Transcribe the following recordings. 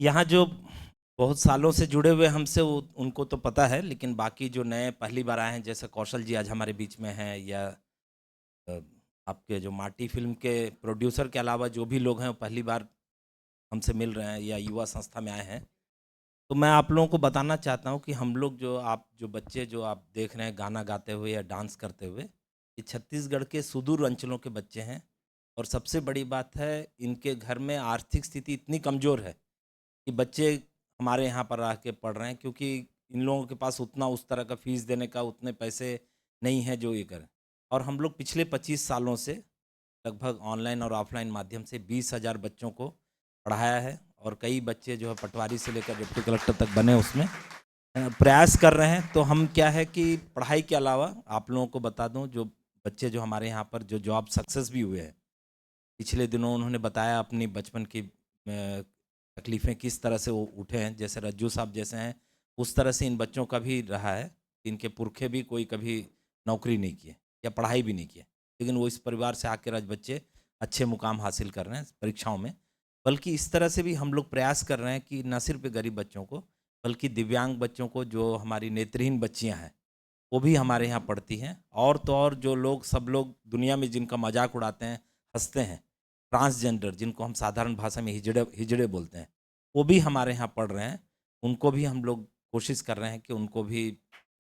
यहाँ जो बहुत सालों से जुड़े हुए हमसे उनको तो पता है, लेकिन बाकी जो नए पहली बार आए हैं जैसे कौशल जी आज हमारे बीच में हैं, या अ, आपके जो माटी फ़िल्म के प्रोड्यूसर के अलावा जो भी लोग हैं वो पहली बार हमसे मिल रहे हैं या युवा संस्था में आए हैं। तो मैं आप लोगों को बताना चाहता हूँ कि हम लोग जो बच्चे जो आप देख रहे हैं गाना गाते हुए या डांस करते हुए, ये छत्तीसगढ़ के सुदूर अंचलों के बच्चे हैं। और सबसे बड़ी बात है, इनके घर में आर्थिक स्थिति इतनी कमज़ोर है कि बच्चे हमारे यहाँ पर रह के पढ़ रहे हैं, क्योंकि इन लोगों के पास उतना उस तरह का फ़ीस देने का उतने पैसे नहीं हैं जो ये करें। और हम लोग पिछले 25 सालों से लगभग ऑनलाइन और ऑफ़लाइन माध्यम से 20,000 बच्चों को पढ़ाया है, और कई बच्चे जो है पटवारी से लेकर डिप्टी कलेक्टर तक बने उसमें प्रयास कर रहे हैं। तो हम क्या है कि पढ़ाई के अलावा आप लोगों को बता दूं, जो बच्चे जो हमारे यहाँ पर जो जॉब सक्सेस भी हुए हैं, पिछले दिनों उन्होंने बताया अपनी बचपन की तकलीफ़ें किस तरह से वो उठे हैं। जैसे रज्जू साहब जैसे हैं, उस तरह से इन बच्चों का भी रहा है। इनके पुरखे भी कोई कभी नौकरी नहीं किए या पढ़ाई भी नहीं किए, लेकिन वो इस परिवार से आकर आज बच्चे अच्छे मुकाम हासिल कर रहे हैं परीक्षाओं में। बल्कि इस तरह से भी हम लोग प्रयास कर रहे हैं कि न सिर्फ गरीब बच्चों को, बल्कि दिव्यांग बच्चों को, जो हमारी नेत्रहीन बच्चियां हैं, वो भी हमारे यहाँ पढ़ती हैं। और तो और जो लोग सब लोग दुनिया में जिनका मजाक उड़ाते हैं, हंसते हैं, ट्रांसजेंडर जिनको हम साधारण भाषा में हिजड़े हिजड़े बोलते हैं, वो भी हमारे यहाँ पढ़ रहे हैं। उनको भी हम लोग कोशिश कर रहे हैं कि उनको भी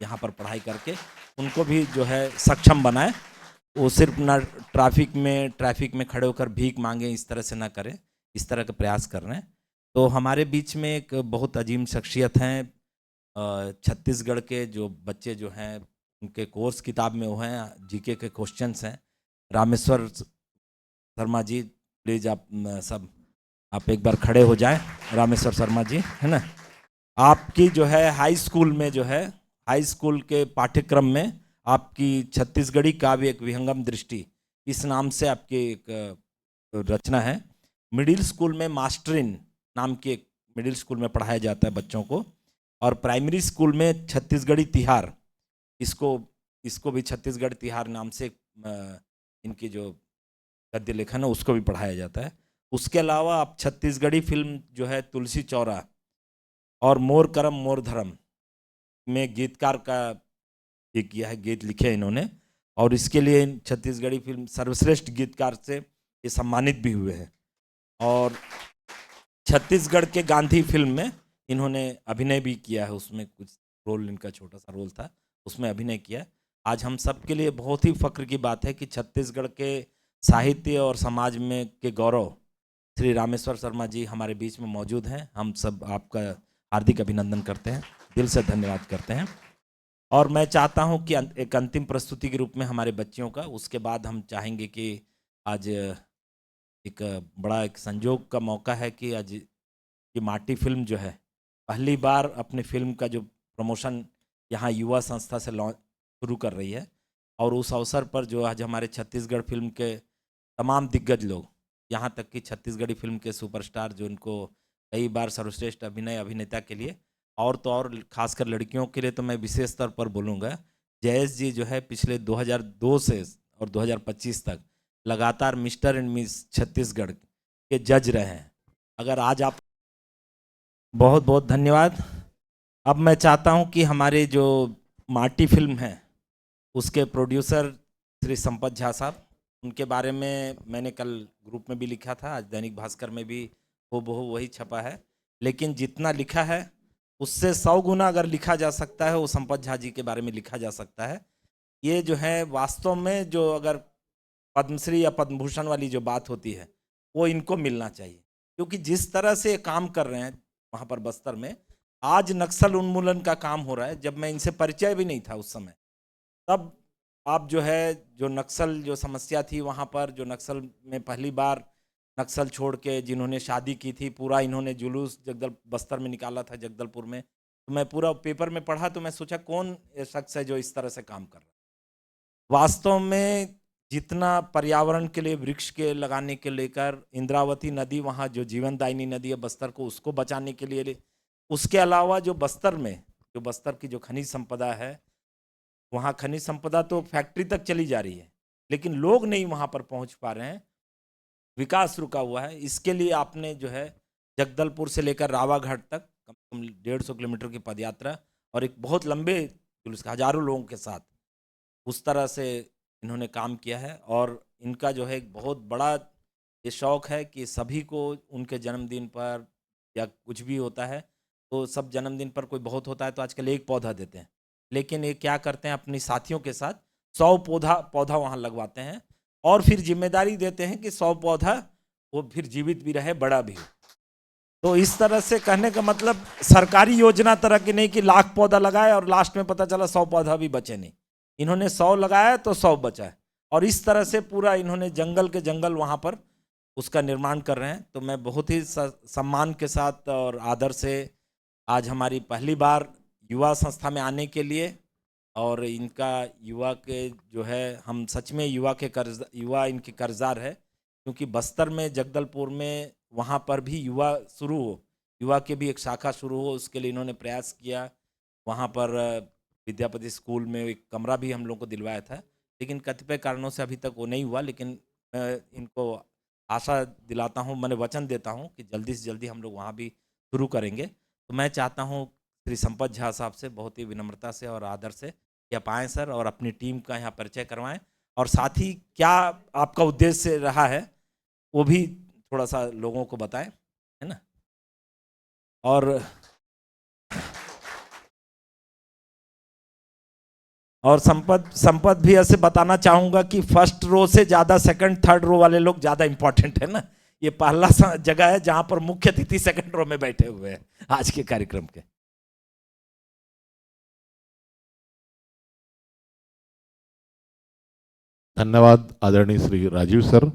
यहाँ पर पढ़ाई करके उनको भी जो है सक्षम बनाए। वो सिर्फ ना ट्रैफिक में खड़े होकर भीख मांगे, इस तरह से ना करें। इस तरह का प्रयास कर रहे हैं। तो हमारे बीच में एक बहुत अजीम शख्सियत हैं, छत्तीसगढ़ के जो बच्चे जो हैं उनके कोर्स किताब में वो हैं, जीके के क्वेश्चंस हैं। रामेश्वर शर्मा जी, प्लीज़ आप सब आप एक बार खड़े हो जाएं। रामेश्वर शर्मा जी, है ना? आपकी जो है हाई स्कूल में जो है, हाई स्कूल के पाठ्यक्रम में आपकी छत्तीसगढ़ी काव्य एक विहंगम दृष्टि, इस नाम से आपकी एक रचना है। मिडिल स्कूल में मास्टरिन नाम की एक मिडिल स्कूल में पढ़ाया जाता है बच्चों को। और प्राइमरी स्कूल में छत्तीसगढ़ी तिहार, इसको इसको भी छत्तीसगढ़ तिहार नाम से इनकी जो गद्य लेखन है उसको भी पढ़ाया जाता है। उसके अलावा आप छत्तीसगढ़ी फिल्म जो है तुलसी चौरा और मोर करम मोर धर्म में गीतकार का ये किया है, गीत लिखे हैं इन्होंने। और इसके लिए छत्तीसगढ़ी फिल्म सर्वश्रेष्ठ गीतकार से ये सम्मानित भी हुए हैं। और छत्तीसगढ़ के गांधी फिल्म में इन्होंने अभिनय भी किया है, उसमें कुछ रोल, इनका छोटा सा रोल था, उसमें अभिनय किया। आज हम सब के लिए बहुत ही फक्र की बात है कि छत्तीसगढ़ के साहित्य और समाज में के गौरव श्री रामेश्वर शर्मा जी हमारे बीच में मौजूद हैं। हम सब आपका हार्दिक अभिनंदन करते हैं, दिल से धन्यवाद करते हैं। और मैं चाहता हूं कि एक अंतिम प्रस्तुति के रूप में हमारे बच्चियों का, उसके बाद हम चाहेंगे कि आज एक बड़ा एक संजोग का मौका है कि आज ये माटी फिल्म जो है पहली बार अपने फिल्म का जो प्रमोशन यहाँ युवा संस्था से लॉन्च शुरू कर रही है। और उस अवसर पर जो आज हमारे छत्तीसगढ़ फिल्म के तमाम दिग्गज लोग, यहाँ तक कि छत्तीसगढ़ी फिल्म के सुपरस्टार जो इनको कई बार सर्वश्रेष्ठ अभिनेता के लिए, और तो और खासकर लड़कियों के लिए तो मैं विशेष तौर पर बोलूँगा, जयेश जी जो है पिछले 2002 से और 2025 तक लगातार मिस्टर एंड मिस छत्तीसगढ़ के जज रहे हैं। अगर आज आप, बहुत बहुत धन्यवाद। अब मैं चाहता हूं कि हमारे जो माटी फिल्म है उसके प्रोड्यूसर श्री संपत झा साहब, उनके बारे में मैंने कल ग्रुप में भी लिखा था, आज दैनिक भास्कर में भी हूबहू वही छपा है। लेकिन जितना लिखा है उससे 100 गुना अगर लिखा जा सकता है वो संपत झा जी के बारे में लिखा जा सकता है। ये जो है वास्तव में, जो अगर पद्मश्री या पद्म भूषण वाली जो बात होती है वो इनको मिलना चाहिए, क्योंकि जिस तरह से काम कर रहे हैं वहाँ पर बस्तर में, आज नक्सल उन्मूलन का काम हो रहा है। जब मैं इनसे परिचय भी नहीं था उस समय, तब आप जो है जो नक्सल जो समस्या थी वहाँ पर, जो नक्सल में पहली बार नक्सल छोड़ के जिन्होंने शादी की थी, पूरा इन्होंने जुलूस जगदल बस्तर में निकाला था, जगदलपुर में। तो मैं पूरा पेपर में पढ़ा तो मैं सोचा कौन ये शख्स है जो इस तरह से काम कर रहा है। वास्तव में जितना पर्यावरण के लिए वृक्ष के लगाने के लेकर, इंद्रावती नदी वहाँ जो जीवनदायिनी नदी है बस्तर को, उसको बचाने के लिए, उसके अलावा जो बस्तर में जो बस्तर की जो खनिज संपदा है, वहाँ खनिज संपदा तो फैक्ट्री तक चली जा रही है, लेकिन लोग नहीं वहाँ पर पहुँच पा रहे हैं, विकास रुका हुआ है। इसके लिए आपने जो है जगदलपुर से लेकर रावाघाट तक कम से कम 150 किलोमीटर की पदयात्रा और एक बहुत लंबे जुलूस का, हजारों लोगों के साथ, उस तरह से इन्होंने काम किया है। और इनका जो है एक बहुत बड़ा ये शौक है कि सभी को उनके जन्मदिन पर या कुछ भी होता है तो सब जन्मदिन पर कोई बहुत होता है तो आजकल एक पौधा देते हैं, लेकिन ये क्या करते हैं अपनी साथियों के साथ 100 पौधा पौधा वहाँ लगवाते हैं और फिर जिम्मेदारी देते हैं कि 100 पौधा वो फिर जीवित भी रहे, बड़ा भी हो। तो इस तरह से कहने का मतलब सरकारी योजना तरह की नहीं कि लाख पौधा लगाए और लास्ट में पता चला 100 पौधा भी बचे नहीं। इन्होंने 100 लगाया तो 100 बचा है और इस तरह से पूरा इन्होंने जंगल के जंगल वहाँ पर उसका निर्माण कर रहे हैं। तो मैं बहुत ही सम्मान के साथ और आदर से आज हमारी पहली बार युवा संस्था में आने के लिए, और इनका युवा के जो है हम सच में युवा इनके कर्जदार है, क्योंकि बस्तर में जगदलपुर में वहाँ पर भी युवा शुरू हो, युवा के भी एक शाखा शुरू हो, उसके लिए इन्होंने प्रयास किया। वहाँ पर विद्यापति स्कूल में एक कमरा भी हम लोग को दिलवाया था, लेकिन कतिपय कारणों से अभी तक वो नहीं हुआ। लेकिन मैं इनको आशा दिलाता हूँ, मैंने वचन देता हूँ कि जल्दी से जल्दी हम लोग वहाँ भी शुरू करेंगे। तो मैं चाहता हूँ श्री संपत झा साहब से बहुत ही विनम्रता से और आदर से कि आप आएँ सर और अपनी टीम का यहाँ परिचय करवाएं, और साथ ही क्या आपका उद्देश्य रहा है वो भी थोड़ा सा लोगों को बताएं, है ना। और संपत भी ऐसे बताना चाहूंगा कि फर्स्ट रो से ज्यादा सेकंड थर्ड रो वाले लोग ज्यादा इंपॉर्टेंट है ना। ये पहला जगह है जहां पर मुख्य अतिथि सेकंड रो में बैठे हुए हैं आज के कार्यक्रम के। धन्यवाद आदरणीय श्री राजीव सर।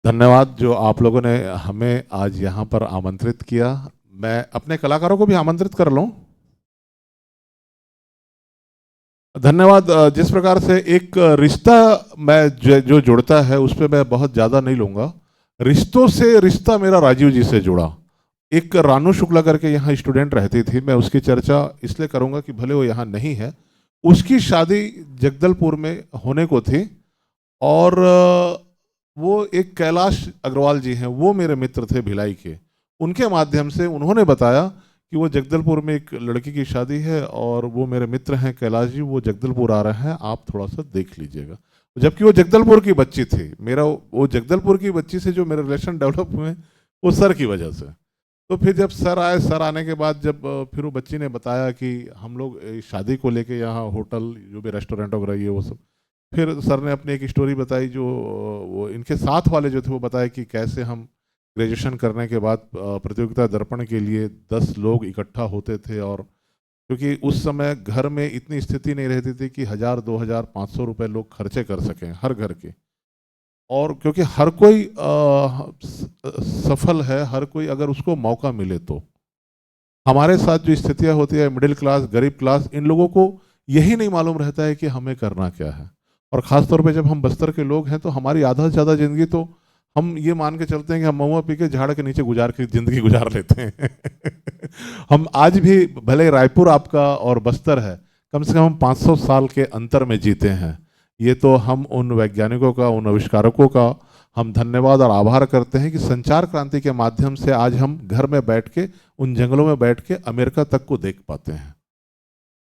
धन्यवाद जो आप लोगों ने हमें आज यहाँ पर आमंत्रित किया। मैं अपने कलाकारों को भी आमंत्रित कर लूं। धन्यवाद। जिस प्रकार से एक रिश्ता मैं जो जुड़ता है उस पर मैं बहुत ज़्यादा नहीं लूँगा। रिश्तों से रिश्ता मेरा राजीव जी से जुड़ा। एक रानू शुक्ला करके यहाँ स्टूडेंट रहती थी, मैं उसकी चर्चा इसलिए करूँगा कि भले वो यहाँ नहीं है, उसकी शादी जगदलपुर में होने को थी और वो एक कैलाश अग्रवाल जी हैं, वो मेरे मित्र थे भिलाई के। उनके माध्यम से उन्होंने बताया कि वो जगदलपुर में एक लड़की की शादी है और वो मेरे मित्र हैं कैलाश जी, वो जगदलपुर आ रहे हैं, आप थोड़ा सा देख लीजिएगा। जबकि वो जगदलपुर की बच्ची थी। मेरा वो जगदलपुर की बच्ची से जो मेरे रिलेशन डेवलप हुए वो सर की वजह से। तो फिर जब सर आए, सर आने के बाद जब फिर वो बच्ची ने बताया कि हम लोग शादी को लेके यहाँ होटल जो भी रेस्टोरेंट वगैरह ये वो सब, फिर सर ने अपनी एक स्टोरी बताई जो वो इनके साथ वाले जो थे वो बताए कि कैसे हम ग्रेजुएशन करने के बाद प्रतियोगिता दर्पण के लिए 10 लोग इकट्ठा होते थे, और क्योंकि उस समय घर में इतनी स्थिति नहीं रहती थी कि 1000, 2000, 500 रुपये लोग खर्चे कर सकें हर घर के। और क्योंकि हर कोई सफल है, हर कोई अगर उसको मौका मिले तो। हमारे साथ जो स्थितियाँ होती है मिडिल क्लास, गरीब क्लास, इन लोगों को यही नहीं मालूम रहता है कि हमें करना क्या है। और ख़ासतौर पे जब हम बस्तर के लोग हैं तो हमारी आधा से ज़्यादा ज़िंदगी तो हम ये मान के चलते हैं कि हम महुआ पी के झाड़ के नीचे गुजार के ज़िंदगी गुजार लेते हैं हम आज भी भले रायपुर आपका और बस्तर है, कम से कम हम 500 साल के अंतर में जीते हैं। ये तो हम उन वैज्ञानिकों का, उन आविष्कारकों का हम धन्यवाद और आभार करते हैं कि संचार क्रांति के माध्यम से आज हम घर में बैठ के, उन जंगलों में बैठ के अमेरिका तक को देख पाते हैं।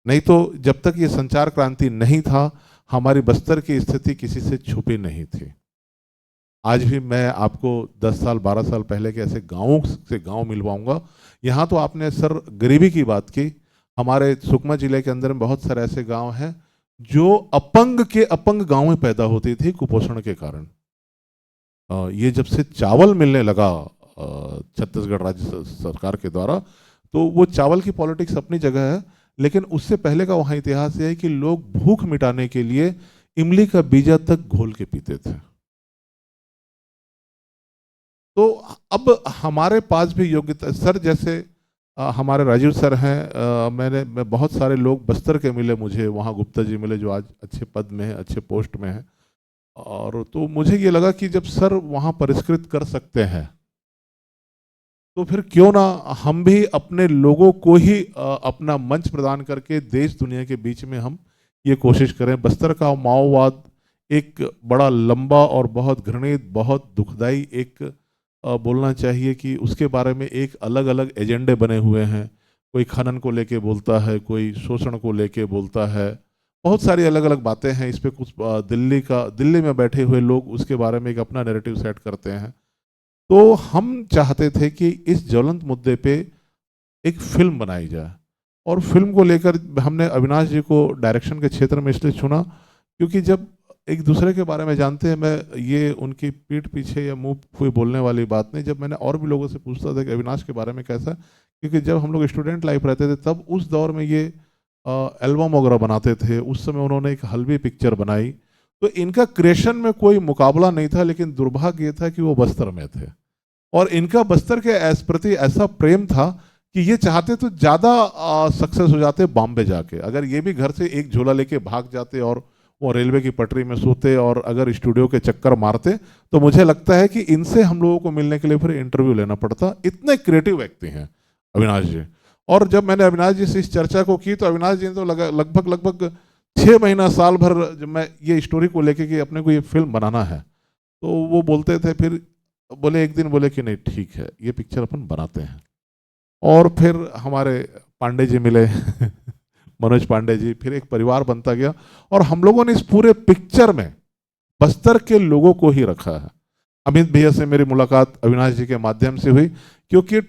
नहीं तो जब तक ये संचार क्रांति नहीं था, हमारी बस्तर की स्थिति किसी से छुपी नहीं थी। आज भी मैं आपको 10 साल 12 साल पहले के ऐसे गाँवों से गाँव मिलवाऊंगा। यहाँ तो आपने सर गरीबी की बात की। हमारे सुकमा जिले के अंदर में बहुत सारे ऐसे गांव हैं जो अपंग के अपंग गांव में पैदा होती थी कुपोषण के कारण। ये जब से चावल मिलने लगा छत्तीसगढ़ राज्य सरकार के द्वारा, तो वो चावल की पॉलिटिक्स अपनी जगह है, लेकिन उससे पहले का वहाँ इतिहास ये है कि लोग भूख मिटाने के लिए इमली का बीजा तक घोल के पीते थे। तो अब हमारे पास भी योग्यता, सर जैसे हमारे राजीव सर हैं, मैं बहुत सारे लोग बस्तर के मिले मुझे, वहाँ गुप्ता जी मिले जो आज अच्छे पद में हैं, अच्छे पोस्ट में हैं। और तो मुझे ये लगा कि जब सर वहाँ परिष्कृत कर सकते हैं तो फिर क्यों ना हम भी अपने लोगों को ही अपना मंच प्रदान करके देश दुनिया के बीच में हम ये कोशिश करें। बस्तर का माओवाद एक बड़ा लंबा और बहुत घृणित, बहुत दुखदाई एक बोलना चाहिए कि उसके बारे में एक अलग अलग एजेंडे बने हुए हैं। कोई खनन को लेके बोलता है, कोई शोषण को लेके बोलता है, बहुत सारी अलग अलग बातें हैं इस पे। कुछ दिल्ली में बैठे हुए लोग उसके बारे में एक अपना नैरेटिव सेट करते हैं। तो हम चाहते थे कि इस ज्वलंत मुद्दे पे एक फिल्म बनाई जाए, और फिल्म को लेकर हमने अविनाश जी को डायरेक्शन के क्षेत्र में इसलिए चुना क्योंकि जब एक दूसरे के बारे में जानते हैं, मैं ये उनकी पीठ पीछे या मुंह पे बोलने वाली बात नहीं, जब मैंने और भी लोगों से पूछता था कि अविनाश के बारे में कैसा, क्योंकि जब हम लोग स्टूडेंट लाइफ रहते थे तब उस दौर में ये एल्बम वगैरह बनाते थे, उस समय उन्होंने एक हल्वी पिक्चर बनाई। तो इनका क्रिएशन में कोई मुकाबला नहीं था, लेकिन दुर्भाग्य ये था कि वो बस्तर में थे और इनका बस्तर के प्रति ऐसा प्रेम था कि ये चाहते तो ज़्यादा सक्सेस हो जाते बॉम्बे जाके। अगर ये भी घर से एक झोला लेके भाग जाते और वो रेलवे की पटरी में सोते और अगर स्टूडियो के चक्कर मारते, तो मुझे लगता है कि इनसे हम लोगों को मिलने के लिए फिर इंटरव्यू लेना पड़ता। इतने क्रिएटिव व्यक्ति हैं अविनाश जी। और जब मैंने अविनाश जी से इस चर्चा को की तो अविनाश जी ने तो लगभग 6 महीना साल भर, जब मैं ये स्टोरी को लेके कि अपने को ये फिल्म बनाना है, तो वो बोलते थे, फिर बोले एक दिन बोले कि नहीं ठीक है ये पिक्चर अपन बनाते हैं। और फिर हमारे पांडे जी मिले मनोज पांडे जी, फिर एक परिवार बनता गया और हम लोगों ने इस पूरे पिक्चर में बस्तर के लोगों को ही रखा है। अमित भैया से मेरी मुलाकात अविनाश जी के माध्यम से हुई, क्योंकि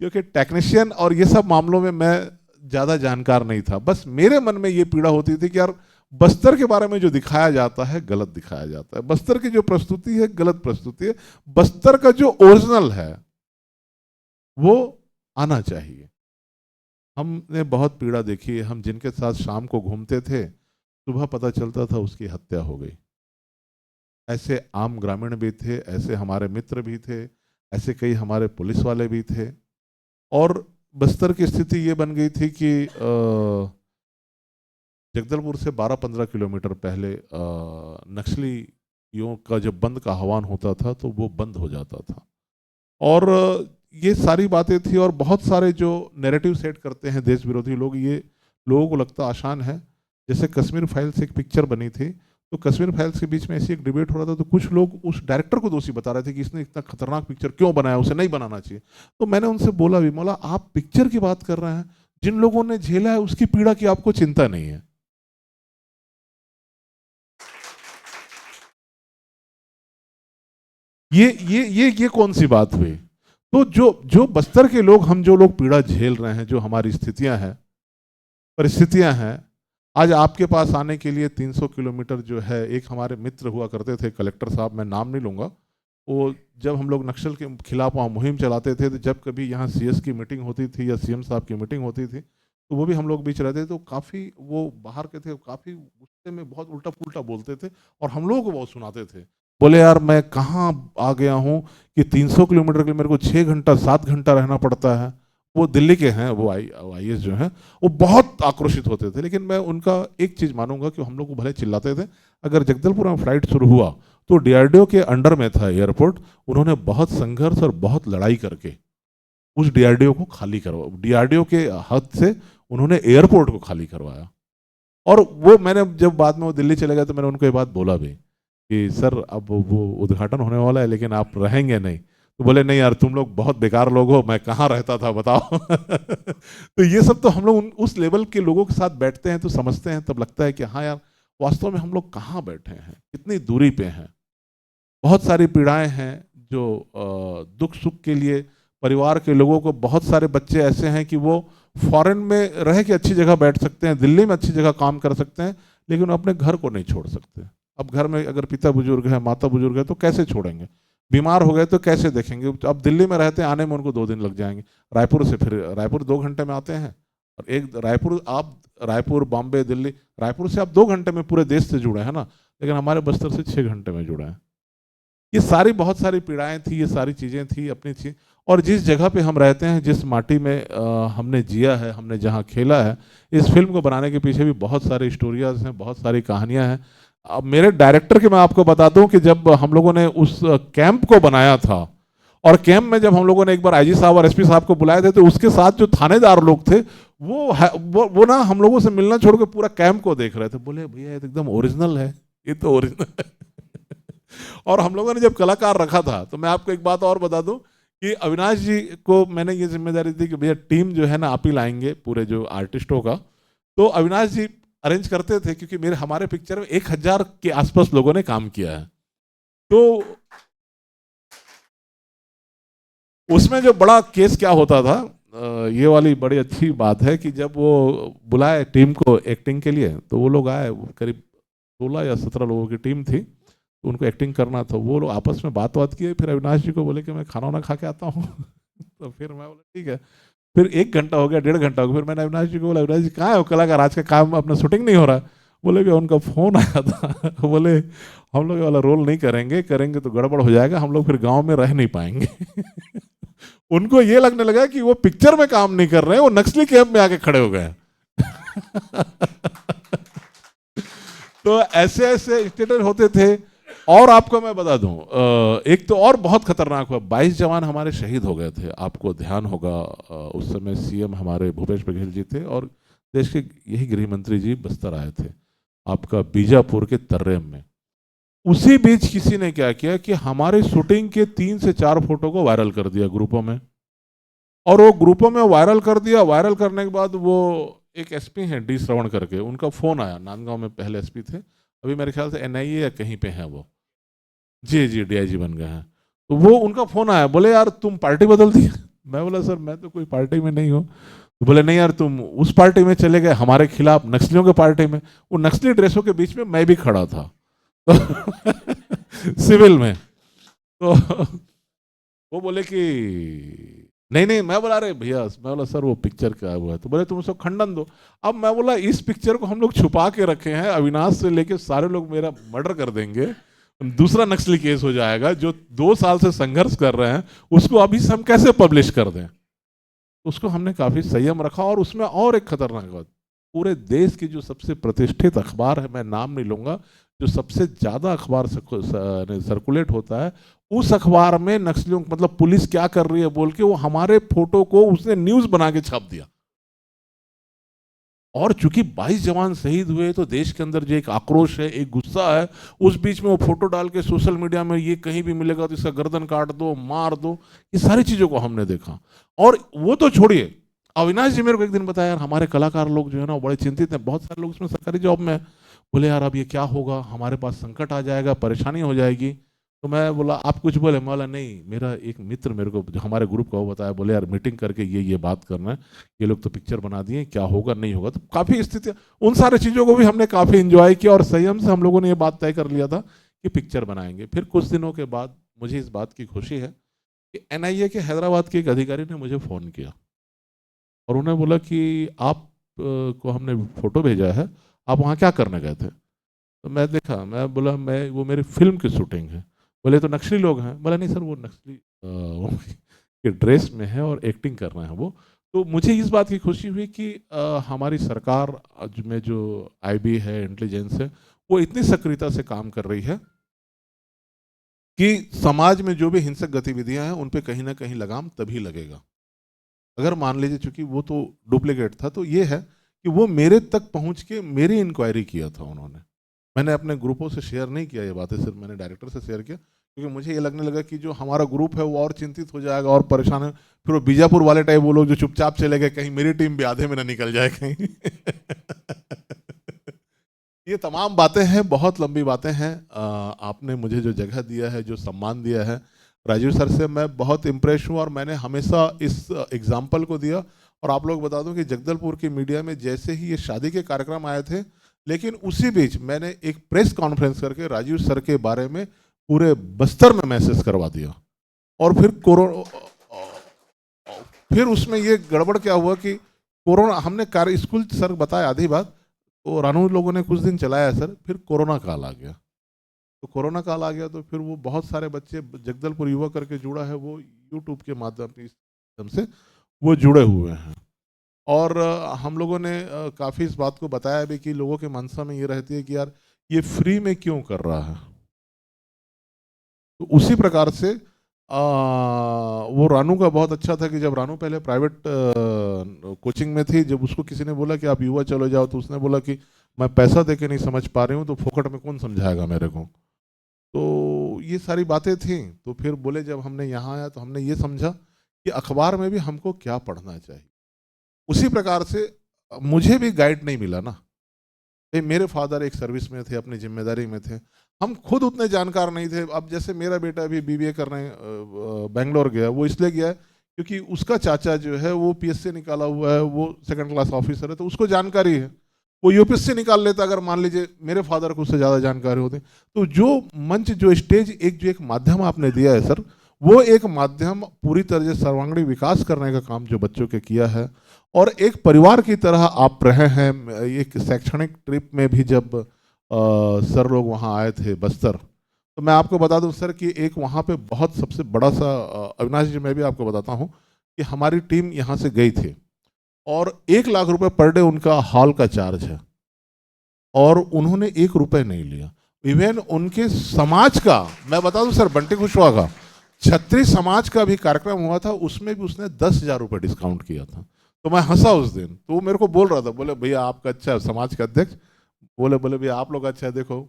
क्योंकि टेक्नीशियन और ये सब मामलों में मैं ज़्यादा जानकार नहीं था। बस मेरे मन में ये पीड़ा होती थी कि यार बस्तर के बारे में जो दिखाया जाता है गलत दिखाया जाता है, बस्तर की जो प्रस्तुति है गलत प्रस्तुति है, बस्तर का जो ओरिजिनल है वो आना चाहिए। हमने बहुत पीड़ा देखी है। हम जिनके साथ शाम को घूमते थे, सुबह पता चलता था उसकी हत्या हो गई। ऐसे आम ग्रामीण भी थे, ऐसे हमारे मित्र भी थे, ऐसे कई हमारे पुलिस वाले भी थे। और बस्तर की स्थिति ये बन गई थी कि जगदलपुर से 12-15 किलोमीटर पहले नक्सलियों का जब बंद का आह्वान होता था तो वो बंद हो जाता था। और ये सारी बातें थी और बहुत सारे जो नैरेटिव सेट करते हैं देश विरोधी लोग, ये लोगों को लगता आसान है। जैसे कश्मीर फाइल्स एक पिक्चर बनी थी, तो कश्मीर फाइल्स के बीच में ऐसी एक डिबेट हो रहा था, तो कुछ लोग उस डायरेक्टर को दोषी बता रहे थे कि इसने इतना खतरनाक पिक्चर क्यों बनाया, उसे नहीं बनाना चाहिए। तो मैंने उनसे बोला भी, मौला आप पिक्चर की बात कर रहे हैं, जिन लोगों ने झेला है उसकी पीड़ा की आपको चिंता नहीं है। ये कौन सी बात हुई? तो जो जो बस्तर के लोग, हम जो लोग पीड़ा झेल रहे हैं, जो हमारी स्थितियां हैं, परिस्थितियां हैं, आज आपके पास आने के लिए 300 किलोमीटर जो है, एक हमारे मित्र हुआ करते थे कलेक्टर साहब, मैं नाम नहीं लूंगा, वो जब हम लोग नक्सल के खिलाफ वहाँ मुहिम चलाते थे, तो जब कभी यहाँ सीएस की मीटिंग होती थी या सीएम साहब की मीटिंग होती थी, तो वो भी हम लोग बीच रहते थे, तो काफ़ी वो बाहर के थे, काफ़ी गुस्से में बहुत उल्टा पुल्टा बोलते थे और हम लोगों को बहुत सुनाते थे। बोले यार मैं कहाँ आ गया हूँ कि 300 किलोमीटर के लिए मेरे को 6 घंटा 7 घंटा रहना पड़ता है। वो दिल्ली के हैं, वो IAS जो हैं, वो बहुत आक्रोशित होते थे। लेकिन मैं उनका एक चीज़ मानूंगा कि हम लोग को भले चिल्लाते थे, अगर जगदलपुर में फ्लाइट शुरू हुआ तो DRDO के अंडर में था एयरपोर्ट, उन्होंने बहुत संघर्ष और बहुत लड़ाई करके उस DRDO को खाली करवा, DRDO के हद से उन्होंने एयरपोर्ट को खाली करवाया। और वो मैंने जब बाद में वो दिल्ली चले गए तो मैंने उनको ये बात बोला भी कि सर अब वो उद्घाटन होने वाला है लेकिन आप रहेंगे नहीं। तो बोले नहीं यार तुम लोग बहुत बेकार लोग हो, मैं कहाँ रहता था बताओ। तो ये सब तो हम लोग उस लेवल के लोगों के साथ बैठते हैं तो समझते हैं, तब लगता है कि हाँ यार वास्तव में हम लोग कहाँ बैठे हैं, कितनी दूरी पे हैं। बहुत सारी पीड़ाएं हैं जो दुख सुख के लिए परिवार के लोगों को, बहुत सारे बच्चे ऐसे हैं कि वो फॉरेन में रह के अच्छी जगह बैठ सकते हैं, दिल्ली में अच्छी जगह काम कर सकते हैं, लेकिन अपने घर को नहीं छोड़ सकते। अब घर में अगर पिता बुजुर्ग है, माता बुजुर्ग है, तो कैसे छोड़ेंगे? बीमार हो गए तो कैसे देखेंगे? अब दिल्ली में रहते हैं, आने में उनको 2 दिन लग जाएंगे। रायपुर से फिर रायपुर 2 घंटे में आते हैं, और एक रायपुर बॉम्बे दिल्ली, रायपुर से आप 2 घंटे में पूरे देश से जुड़े हैं ना, लेकिन हमारे बस्तर से 6 घंटे में जुड़े हैं। ये सारी बहुत सारी पीड़ाएं थी, ये सारी चीज़ें थी अपनी थी। और जिस जगह पे हम रहते हैं, जिस माटी में हमने जिया है, हमने जहाँ खेला है, इस फिल्म को बनाने के पीछे भी बहुत सारी स्टोरीज हैं, बहुत सारी कहानियां हैं। अब मेरे डायरेक्टर के मैं आपको बता दूं कि जब हम लोगों ने उस कैंप को बनाया था, और कैंप में जब हम लोगों ने एक बार IG साहब और SP साहब को बुलाए थे, तो उसके साथ जो थानेदार लोग थे वो ना हम लोगों से मिलना छोड़ के पूरा कैंप को देख रहे थे। बोले भैया ये तो एकदम ओरिजिनल है, ये तो ओरिजिनल है। और हम लोगों ने जब कलाकार रखा था, तो मैं आपको एक बात और बता दूं कि अविनाश जी को मैंने ये जिम्मेदारी दी कि भैया टीम जो है ना आप ही लाएंगे पूरे जो आर्टिस्टों का। तो अविनाश जी अरेंज करते थे, क्योंकि मेरे हमारे पिक्चर में 1000 के आसपास लोगों ने काम किया है। तो उसमें जो बड़ा केस क्या होता था, ये वाली बड़ी अच्छी बात है कि जब वो बुलाए टीम को एक्टिंग के लिए, तो वो लोग आए, करीब 16 या 17 लोगों की टीम थी, तो उनको एक्टिंग करना था। वो लोग आपस में बात किए, फिर अविनाश जी को बोले कि मैं खाना वाना खा के आता हूँ। तो फिर मैं बोला ठीक है। फिर 1 घंटा हो गया, 1.5 घंटा हो गया, फिर मैंने अविनाश जी को बोला अविनाश जी कहाँ है वो कलाकार, आज का काम अपना शूटिंग नहीं हो रहा। बोले कि उनका फोन आया था। बोले हम लोग ये वाला रोल नहीं करेंगे, करेंगे तो गड़बड़ हो जाएगा, हम लोग फिर गांव में रह नहीं पाएंगे। उनको ये लगने लगा कि वो पिक्चर में काम नहीं कर रहे हैं, वो नक्सली कैंप में आके खड़े हो गए। तो ऐसे ऐसे इंसिडेंट होते थे। और आपको मैं बता दूं, एक तो और बहुत खतरनाक हुआ, 22 जवान हमारे शहीद हो गए थे। आपको ध्यान होगा, उस समय सीएम हमारे भूपेश बघेल जी थे, और देश के यही गृह मंत्री जी बस्तर आए थे, आपका बीजापुर के तर्रेम में। उसी बीच किसी ने क्या किया कि हमारे शूटिंग के 3 से 4 फोटो को वायरल कर दिया ग्रुपों में, और वो ग्रुपों में वायरल कर दिया। वायरल करने के बाद वो एक एसपी हैं डी श्रवण करके, उनका फोन आया, नांदगांव में पहले एसपी थे, अभी मेरे ख्याल से एनआईए या कहीं पे हैं वो, जी जी डीआईजी बन गए हैं। तो वो उनका फोन आया, बोले यार तुम पार्टी बदल दी। मैं बोला सर मैं तो कोई पार्टी में नहीं हूँ। तो बोले नहीं यार तुम उस पार्टी में चले गए हमारे खिलाफ, नक्सलियों के पार्टी में। वो नक्सली ड्रेसों के बीच में मैं भी खड़ा था। सिविल में। तो वो बोले कि नहीं नहीं, मैं बोला अरे भैया, मैं बोला सर वो पिक्चर क्या हुआ है, तो बोले तुम उसको खंडन दो। अब मैं बोला इस पिक्चर को हम लोग छुपा के रखे हैं, अविनाश से लेके सारे लोग मेरा मर्डर कर देंगे, दूसरा नक्सली केस हो जाएगा, जो 2 साल से संघर्ष कर रहे हैं उसको अभी से हम कैसे पब्लिश कर दें। उसको हमने काफी संयम रखा। और उसमें और एक खतरनाक बात, पूरे देश की जो सबसे प्रतिष्ठित अखबार है, मैं नाम नहीं लूंगा, जो सबसे ज्यादा अखबार सर्कुलेट होता है, उस अखबार में नक्सलियों मतलब पुलिस क्या कर रही है बोल के वो हमारे फोटो को उसने न्यूज बना के छाप दिया। और चूंकि 22 जवान शहीद हुए, तो देश के अंदर जो एक आक्रोश है, एक गुस्सा है, उस बीच में वो फोटो डाल के सोशल मीडिया में ये कहीं भी मिलेगा तो इसका गर्दन काट दो, मार दो, ये सारी चीजों को हमने देखा। और वो तो छोड़िए, अविनाश जी मेरे को एक दिन बताया यार हमारे कलाकार लोग जो है ना बड़े चिंतित हैं, बहुत सारे लोग इसमें सरकारी जॉब में। बोले यार अब ये क्या होगा, हमारे पास संकट आ जाएगा, परेशानी हो जाएगी। तो मैं बोला आप कुछ बोले, मैं बोला नहीं, मेरा एक मित्र मेरे को जो हमारे ग्रुप का वो बताया, बोले यार मीटिंग करके ये बात करना है, ये लोग तो पिक्चर बना दिए, क्या होगा नहीं होगा। तो काफ़ी स्थिति, उन सारी चीज़ों को भी हमने काफ़ी इंजॉय किया, और संयम से हम लोगों ने ये बात तय कर लिया था कि पिक्चर बनाएंगे। फिर कुछ दिनों के बाद मुझे इस बात की खुशी है कि एनआईए के हैदराबाद के एक अधिकारी ने मुझे फ़ोन किया, और उन्हें बोला कि आप को हमने फ़ोटो भेजा है, आप वहाँ क्या करने गए थे। तो मैं देखा, मैं बोला मैं वो मेरी फिल्म की शूटिंग है। बोले तो नक्सली लोग हैं। बोला नहीं सर वो नक्सली के ड्रेस में है और एक्टिंग कर रहे हैं वो। तो मुझे इस बात की खुशी हुई कि हमारी सरकार में जो आईबी है, इंटेलिजेंस है, वो इतनी सक्रियता से काम कर रही है कि समाज में जो भी हिंसक गतिविधियां हैं उन पे कहीं ना कहीं लगाम तभी लगेगा। अगर मान लीजिए, चूंकि वो तो डुप्लीकेट था, तो ये है कि वो मेरे तक पहुंच के मेरी इंक्वायरी किया था उन्होंने। मैंने अपने ग्रुपों से शेयर नहीं किया ये बातें, सिर्फ मैंने डायरेक्टर से शेयर किया, क्योंकि मुझे ये लगने लगा कि जो हमारा ग्रुप है वो और चिंतित हो जाएगा और परेशान है। फिर वो बीजापुर वाले टाइप वो लोग जो चुपचाप चले गए, कहीं मेरी टीम भी आधे में ना निकल जाए कहीं। ये तमाम बातें हैं, बहुत लंबी बातें हैं। आपने मुझे जो जगह दिया है, जो सम्मान दिया है, राजीव सर से मैं बहुत इम्प्रेस हूँ, और मैंने हमेशा इस एग्जाम्पल को दिया। और आप लोग बता दूं कि जगदलपुर की मीडिया में जैसे ही ये शादी के कार्यक्रम आए थे, लेकिन उसी बीच मैंने एक प्रेस कॉन्फ्रेंस करके राजीव सर के बारे में पूरे बस्तर में मैसेज करवा दिया। और फिर फिर उसमें ये गड़बड़ क्या हुआ कि कोरोना, हमने कार्य स्कूल सर बताया आधी बात, तो रानू लोगों ने कुछ दिन चलाया सर, फिर कोरोना काल आ गया। तो कोरोना काल आ गया तो फिर वो बहुत सारे बच्चे, जगदलपुर युवा करके जुड़ा है, वो यूट्यूब के माध्यम से वो जुड़े हुए हैं। और हम लोगों ने काफ़ी इस बात को बताया भी कि लोगों के मनसा में ये रहती है कि यार ये फ्री में क्यों कर रहा है। तो उसी प्रकार से वो रानू का बहुत अच्छा था कि जब रानू पहले प्राइवेट कोचिंग में थी, जब उसको किसी ने बोला कि आप युवा चलो जाओ, तो उसने बोला कि मैं पैसा दे के नहीं समझ पा रही हूँ, तो फोकट में कौन समझाएगा मेरे को। तो ये सारी बातें थी। तो फिर बोले जब हमने यहाँ आया तो हमने ये समझा कि अखबार में भी हमको क्या पढ़ना चाहिए। उसी प्रकार से मुझे भी गाइड नहीं मिला ना। मेरे फादर एक सर्विस में थे, अपनी जिम्मेदारी में थे, हम खुद उतने जानकार नहीं थे। अब जैसे मेरा बेटा अभी बीबीए करने बेंगलोर गया, वो इसलिए गया है क्योंकि उसका चाचा जो है वो पीएससी निकाला हुआ है, वो सेकंड क्लास ऑफिसर है, तो उसको जानकारी है। वो यूपीएससी निकाल लेता अगर मान लीजिए मेरे फादर को उससे ज़्यादा जानकारी होती। तो जो मंच, जो स्टेज, एक माध्यम आपने दिया है सर, वो एक माध्यम पूरी तरह से सर्वांगीण विकास करने का काम जो बच्चों के किया है। और एक परिवार की तरह आप रहे हैं। एक शैक्षणिक ट्रिप में भी जब सर लोग वहाँ आए थे बस्तर, तो मैं आपको बता दूं सर कि एक वहाँ पे बहुत सबसे बड़ा सा, अविनाश जी मैं भी आपको बताता हूँ कि हमारी टीम यहाँ से गई थी और 1 लाख रुपए पर डे उनका हॉल का चार्ज है, और उन्होंने 1 रुपए नहीं लिया। इवन उनके समाज का, मैं बता दूं सर, बंटी कुशवाहा का छत्री समाज का भी कार्यक्रम हुआ था, उसमें भी उसने 10,000 रुपये डिस्काउंट किया था। तो मैं हंसा उस दिन। तो वो मेरे को बोल रहा था, बोले भैया आपका अच्छा है, समाज का अध्यक्ष, बोले भैया आप लोग अच्छा है, देखो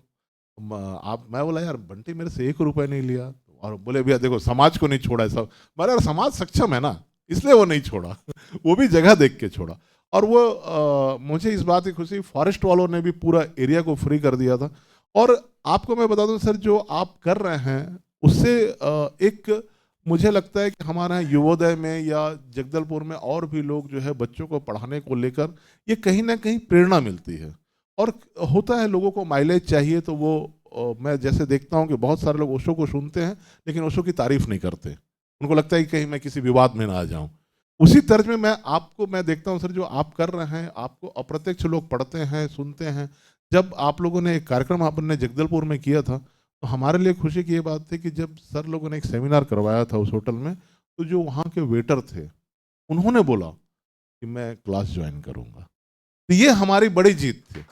आप। मैं बोला यार बंटी मेरे से 1 रुपए नहीं लिया, और बोले भैया देखो समाज को नहीं छोड़ा है सब। मैंने यार समाज सक्षम है ना, इसलिए वो नहीं छोड़ा वो भी जगह देख के छोड़ा। और वो मुझे इस बात की खुशी, फॉरेस्ट वालों ने भी पूरा एरिया को फ्री कर दिया था। और आपको मैं बता दूं सर, जो आप कर रहे हैं उससे एक मुझे लगता है कि हमारे यहाँ युवोदय में या जगदलपुर में और भी लोग जो है बच्चों को पढ़ाने को लेकर, ये कहीं ना कहीं प्रेरणा मिलती है। और होता है लोगों को माइलेज चाहिए, तो वो मैं जैसे देखता हूँ कि बहुत सारे लोग ओशो को सुनते हैं लेकिन ओशो की तारीफ नहीं करते। उनको लगता है कि कहीं मैं किसी विवाद में ना आ जाऊं। उसी तर्ज में मैं देखता हूं सर, जो आप कर रहे हैं, आपको अप्रत्यक्ष लोग पढ़ते हैं, सुनते हैं। जब आप लोगों ने एक कार्यक्रम आपने जगदलपुर में किया था, तो हमारे लिए खुशी की ये बात थी कि जब सर लोगों ने एक सेमिनार करवाया था उस होटल में, तो जो वहाँ के वेटर थे उन्होंने बोला कि मैं क्लास ज्वाइन करूंगा। तो ये हमारी बड़ी जीत थी।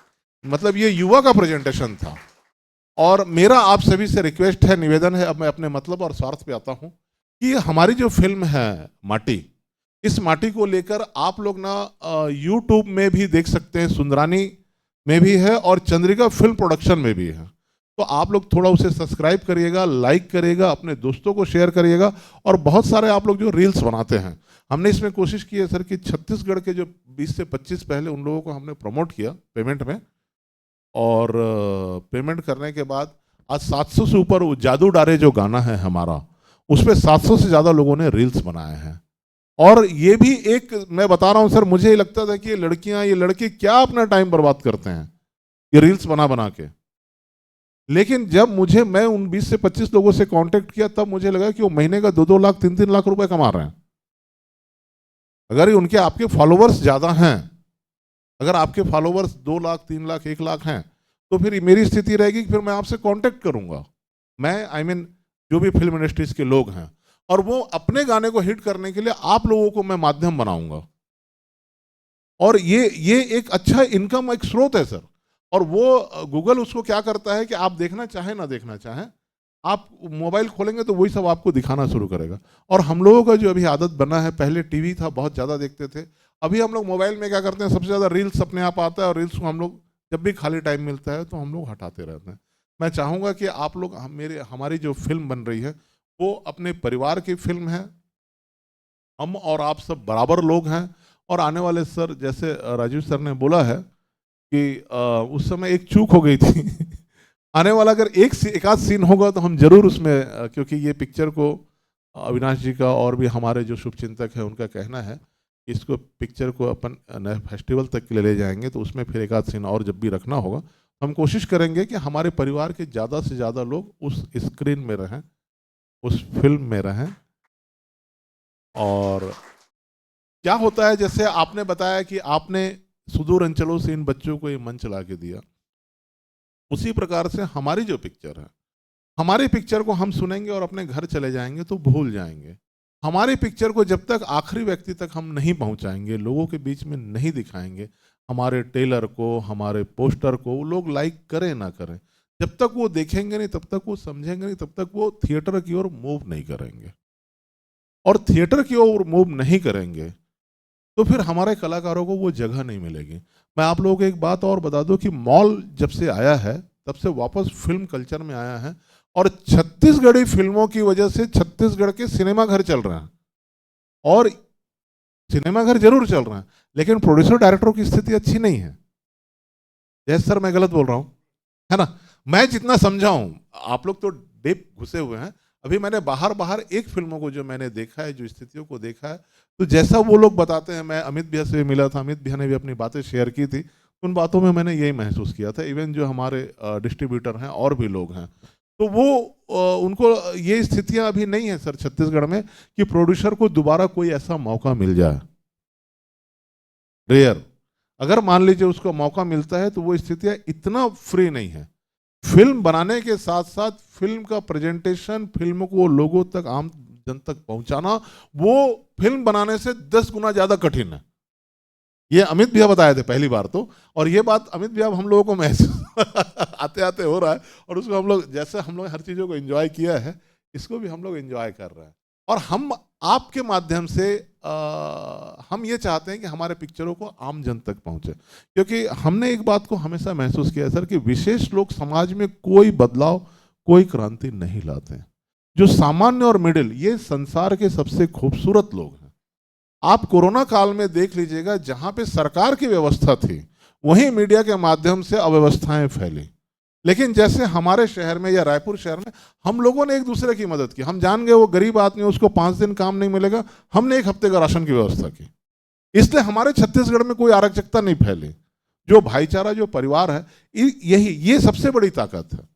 मतलब ये युवा का प्रेजेंटेशन था। और मेरा आप सभी से रिक्वेस्ट है, निवेदन है, अब मैं अपने मतलब और स्वार्थ पे आता हूँ, कि हमारी जो फिल्म है माटी, इस माटी को लेकर आप लोग ना यूट्यूब में भी देख सकते हैं, सुंदरानी में भी है और चंद्रिका फिल्म प्रोडक्शन में भी है। तो आप लोग थोड़ा उसे सब्सक्राइब करिएगा, लाइक करिएगा, अपने दोस्तों को शेयर करिएगा। और बहुत सारे आप लोग जो रील्स बनाते हैं, हमने इसमें कोशिश की है सर कि छत्तीसगढ़ के जो 20 से 25 पहले उन लोगों को हमने प्रमोट किया पेमेंट में। और पेमेंट करने के बाद आज 700 से ऊपर, वो जादू डारे जो गाना है हमारा, उस पर 700 से ज़्यादा लोगों ने रील्स बनाए हैं। और ये भी एक, मैं बता रहा हूँ सर, मुझे ये लगता था कि ये लड़कियां, ये लड़के क्या अपना टाइम बर्बाद करते हैं ये रील्स बना बना के। लेकिन जब मैं उन 20 से 25 लोगों से कांटेक्ट किया, तब मुझे लगा कि वो महीने का 2-2 लाख 3-3 लाख रुपए कमा रहे हैं। अगर उनके आपके फॉलोवर्स ज्यादा हैं, अगर आपके फॉलोवर्स 2 लाख 3 लाख 1 लाख हैं, तो फिर मेरी स्थिति रहेगी कि फिर मैं आपसे कांटेक्ट करूंगा। मैं जो भी फिल्म इंडस्ट्रीज के लोग हैं, और वो अपने गाने को हिट करने के लिए आप लोगों को मैं माध्यम बनाऊंगा। और ये एक अच्छा इनकम, एक स्रोत है सर। और वो गूगल उसको क्या करता है कि आप देखना चाहें ना देखना चाहें, आप मोबाइल खोलेंगे तो वही सब आपको दिखाना शुरू करेगा। और हम लोगों का जो अभी आदत बना है, पहले टीवी था, बहुत ज़्यादा देखते थे, अभी हम लोग मोबाइल में क्या करते हैं, सबसे ज़्यादा रील्स अपने आप आता है, और रील्स को हम लोग जब भी खाली टाइम मिलता है तो हम लोग हटाते रहते हैं। मैं चाहूँगा कि आप लोग, हमारी जो फिल्म बन रही है वो अपने परिवार की फिल्म है। हम और आप सब बराबर लोग हैं। और आने वाले सर, जैसे राजीव सर ने बोला है कि उस समय एक चूक हो गई थी आने वाला अगर एक आध सीन होगा तो हम जरूर उसमें, क्योंकि ये पिक्चर को अविनाश जी का और भी हमारे जो शुभचिंतक है उनका कहना है कि इसको पिक्चर को अपन नए फेस्टिवल तक के लिए ले जाएंगे, तो उसमें फिर एक आध सीन और जब भी रखना होगा, तो हम कोशिश करेंगे कि हमारे परिवार के ज़्यादा से ज़्यादा लोग उस स्क्रीन में रहें, उस फिल्म में रहें। और क्या होता है, जैसे आपने बताया कि आपने सुदूर अंचलों से इन बच्चों को ये मंच ला के दिया, उसी प्रकार से हमारी जो पिक्चर है, हमारी पिक्चर को हम सुनेंगे और अपने घर चले जाएंगे तो भूल जाएंगे। हमारी पिक्चर को जब तक आखिरी व्यक्ति तक हम नहीं पहुंचाएंगे, लोगों के बीच में नहीं दिखाएंगे, हमारे ट्रेलर को, हमारे पोस्टर को वो लोग लाइक करें ना करें, जब तक वो देखेंगे नहीं, तब तक वो समझेंगे नहीं, तब तक वो थिएटर की ओर मूव नहीं करेंगे। और थिएटर की ओर मूव नहीं करेंगे तो फिर हमारे कलाकारों को वो जगह नहीं मिलेगी। मैं आप लोगों को एक बात और बता दूं कि मॉल जब से आया है, तब से वापस फिल्म कल्चर में आया है। और छत्तीसगढ़ी फिल्मों की वजह से छत्तीसगढ़ के सिनेमा घर चल रहे हैं, और सिनेमा घर जरूर चल रहे हैं, लेकिन प्रोड्यूसर डायरेक्टरों की स्थिति अच्छी नहीं है। यस सर, मैं गलत बोल रहा हूं, है ना? मैं जितना समझा हूं, आप लोग तो डीप घुसे हुए हैं, अभी मैंने बाहर बाहर एक फिल्मों को जो मैंने देखा है, जो स्थितियों को देखा है, तो जैसा वो लोग बताते हैं, मैं अमित भैया से भी मिला था, अमित भैया ने भी अपनी बातें शेयर की थी, उन बातों में मैंने यही महसूस किया था। इवन जो हमारे डिस्ट्रीब्यूटर हैं और भी लोग हैं, तो वो उनको ये स्थितियां अभी नहीं है सर छत्तीसगढ़ में कि प्रोड्यूसर को दोबारा कोई ऐसा मौका मिल जाए। रेयर। अगर मान लीजिए उसको मौका मिलता है तो वो स्थितियां इतना फ्री नहीं है। फिल्म बनाने के साथ साथ फिल्म का प्रेजेंटेशन, फिल्म को लोगों तक, आम जन तक पहुंचाना, वो फिल्म बनाने से 10 गुना ज्यादा कठिन है। ये अमित भैया बताए थे पहली बार तो, और ये बात अमित भैया हम लोगों को महसूस आते आते हो रहा है, और उसको हम लोग, जैसे हम लोग हर चीजों को एंजॉय किया है, इसको भी हम लोग एंजॉय कर रहे हैं। और हम आपके माध्यम से हम ये चाहते हैं कि हमारे पिक्चरों को आम जन तक पहुंचे, क्योंकि हमने एक बात को हमेशा महसूस किया है सर कि विशेष लोग समाज में कोई बदलाव, कोई क्रांति नहीं लाते हैं। जो सामान्य और मिडिल, ये संसार के सबसे खूबसूरत लोग हैं। आप कोरोना काल में देख लीजिएगा, जहां पे सरकार की व्यवस्था थी, वहीं मीडिया के माध्यम से अव्यवस्थाएं फैली। लेकिन जैसे हमारे शहर में या रायपुर शहर में हम लोगों ने एक दूसरे की मदद की, हम जान गए वो गरीब आदमी, उसको 5 दिन काम नहीं मिलेगा, हमने एक हफ्ते का राशन की व्यवस्था की। इसलिए हमारे छत्तीसगढ़ में कोई अराजकता नहीं फैली। जो भाईचारा, जो परिवार है, यही, ये सबसे बड़ी ताकत है।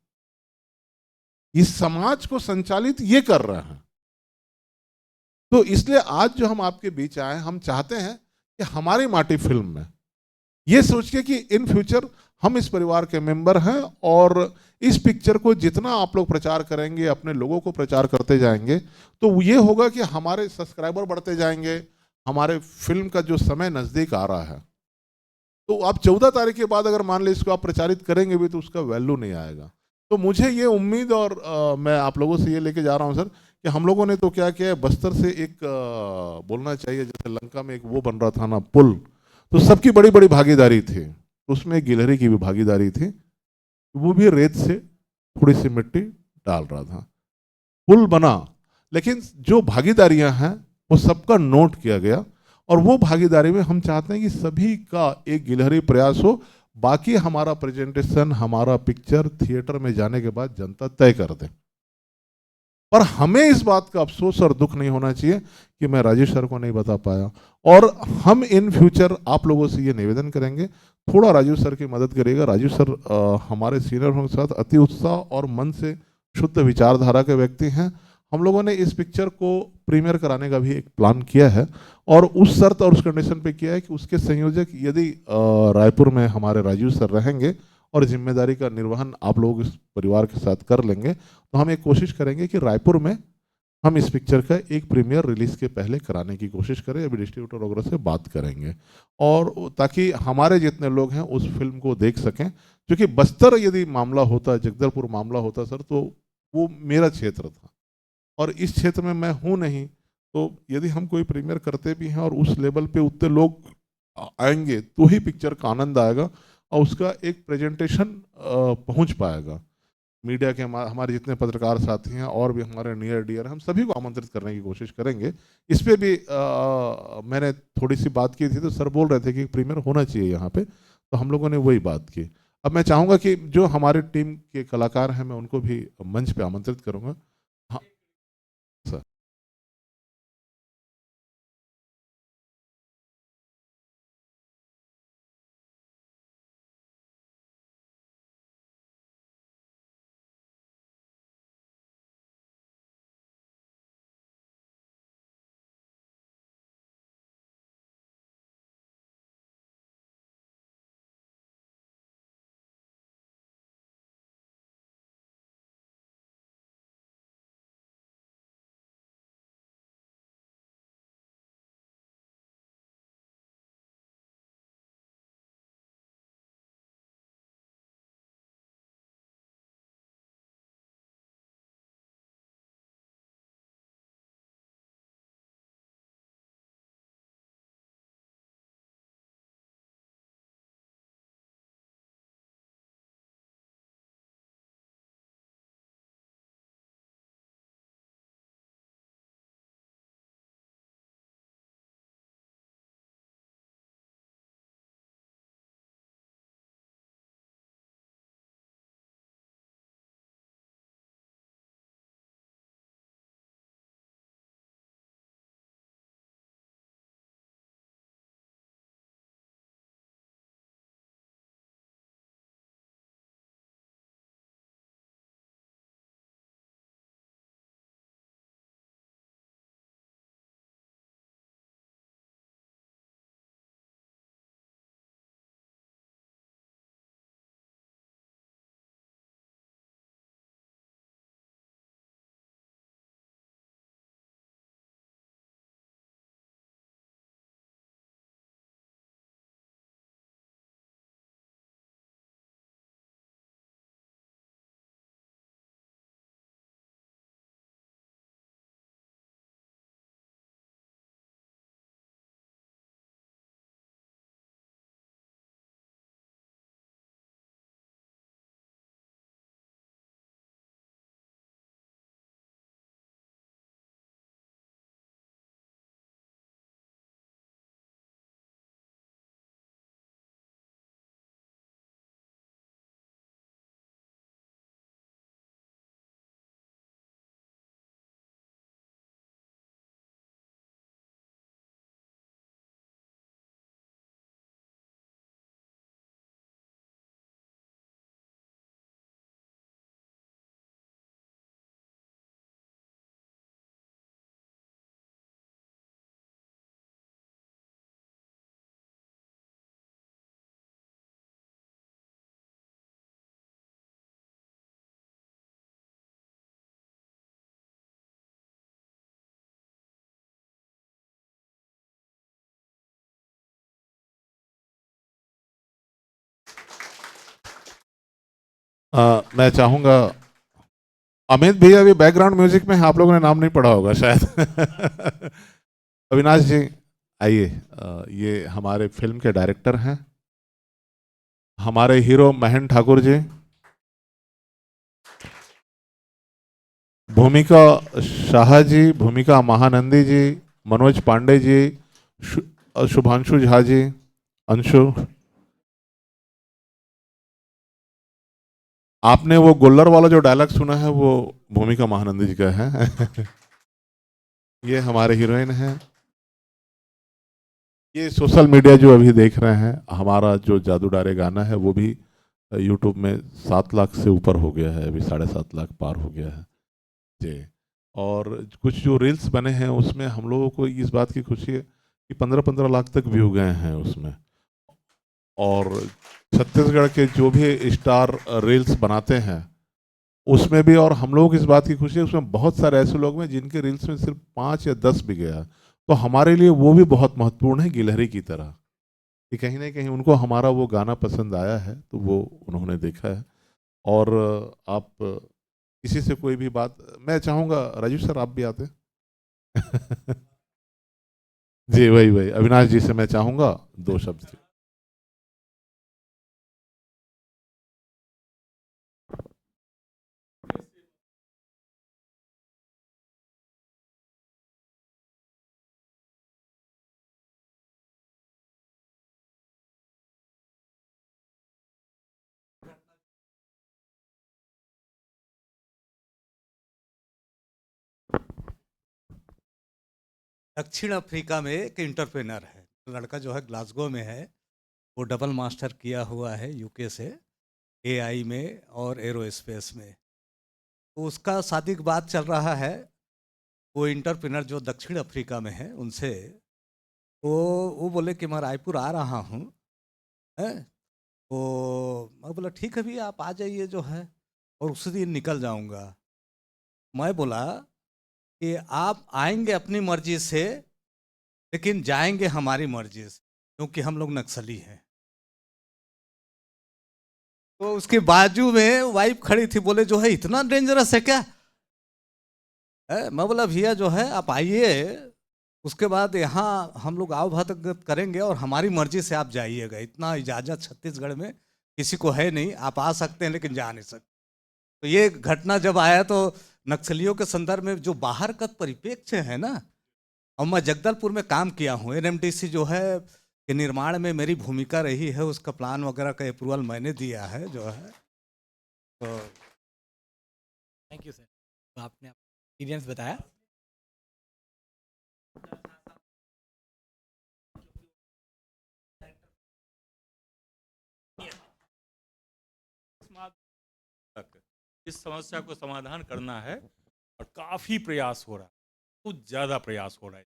इस समाज को संचालित ये कर रहा है। तो इसलिए आज जो हम आपके बीच आए, हम चाहते हैं कि हमारी माटी फिल्म में ये सोच के कि इन फ्यूचर हम इस परिवार के मेंबर हैं, और इस पिक्चर को जितना आप लोग प्रचार करेंगे, अपने लोगों को प्रचार करते जाएंगे, तो ये होगा कि हमारे सब्सक्राइबर बढ़ते जाएंगे, हमारे फिल्म का जो समय नज़दीक आ रहा है, तो आप 14 तारीख के बाद अगर मान लीजिए इसको आप प्रचारित करेंगे भी, तो उसका वैल्यू नहीं आएगा। तो मुझे ये उम्मीद, और मैं आप लोगों से ये लेके जा रहा हूँ सर, कि हम लोगों ने तो क्या किया है, बस्तर से एक बोलना चाहिए, जैसे लंका में एक वो बन रहा था ना, पुल, तो सबकी बड़ी बड़ी भागीदारी थी, उसमें गिलहरी की भी भागीदारी थी, वो भी रेत से थोड़ी सी मिट्टी डाल रहा था, पुल बना। लेकिन जो भागीदारियां हैं वो सबका नोट किया गया, और वो भागीदारी में हम चाहते हैं कि सभी का एक गिलहरी प्रयास हो, बाकी हमारा प्रेजेंटेशन, हमारा पिक्चर थिएटर में जाने के बाद जनता तय कर दे। पर हमें इस बात का अफसोस और दुख नहीं होना चाहिए कि मैं राजेश सर को नहीं बता पाया, और हम इन फ्यूचर आप लोगों से ये निवेदन करेंगे, थोड़ा राजीव सर की मदद करिएगा। राजीव सर हमारे सीनियर होने के साथ अति उत्साह और मन से शुद्ध विचारधारा के व्यक्ति हैं। हम लोगों ने इस पिक्चर को प्रीमियर कराने का भी एक प्लान किया है, और उस शर्त और उस कंडीशन पे किया है कि उसके संयोजक यदि रायपुर में हमारे राजीव सर रहेंगे और जिम्मेदारी का निर्वहन आप लोग इस परिवार के साथ कर लेंगे, तो हम एक कोशिश करेंगे कि रायपुर में हम इस पिक्चर का एक प्रीमियर रिलीज के पहले कराने की कोशिश करें। अभी डिस्ट्रीब्यूटर वगैरह से बात करेंगे, और ताकि हमारे जितने लोग हैं उस फिल्म को देख सकें। क्योंकि बस्तर यदि मामला होता, जगदलपुर मामला होता सर, तो वो मेरा क्षेत्र था, और इस क्षेत्र में मैं हूँ नहीं, तो यदि हम कोई प्रीमियर करते भी हैं और उस लेवल पे उतने लोग आएंगे, तो ही पिक्चर का आनंद आएगा, और उसका एक प्रेजेंटेशन पहुंच पाएगा। मीडिया के हमारे जितने पत्रकार साथी हैं और भी हमारे नियर डियर, हम सभी को आमंत्रित करने की कोशिश करेंगे। इस पे भी मैंने थोड़ी सी बात की थी, तो सर बोल रहे थे कि प्रीमियर होना चाहिए यहाँ पे, तो हम लोगों ने वही बात की। अब मैं चाहूँगा कि जो हमारे टीम के कलाकार हैं, मैं उनको भी मंच पे आमंत्रित करूँगा। हाँ सर। मैं चाहूँगा अमित भैया अभी बैकग्राउंड म्यूजिक में हैं, आप लोगों ने नाम नहीं पढ़ा होगा शायद। अविनाश जी आइए, ये हमारे फिल्म के डायरेक्टर हैं, हमारे हीरो महेंद्र ठाकुर जी, भूमिका शाह जी, भूमिका महानंदी जी, मनोज पांडे जी, शुभांशु झा जी, अंशु। आपने वो गोल्लर वाला जो डायलॉग सुना है वो भूमिका महानंदी जी का है। ये हमारे हीरोइन हैं। ये सोशल मीडिया जो अभी देख रहे हैं, हमारा जो जादू डारे गाना है वो भी यूट्यूब में 7 लाख से ऊपर हो गया है, अभी 7.5 लाख पार हो गया है जी। और कुछ जो रील्स बने हैं उसमें हम लोगों को इस बात की खुशी है कि 15-15 लाख तक व्यू गए हैं उसमें। और छत्तीसगढ़ के जो भी स्टार रील्स बनाते हैं उसमें भी, और हम लोगों को इस बात की खुशी है उसमें बहुत सारे ऐसे लोग हैं जिनके रील्स में सिर्फ 5 या 10 भी गया, तो हमारे लिए वो भी बहुत महत्वपूर्ण है गिलहरी की तरह, कि कहीं ना कहीं उनको हमारा वो गाना पसंद आया है तो वो उन्होंने देखा है। और आप किसी से कोई भी बात, मैं चाहूँगा राजीव सर आप भी आते। जी वही वही अविनाश जी से मैं चाहूँगा 2 शब्द। दक्षिण अफ्रीका में एक इंटरप्रेनर है, लड़का जो है ग्लासगो में है, वो डबल मास्टर किया हुआ है यूके से, एआई में और एरोस्पेस में। तो उसका शादी की बात चल रहा है, वो इंटरप्रेनर जो दक्षिण अफ्रीका में है उनसे, वो बोले कि मैं रायपुर आ रहा हूँ, है। तो मैं बोला ठीक है भैया आप आ जाइए जो है, और उसी दिन निकल जाऊँगा। मैं बोला कि आप आएंगे अपनी मर्जी से लेकिन जाएंगे हमारी मर्जी से, क्योंकि हम लोग नक्सली हैं। तो उसके बाजू में वाइफ खड़ी थी, बोले जो है इतना डेंजरस है क्या है? मैं बोला भैया जो है आप आइए, उसके बाद यहाँ हम लोग आवभगत करेंगे और हमारी मर्जी से आप जाइएगा, इतना इजाज़त छत्तीसगढ़ में किसी को है नहीं, आप आ सकते हैं लेकिन जा नहीं सकते। तो ये घटना जब आया तो नक्सलियों के संदर्भ में जो बाहर का परिप्रेक्ष्य है ना, और मैं जगदलपुर में काम किया हूँ, एनएमडीसी जो है के निर्माण में मेरी भूमिका रही है, उसका प्लान वगैरह का अप्रूवल मैंने दिया है जो है। तो थैंक यू सर, तो आपने एक्सपीरियंस बताया। तक इस समस्या को समाधान करना है और काफी प्रयास हो रहा है, बहुत ज्यादा प्रयास हो रहा है।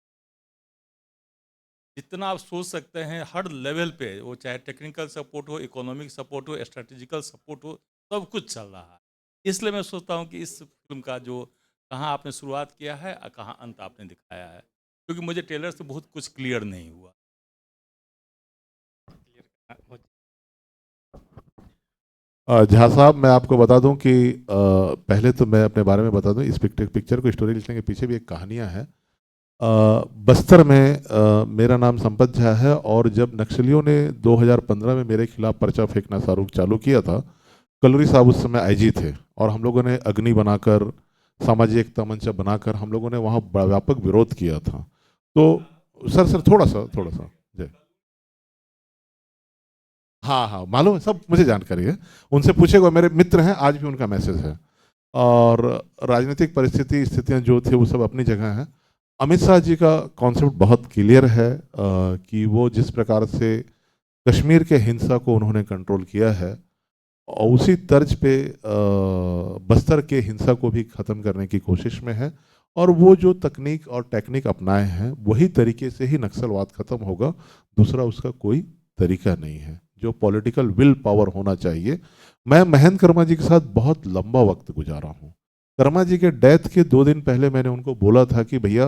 जितना आप सोच सकते हैं हर लेवल पे, वो चाहे टेक्निकल सपोर्ट हो, इकोनॉमिक सपोर्ट हो, स्ट्रेटेजिकल सपोर्ट हो, सब कुछ चल रहा है। इसलिए मैं सोचता हूँ कि इस फिल्म का जो कहाँ आपने शुरुआत किया है और कहाँ अंत आपने दिखाया है, क्योंकि मुझे ट्रेलर से बहुत कुछ क्लियर नहीं हुआ। झा साहब मैं आपको बता दूं कि पहले तो मैं अपने बारे में बता दूं, इस पिक्चर को स्टोरी लिखने के पीछे भी एक कहानियां है। बस्तर में मेरा नाम संपत झा है, और जब नक्सलियों ने 2015 में मेरे खिलाफ पर्चा फेंकना चालू किया था, कलूरी साहब उस समय आईजी थे, और हम लोगों ने अग्नि बनाकर, सामाजिक एकता मंच बनाकर हम लोगों ने वहाँ व्यापक विरोध किया था। तो सर थोड़ा सा जय, हाँ हाँ मालूम है, सब मुझे जानकारी है, उनसे पूछेगा, मेरे मित्र हैं, आज भी उनका मैसेज है। और राजनीतिक स्थितियां जो थे वो सब अपनी जगह हैं। अमित शाह जी का कॉन्सेप्ट बहुत क्लियर है कि वो जिस प्रकार से कश्मीर के हिंसा को उन्होंने कंट्रोल किया है, और उसी तर्ज पे बस्तर के हिंसा को भी ख़त्म करने की कोशिश में है। और वो जो तकनीक और टेक्निक अपनाए हैं वही तरीके से ही नक्सलवाद ख़त्म होगा, दूसरा उसका कोई तरीका नहीं है, जो पॉलिटिकल विल पावर होना चाहिए। मैं महेंद्र कर्मा जी के साथ बहुत लंबा वक्त गुजारा हूँ। कर्मा जी के डेथ के 2 दिन पहले मैंने उनको बोला था कि भैया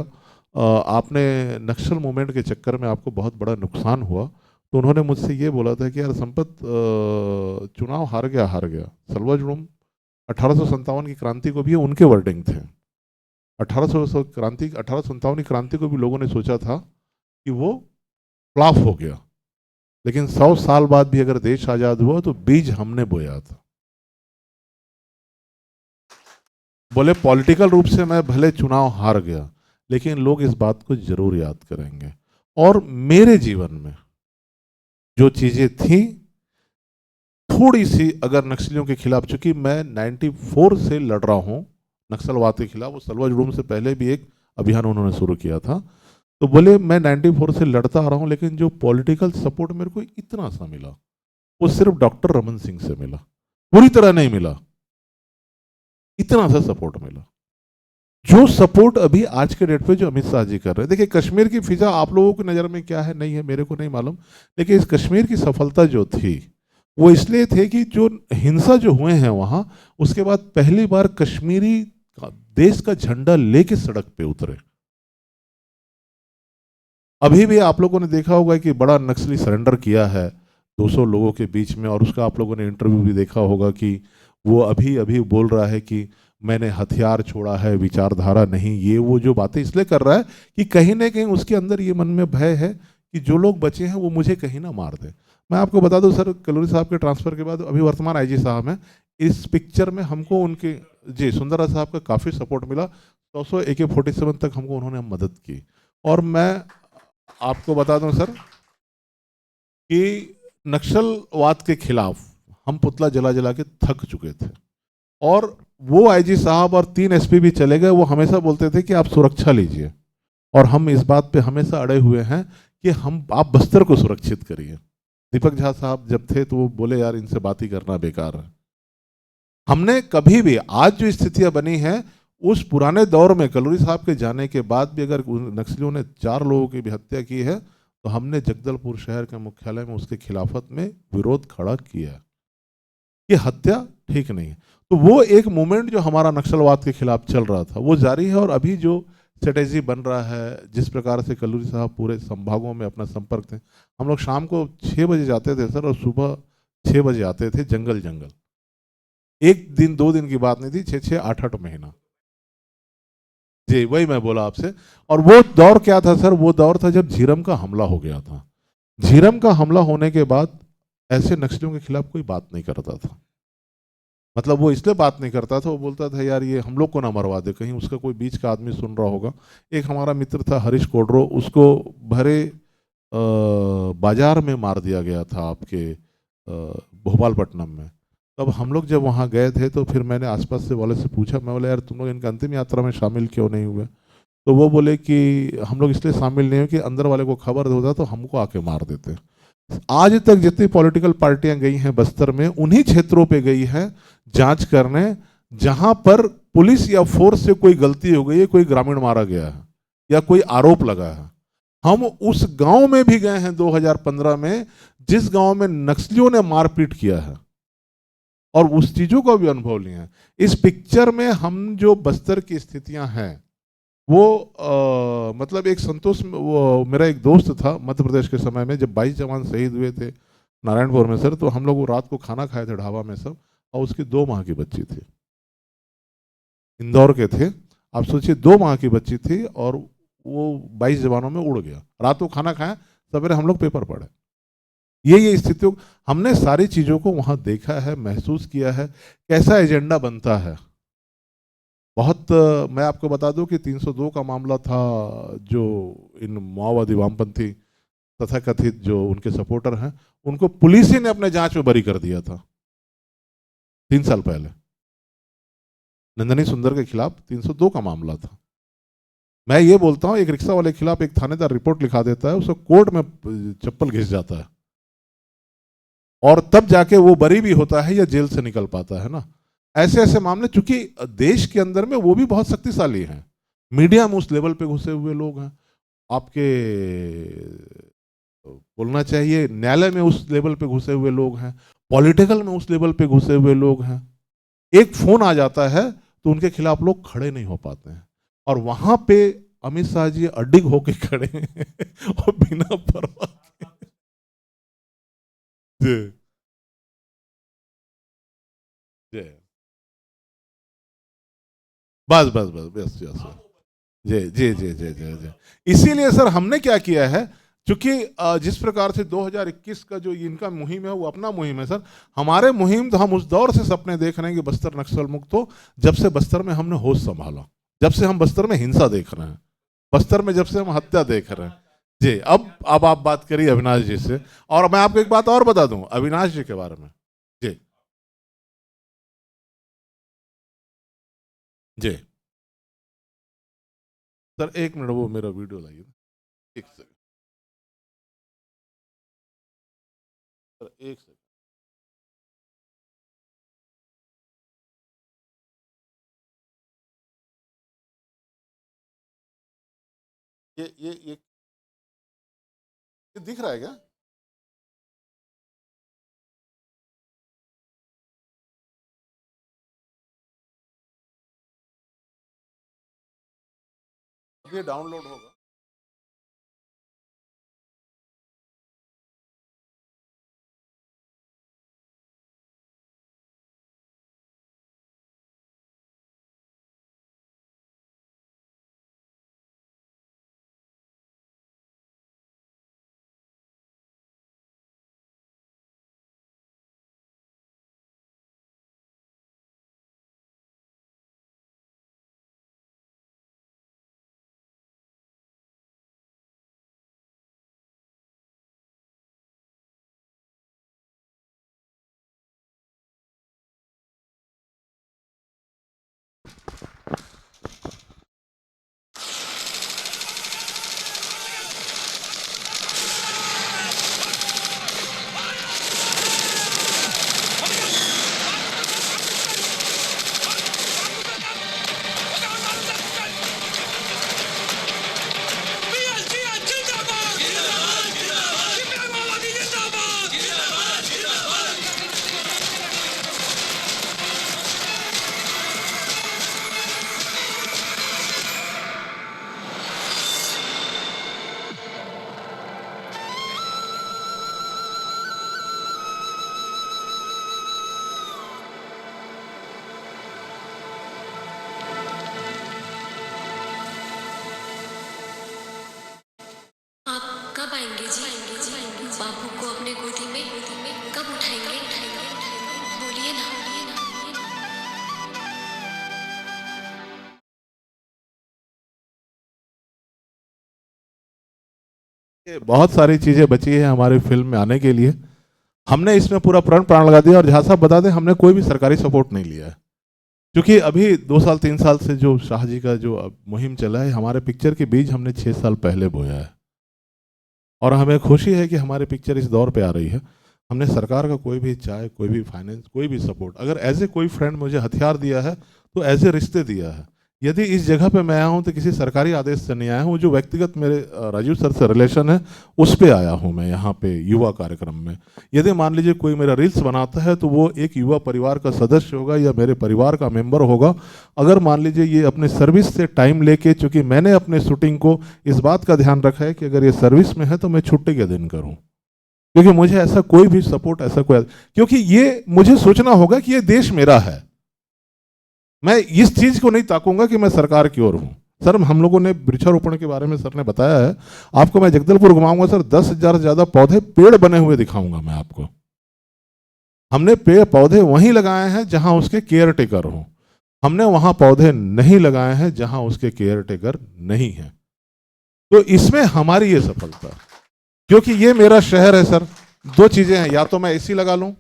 आपने नक्सल मूवमेंट के चक्कर में आपको बहुत बड़ा नुकसान हुआ, तो उन्होंने मुझसे ये बोला था कि यार संपत, चुनाव हार गया। सलवाजुड़म 1857 की क्रांति को भी उनके वर्डिंग थे। 1857 की क्रांति को भी लोगों ने सोचा था कि वो फ्लॉप हो गया, लेकिन 100 साल बाद भी अगर देश आजाद हुआ तो बीज हमने बोया था। बोले पॉलिटिकल रूप से मैं भले चुनाव हार गया, लेकिन लोग इस बात को जरूर याद करेंगे। और मेरे जीवन में जो चीजें थी, थोड़ी सी अगर नक्सलियों के खिलाफ, चूंकि मैं 94 से लड़ रहा हूं नक्सलवाद के खिलाफ, वो सलवा से पहले भी एक अभियान उन्होंने शुरू किया था, तो बोले मैं 94 से लड़ता आ रहा हूं, लेकिन जो पॉलिटिकल सपोर्ट मेरे को इतना सा मिला, वो सिर्फ डॉक्टर रमन सिंह से मिला, पूरी तरह नहीं मिला, इतना सा सपोर्ट मिला। जो सपोर्ट अभी आज के डेट पे जो अमित शाह जी कर रहे हैं, देखिए कश्मीर की फिजा आप लोगों की नज़र में क्या है नहीं है मेरे को नहीं मालूम, लेकिन इस कश्मीर की सफलता जो थी वो इसलिए थे कि जो हिंसा जो हुए हैं वहां, उसके बाद पहली बार कश्मीरी देश का झंडा लेके सड़क पे उतरे। अभी भी आप लोगों ने देखा होगा कि बड़ा नक्सली सरेंडर किया है 200 लोगों के बीच में, और उसका आप लोगों ने इंटरव्यू भी देखा होगा कि वो अभी अभी बोल रहा है कि मैंने हथियार छोड़ा है, विचारधारा नहीं। ये वो जो बातें इसलिए कर रहा है कि कहीं ना कहीं उसके अंदर ये मन में भय है कि जो लोग बचे हैं वो मुझे कहीं ना मार दे। मैं आपको बता दूं सर, कलोरी साहब के ट्रांसफर के बाद अभी वर्तमान आईजी साहब हैं, इस पिक्चर में हमको उनके जी सुंदरा साहब का काफ़ी सपोर्ट मिला। 100 AK-47 तक हमको उन्होंने मदद की। और मैं आपको बता दूं सर कि नक्सलवाद के खिलाफ हम पुतला जला जला के थक चुके थे, और वो आईजी साहब और 3 SP भी चले गए। वो हमेशा बोलते थे कि आप सुरक्षा लीजिए, और हम इस बात पे हमेशा अड़े हुए हैं कि आप बस्तर को सुरक्षित करिए। दीपक झा साहब जब थे तो वो बोले यार इनसे बात ही करना बेकार है। हमने कभी भी, आज जो स्थितियां बनी हैं, उस पुराने दौर में कलोरी साहब के जाने के बाद भी अगर नक्सलियों ने 4 लोगों की भी हत्या की है, तो हमने जगदलपुर शहर के मुख्यालय में उसके खिलाफत में विरोध खड़ा किया है कि हत्या ठीक नहीं है। तो वो एक मूवमेंट जो हमारा नक्सलवाद के खिलाफ चल रहा था वो जारी है। और अभी जो स्ट्रेटेजी बन रहा है, जिस प्रकार से कलोरी साहब पूरे संभागों में अपना संपर्क थे, हम लोग शाम को 6 बजे जाते थे सर, और सुबह 6 बजे आते थे, जंगल जंगल। 1 दिन 2 दिन की बात नहीं थी, 6-6 8-8 महीना। जी वही मैं बोला आपसे। और वो दौर क्या था सर, वो दौर था जब झीरम का हमला हो गया था। झीरम का हमला होने के बाद ऐसे नक्सलियों के खिलाफ कोई बात नहीं करता था। मतलब वो इसलिए बात नहीं करता था, वो बोलता था यार ये हम लोग को ना मरवा दे, कहीं उसका कोई बीच का आदमी सुन रहा होगा। एक हमारा मित्र था हरीश कोडरो, उसको भरे बाजार में मार दिया गया था आपके भोपालपट्टनम में। तब हम लोग जब वहाँ गए थे तो फिर मैंने आसपास से वाले से पूछा, मैं बोला यार तुम लोग इनका अंतिम यात्रा में शामिल क्यों नहीं हुए? तो वो बोले कि हम लोग इसलिए शामिल नहीं हुए कि अंदर वाले को खबर होता तो हमको आके मार देते। आज तक जितनी पॉलिटिकल पार्टियां गई हैं बस्तर में, उन्हीं क्षेत्रों पे गई हैं जांच करने जहां पर पुलिस या फोर्स से कोई गलती हो गई है, कोई ग्रामीण मारा गया है या कोई आरोप लगा है। हम उस गांव में भी गए हैं 2015 में, जिस गांव में नक्सलियों ने मारपीट किया है, और उस चीजों का भी अनुभव लिया है। इस पिक्चर में हम जो बस्तर की स्थितियां हैं वो मतलब एक संतोष, वो मेरा एक दोस्त था मध्य प्रदेश के समय में, जब 22 जवान शहीद हुए थे नारायणपुर में सर, तो हम लोग रात को खाना खाए थे ढाबा में सब, और उसकी 2 माह की बच्ची थी, इंदौर के थे। आप सोचिए 2 माह की बच्ची थी और वो 22 जवानों में उड़ गया। रात को खाना खाया, सवेरे हम लोग पेपर पढ़े। ये स्थितियों, हमने सारी चीज़ों को वहाँ देखा है, महसूस किया है, कैसा एजेंडा बनता है। बहुत मैं आपको बता दूं कि 302 का मामला था, जो इन माओवादी वामपंथी तथा कथित जो उनके सपोर्टर हैं, उनको पुलिस ही ने अपने जांच में बरी कर दिया था 3 साल पहले। नंदनी सुंदर के खिलाफ 302 का मामला था। मैं ये बोलता हूं, एक रिक्शा वाले के खिलाफ एक थानेदार रिपोर्ट लिखा देता है, उसको कोर्ट में चप्पल घिस जाता है, और तब जाके वो बरी भी होता है या जेल से निकल पाता है ना। ऐसे ऐसे मामले, चूंकि देश के अंदर में वो भी बहुत शक्तिशाली हैं, मीडिया में उस लेवल पे घुसे हुए लोग हैं, आपके बोलना चाहिए न्यायालय में उस लेवल पे घुसे हुए लोग हैं, पॉलिटिकल में उस लेवल पे घुसे हुए लोग हैं। एक फोन आ जाता है तो उनके खिलाफ लोग खड़े नहीं हो पाते हैं, और वहां पे अमित शाह जी अडिग होके खड़े हैं और बिना परवाह जी जी बस बस बस बस यस जी जी जी जी जी जी इसीलिए सर हमने क्या किया है, क्योंकि जिस प्रकार से 2021 का जो इनका मुहिम है वो अपना मुहिम है सर। हमारे मुहिम तो हम उस दौर से सपने देख रहे हैं कि बस्तर नक्सल मुक्त हो, जब से बस्तर में हमने होश संभाला, जब से हम बस्तर में हिंसा देख रहे हैं, बस्तर में जब से हम हत्या देख रहे हैं। जी अब आप बात करिए अविनाश जी से, और मैं आपको एक बात और बता दूं अविनाश जी के बारे में। जी जी सर एक मिनट वो मेरा वीडियो लाइए, एक सेकंड सर, एक सेकंड। ये दिख रहा है क्या? ये डाउनलोड होगा। आप कब आएंगे जी? बापू को अपने गोदी में कब उठाएंगे? बोलिए ना। ये बहुत सारी चीजें बची है हमारी फिल्म में आने के लिए। हमने इसमें पूरा प्रण प्राण लगा दिया, और जहाँ साहब बता दें हमने कोई भी सरकारी सपोर्ट नहीं लिया है, क्योंकि अभी 2 साल 3 साल से जो शाह जी का जो मुहिम चला है, हमारे पिक्चर के बीज हमने 6 साल पहले बोया है, और हमें खुशी है कि हमारी पिक्चर इस दौर पे आ रही है। हमने सरकार का कोई भी चाहे कोई भी फाइनेंस कोई भी सपोर्ट, अगर एज ए कोई फ्रेंड मुझे हथियार दिया है तो एज ए रिश्ते दिया है। यदि इस जगह पे मैं आया हूँ तो किसी सरकारी आदेश से नहीं आया हूँ, जो व्यक्तिगत मेरे राजीव सर से रिलेशन है उस पे आया हूँ मैं यहाँ पे युवा कार्यक्रम में। यदि मान लीजिए कोई मेरा रील्स बनाता है तो वो एक युवा परिवार का सदस्य होगा या मेरे परिवार का मेंबर होगा। अगर मान लीजिए ये अपने सर्विस से टाइम लेके, चूँकि मैंने अपने शूटिंग को इस बात का ध्यान रखा है कि अगर ये सर्विस में है तो मैं छुट्टी के दिन करूँ, क्योंकि मुझे ऐसा कोई भी सपोर्ट ऐसा कोई, क्योंकि ये मुझे सोचना होगा कि ये देश मेरा है। मैं इस चीज को नहीं ताकूंगा कि मैं सरकार की ओर हूं। सर हम लोगों ने वृक्षारोपण के बारे में सर ने बताया है, आपको मैं जगदलपुर घुमाऊंगा सर, 10,000 से ज्यादा पौधे पेड़ बने हुए दिखाऊंगा मैं आपको। हमने पेड़ पौधे वहीं लगाए हैं जहां उसके केयर टेकर हों, हमने वहां पौधे नहीं लगाए हैं जहां उसके केयर टेकर नहीं है। तो इसमें हमारी ये सफलता, क्योंकि ये मेरा शहर है सर। दो चीजें हैं, या तो मैं एसी लगा लूं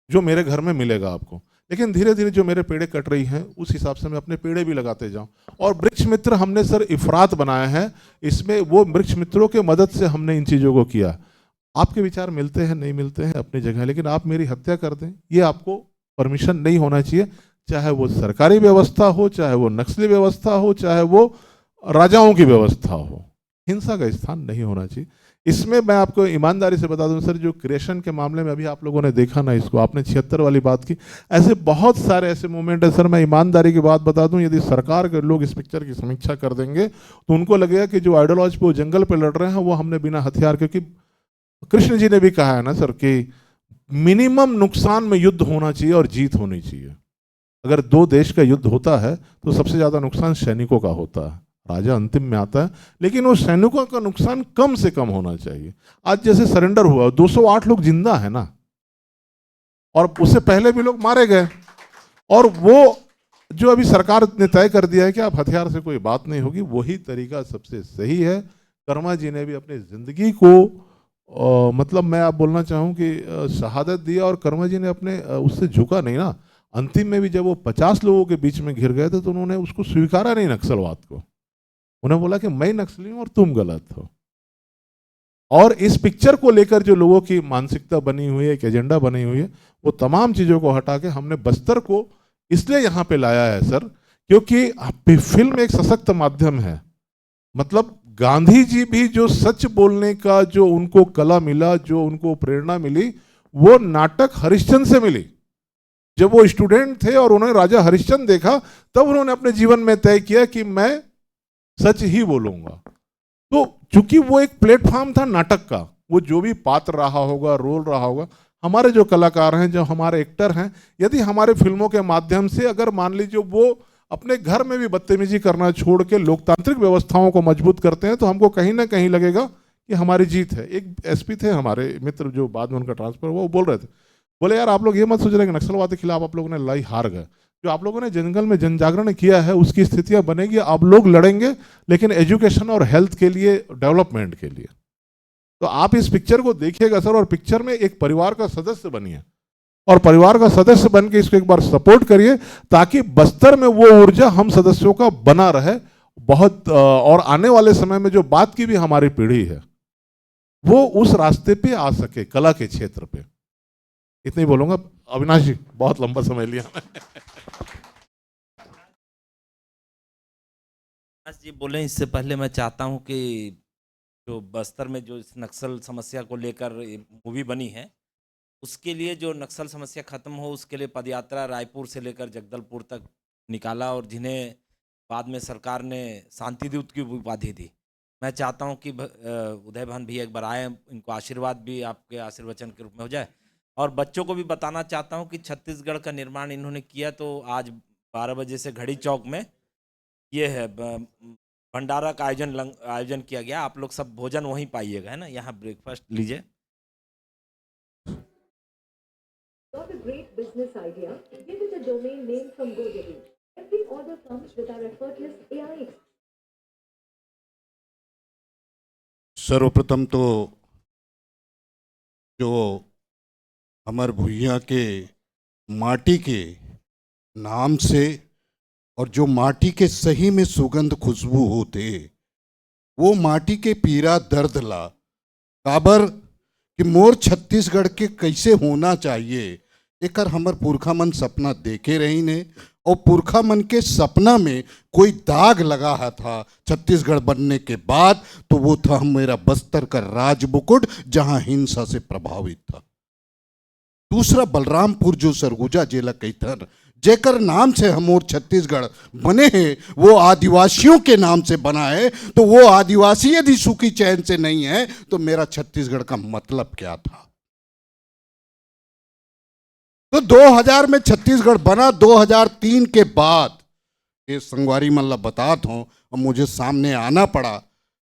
जो मेरे घर में मिलेगा आपको, लेकिन धीरे धीरे जो मेरे पेड़े कट रही हैं उस हिसाब से मैं अपने पेड़े भी लगाते जाऊं। और वृक्ष मित्र हमने सर इफरात बनाए हैं, इसमें वो वृक्ष मित्रों के मदद से हमने इन चीज़ों को किया। आपके विचार मिलते हैं नहीं मिलते हैं अपनी जगह, लेकिन आप मेरी हत्या कर दें ये आपको परमिशन नहीं होना चाहिए, चाहे वो सरकारी व्यवस्था हो, चाहे वो नक्सली व्यवस्था हो, चाहे वो राजाओं की व्यवस्था हो, हिंसा का स्थान नहीं होना चाहिए। इसमें मैं आपको ईमानदारी से बता दूं सर, जो क्रिएशन के मामले में अभी आप लोगों ने देखा ना, इसको आपने 76 वाली बात की, ऐसे बहुत सारे ऐसे मूवमेंट है सर। मैं ईमानदारी की बात बता दूं, यदि सरकार के लोग इस पिक्चर की समीक्षा कर देंगे तो उनको लगेगा कि जो आइडियोलॉजी पे वो जंगल पे लड़ रहे हैं वो हमने बिना हथियार, क्योंकि कृष्ण जी ने भी कहा है ना सर कि मिनिमम नुकसान में युद्ध होना चाहिए और जीत होनी चाहिए। अगर दो देश का युद्ध होता है तो सबसे ज्यादा नुकसान सैनिकों का होता है, राजा अंतिम में आता है, लेकिन वो सैनिकों का नुकसान कम से कम होना चाहिए। आज जैसे सरेंडर हुआ 208 लोग जिंदा है ना, और उससे पहले भी लोग मारे गए, और वो जो अभी सरकार ने तय कर दिया है कि आप हथियार से कोई बात नहीं होगी, वही तरीका सबसे सही है। कर्मा जी ने भी अपनी जिंदगी को मतलब मैं आप बोलना चाहूँ कि शहादत दिया, और कर्मा जी ने अपने उससे झुका नहीं ना। अंतिम में भी जब वो 50 लोगों के बीच में घिर गए थे तो उन्होंने उसको स्वीकारा नहीं नक्सलवाद को, उन्होंने बोला कि मैं नक्सली हूं और तुम गलत हो। और इस पिक्चर को लेकर जो लोगों की मानसिकता बनी हुई है, एक एजेंडा बनी हुई है, वो तमाम चीजों को हटा के हमने बस्तर को इसलिए यहाँ पे लाया है सर, क्योंकि फिल्म एक सशक्त माध्यम है। मतलब गांधी जी भी जो सच बोलने का जो उनको कला मिला, जो उनको प्रेरणा मिली, वो नाटक हरिश्चंद्र से मिली। जब वो स्टूडेंट थे और उन्होंने राजा हरिश्चंद्र देखा, तब उन्होंने अपने जीवन में तय किया कि मैं सच ही बोलूंगा। तो चूंकि वो एक प्लेटफॉर्म था नाटक का, वो जो भी पात्र रहा होगा, रोल रहा होगा, हमारे जो कलाकार हैं, जो हमारे एक्टर हैं, यदि हमारे फिल्मों के माध्यम से अगर मान लीजिए वो अपने घर में भी बदतमीजी करना छोड़ के लोकतांत्रिक व्यवस्थाओं को मजबूत करते हैं, तो हमको कहीं ना कहीं लगेगा कि हमारी जीत है। एक एसपी थे हमारे मित्र, जो बाद में उनका ट्रांसफर हुआ, वो बोल रहे थे, बोले यार आप लोग ये मत सोच रहे कि नक्सलवाद के खिलाफ आप लोगों ने लड़ाई हार गए, जो आप लोगों ने जंगल में जन जागरण किया है उसकी स्थितियां बनेगी, आप लोग लड़ेंगे, लेकिन एजुकेशन और हेल्थ के लिए, डेवलपमेंट के लिए। तो आप इस पिक्चर को देखिएगा सर, और पिक्चर में एक परिवार का सदस्य बनिए, और परिवार का सदस्य बन के इसको एक बार सपोर्ट करिए, ताकि बस्तर में वो ऊर्जा हम सदस्यों का बना रहे बहुत। और आने वाले समय में जो बात की भी हमारी पीढ़ी है, वो उस रास्ते पे आ सके, कला के क्षेत्र पे। इतना ही बोलूंगा। अविनाश जी, बहुत लंबा समय लिया। अविनाश जी बोले, इससे पहले मैं चाहता हूं कि जो बस्तर में जो इस नक्सल समस्या को लेकर मूवी बनी है, उसके लिए जो नक्सल समस्या खत्म हो, उसके लिए पदयात्रा रायपुर से लेकर जगदलपुर तक निकाला, और जिन्हें बाद में सरकार ने शांति दूत की उपाधि दी। मैं चाहता हूं कि उदय भान भी एक बार आए, इनको आशीर्वाद भी आपके आशीर्वचन के रूप में हो जाए। और बच्चों को भी बताना चाहता हूं कि छत्तीसगढ़ का निर्माण इन्होंने किया, तो आज 12 बजे से घड़ी चौक में ये है भंडारा का आयोजन किया गया। आप लोग सब भोजन वहीं पाइएगा, है ना, यहाँ ब्रेकफास्ट लीजिए। Got a great business idea? Give it a domain name from GoDaddy. Every order comes with our effortless AI. सर्वप्रथम तो जो अमर भुइयां के माटी के नाम से, और जो माटी के सही में सुगंध खुशबू होते, वो माटी के पीरा दर्द ला काबर कि मोर छत्तीसगढ़ के कैसे होना चाहिए, एकर हमर पुरखा मन सपना देखे रही ने, और पुरखा मन के सपना में कोई दाग लगा है था छत्तीसगढ़ बनने के बाद, तो वो था मेरा बस्तर का राजमुकुट, जहां हिंसा से प्रभावित था। दूसरा बलरामपुर जो सरगुजा जिला कैथन, जेकर नाम से हम और छत्तीसगढ़ बने हैं, वो आदिवासियों के नाम से बना है। तो वो आदिवासी यदि सुखी चैन से नहीं है, तो मेरा छत्तीसगढ़ का मतलब क्या था। तो 2000 में छत्तीसगढ़ बना। 2003 के बाद ये संगवारी मल्ला बतात हूँ, और मुझे सामने आना पड़ा,